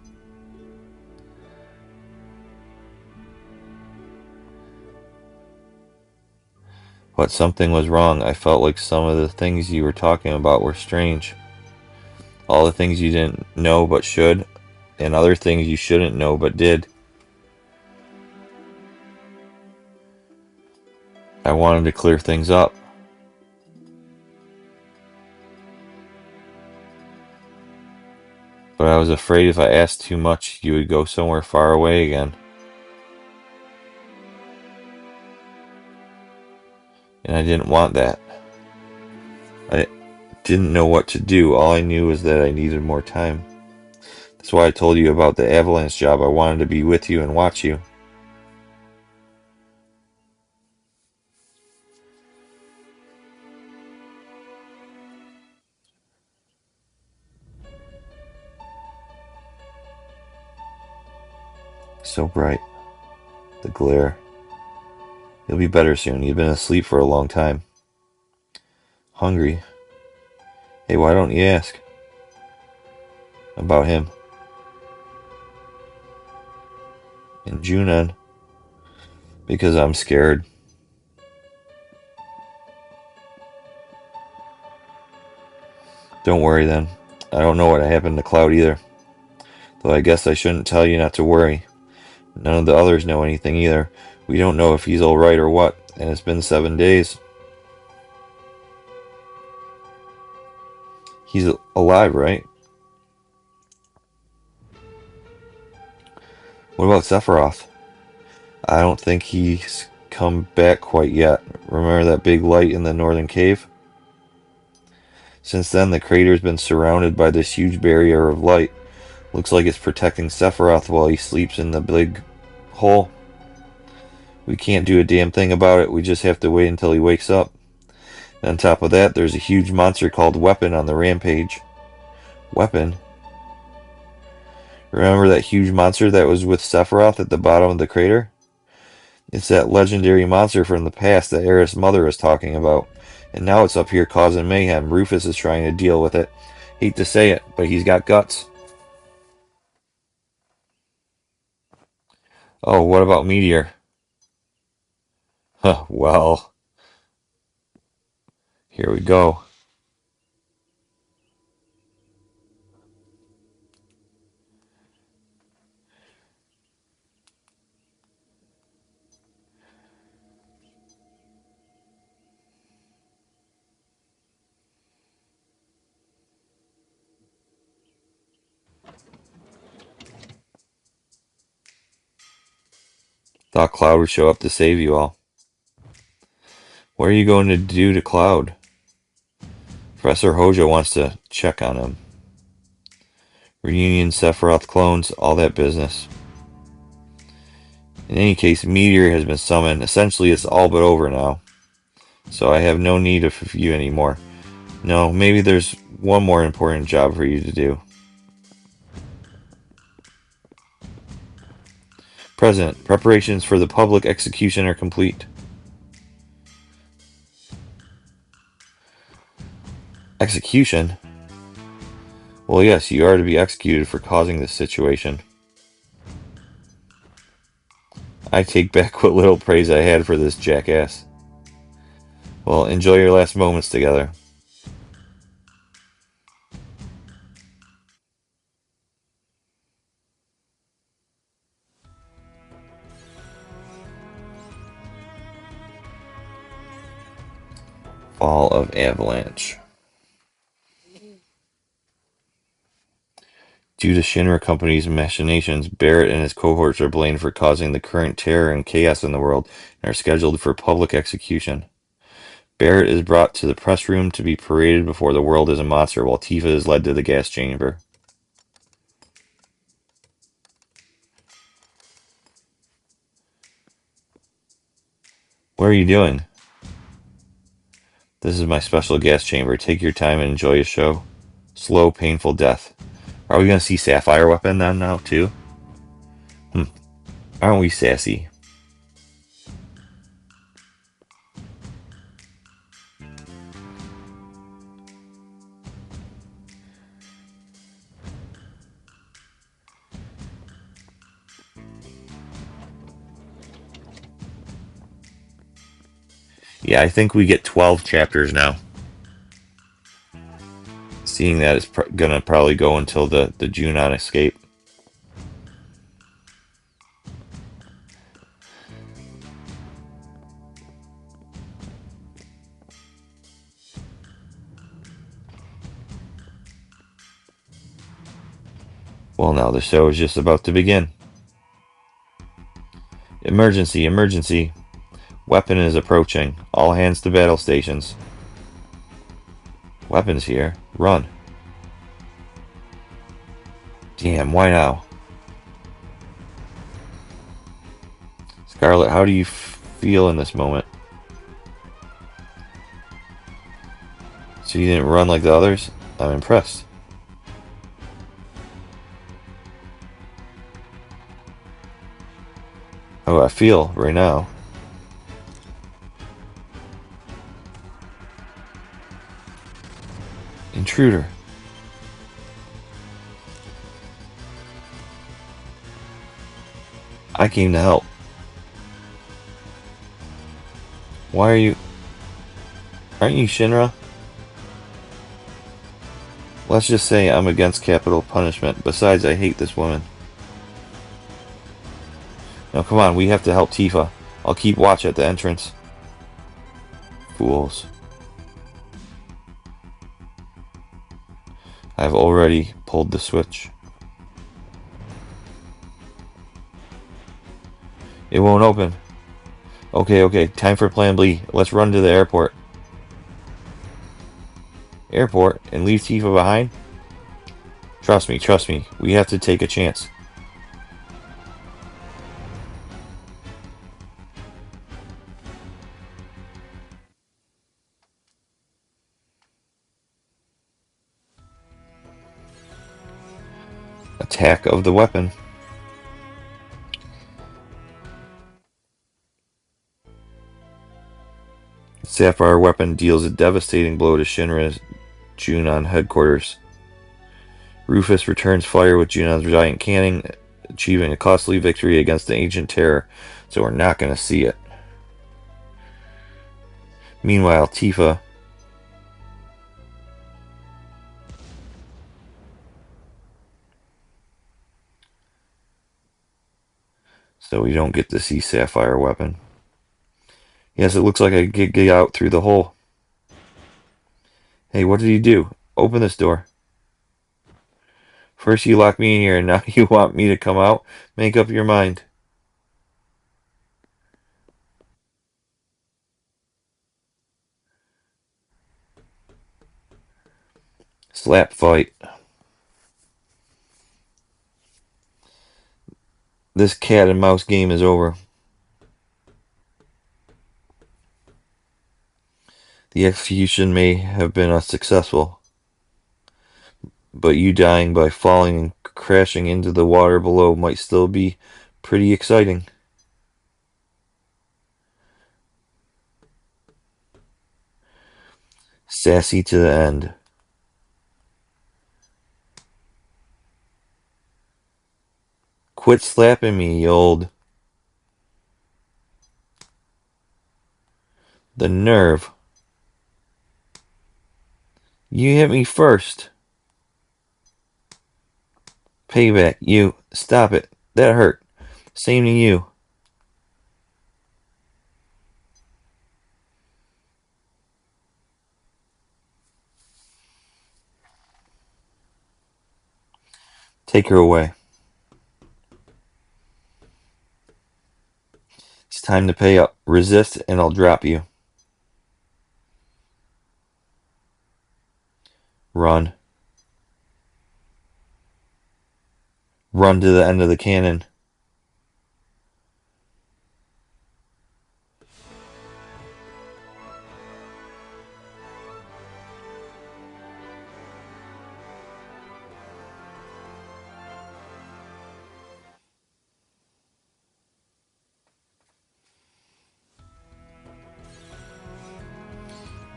A: But something was wrong. I felt like some of the things you were talking about were strange. All the things you didn't know but should, and other things you shouldn't know but did. I wanted to clear things up. But I was afraid if I asked too much, you would go somewhere far away again. And I didn't want that. I didn't know what to do. All I knew was that I needed more time. That's why I told you about the avalanche job. I wanted to be with you and watch you. So bright. The glare. You'll be better soon. You've been asleep for a long time. Hungry. Hey, why don't you ask? About him. And Junon. Because I'm scared. Don't worry then. I don't know what happened to Cloud either. Though I guess I shouldn't tell you not to worry. None of the others know anything either. We don't know if he's alright or what, and it's been 7 days. He's alive, right? What about Sephiroth? I don't think he's come back quite yet. Remember that big light in the northern cave? Since then, the crater's been surrounded by this huge barrier of light. Looks like it's protecting Sephiroth while he sleeps in the big hole. We can't do a damn thing about it. We just have to wait until he wakes up. And on top of that, there's a huge monster called Weapon on the rampage. Weapon? Remember that huge monster that was with Sephiroth at the bottom of the crater? It's that legendary monster from the past that Aerith's mother was talking about. And now it's up here causing mayhem. Rufus is trying to deal with it. Hate to say it, but he's got guts. Oh, what about Meteor? Huh, well, here we go. Thought Cloud would show up to save you all. What are you going to do to Cloud? Professor Hojo wants to check on him. Reunion, Sephiroth clones, all that business. In any case, Meteor has been summoned. Essentially, it's all but over now. So I have no need of you anymore. No, maybe there's one more important job for you to do. President, preparations for the public execution are complete. Execution? Well, yes, you are to be executed for causing this situation. I take back what little praise I had for this jackass. Well, enjoy your last moments together. Fall of Avalanche. Due to Shinra Company's machinations, Barrett and his cohorts are blamed for causing the current terror and chaos in the world and are scheduled for public execution. Barrett is brought to the press room to be paraded before the world as a monster, while Tifa is led to the gas chamber. What are you doing? This is my special gas chamber. Take your time and enjoy a show. Slow, painful death. Are we going to see Sapphire Weapon then now, too? Aren't we sassy? Yeah, I think we get 12 chapters now. Seeing that it's going to probably go until the Junon escape. Well, now the show is just about to begin. Emergency, emergency. Weapon is approaching. All hands to battle stations. Weapons here. Run. Damn, why now? Scarlet, how do you feel in this moment? So you didn't run like the others? I'm impressed. How do I feel right now? Intruder. I came to help. Why are you... Aren't you Shinra? Let's just say I'm against capital punishment. Besides, I hate this woman. Now come on, we have to help Tifa. I'll keep watch at the entrance. Fools. I've already pulled the switch. It won't open. Okay, time for plan B. Let's run to the airport. Airport? And leave Tifa behind? Trust me. We have to take a chance. Attack of the weapon. Sapphire weapon deals a devastating blow to Shinra's Junon headquarters. Rufus returns fire with Junon's giant cannon, achieving a costly victory against the ancient terror, so we're not going to see it. Meanwhile, Tifa... So we don't get to see Sapphire weapon. Yes, it looks like I could get out through the hole. Hey, what did you do? Open this door. First you locked me in here, and now you want me to come out? Make up your mind. Slap fight. This cat and mouse game is over. The execution may have been unsuccessful, but you dying by falling and crashing into the water below might still be pretty exciting. Sassy to the end. Quit slapping me, you old... The nerve. You hit me first. Payback, you. Stop it. That hurt. Same to you. Take her away. It's time to pay up. Resist and I'll drop you. Run. Run to the end of the cannon.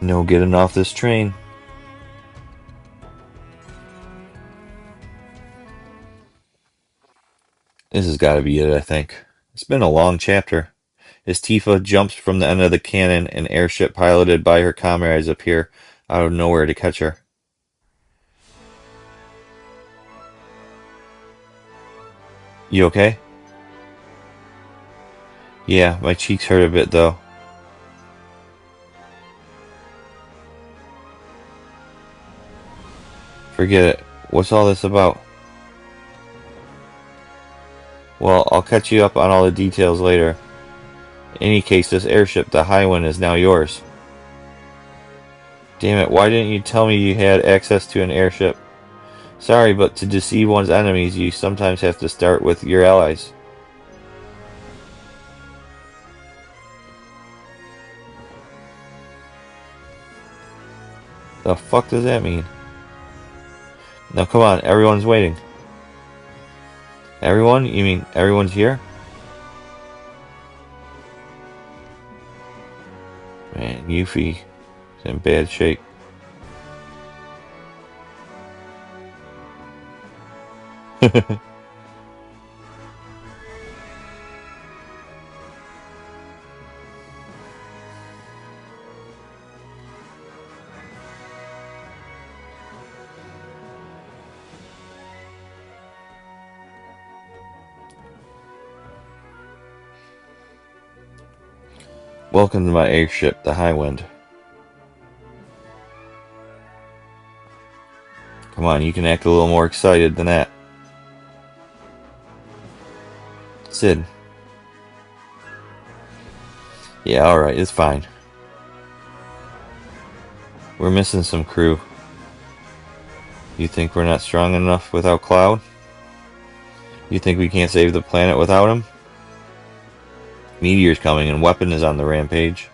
A: No getting off this train. This has got to be it, I think. It's been a long chapter. As Tifa jumps from the end of the cannon, an airship piloted by her comrades appear out of nowhere to catch her. You okay? Yeah, my cheeks hurt a bit though. Forget it. What's all this about? Well, I'll catch you up on all the details later. In any case, this airship, the Highwind, is now yours. Damn it, why didn't you tell me you had access to an airship? Sorry, but to deceive one's enemies, you sometimes have to start with your allies. The fuck does that mean? Now come on, everyone's waiting. Everyone? You mean everyone's here? Man, Yuffie is in bad shape. Welcome to my airship, the Highwind. Come on, you can act a little more excited than that. Sid. Yeah, alright, it's fine. We're missing some crew. You think we're not strong enough without Cloud? You think we can't save the planet without him? Meteor's coming and Weapon is on the rampage.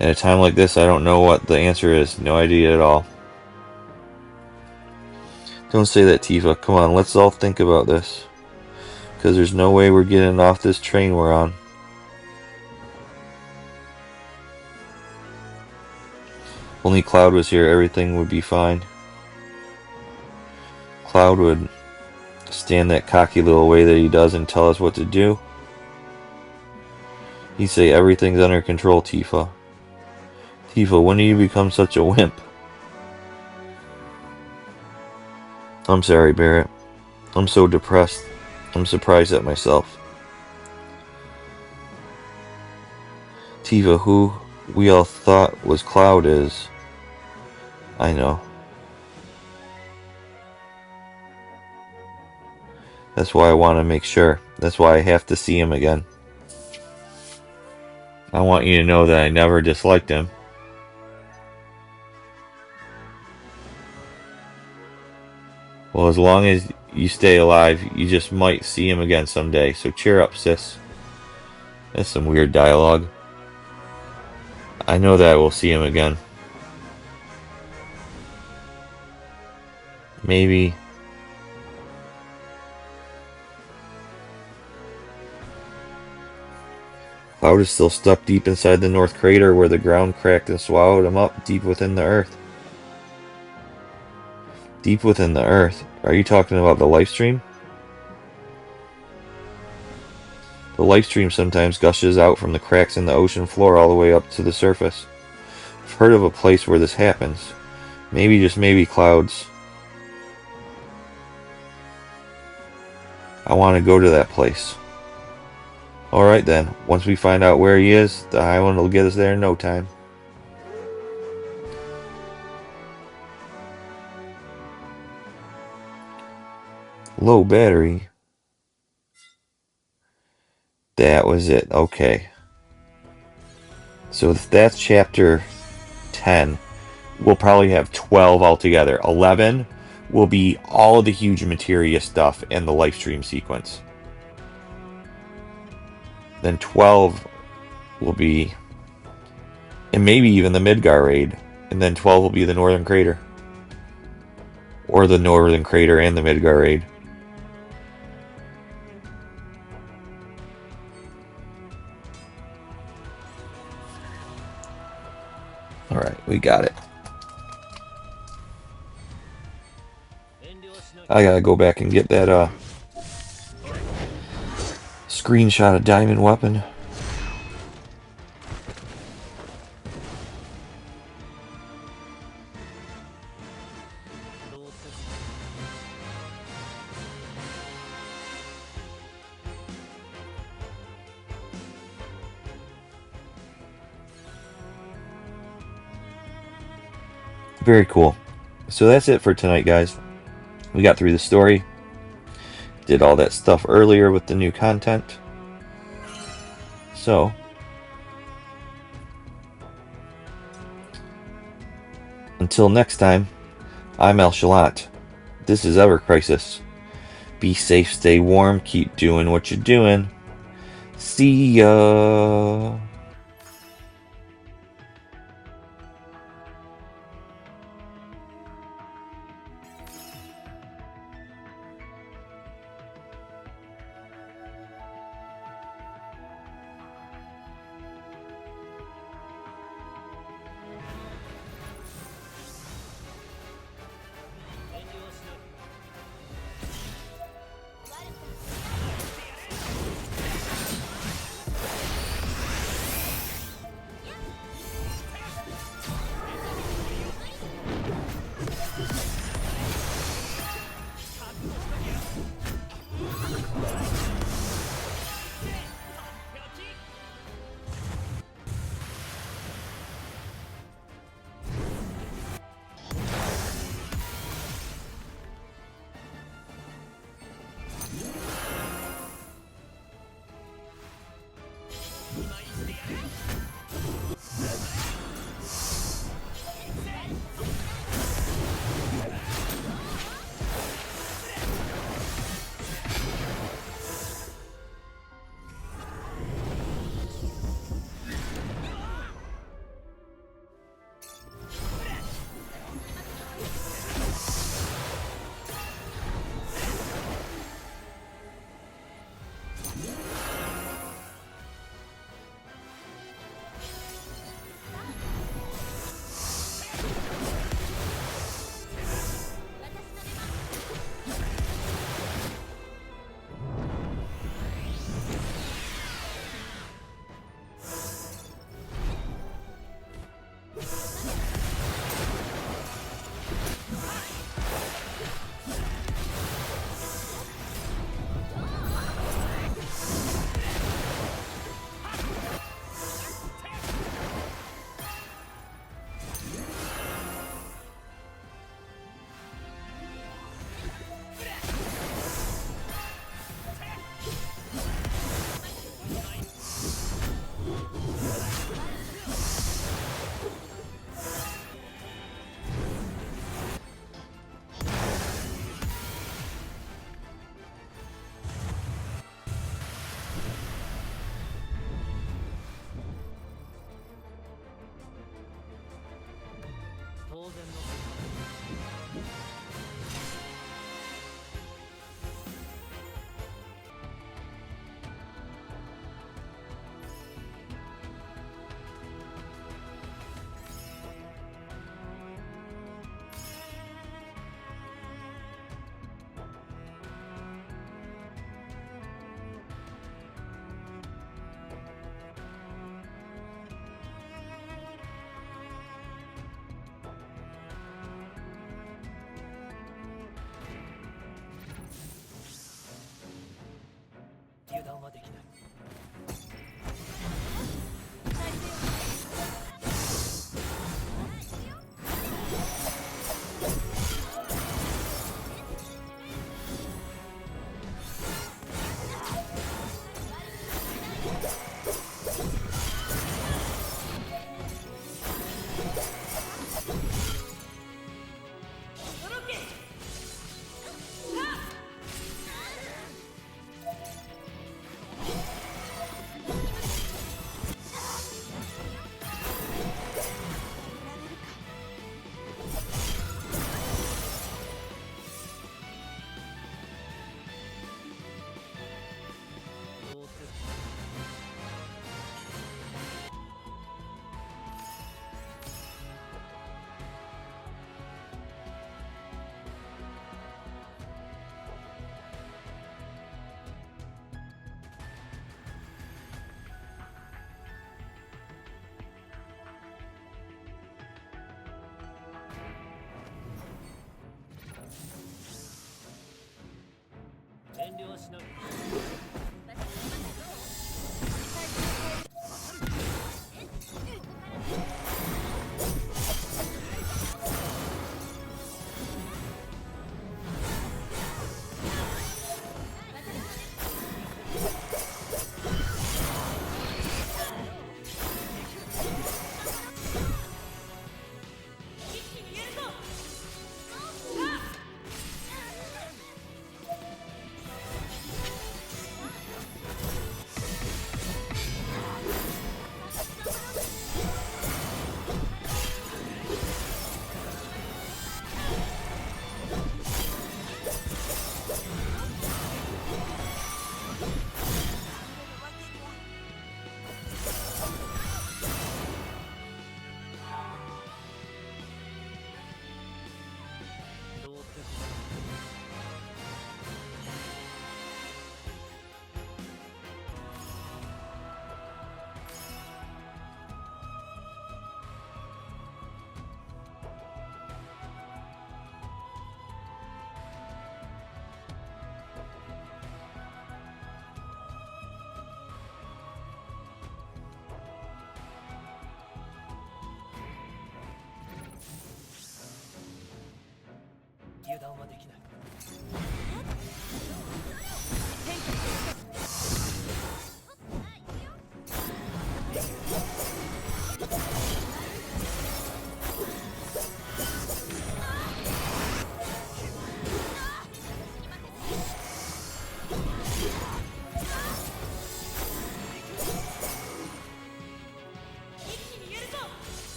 A: At a time like this, I don't know what the answer is. No idea at all. Don't say that, Tifa. Come on, let's all think about this. Because there's no way we're getting off this train we're on. If only Cloud was here, everything would be fine. Cloud would stand that cocky little way that he does and tell us what to do. He'd say everything's under control, Tifa. Tifa, when do you become such a wimp? I'm sorry, Barrett. I'm so depressed. I'm surprised at myself. Tifa, who we all thought was Cloud is... I know. That's why I want to make sure. That's why I have to see him again. I want you to know that I never disliked him. Well, as long as you stay alive, you just might see him again someday. So cheer up, sis. That's some weird dialogue. I know that I will see him again. Maybe. Cloud is still stuck deep inside the North Crater where the ground cracked and swallowed him up deep within the Earth. Deep within the Earth? Are you talking about the life stream? The life stream sometimes gushes out from the cracks in the ocean floor all the way up to the surface. I've heard of a place where this happens. Maybe, just maybe, Clouds. I want to go to that place. Alright then, once we find out where he is, the Highwind will get us there in no time. Low battery. That was it, okay. So if that's chapter 10, we'll probably have 12 altogether. 11 will be all of the huge materia stuff and the live stream sequence. Then 12 will be, and maybe even the Midgar raid. And then 12 will be the Northern Crater. Or the Northern Crater and the Midgar raid. Alright, we got it. I gotta go back and get that screenshot of Diamond Weapon. Very cool. So that's it for tonight, guys. We got through the story. Did all that stuff earlier with the new content. So, until next time, I'm El Shalat. This is Ever Crisis. Be safe, stay warm, keep doing what you're doing. See ya!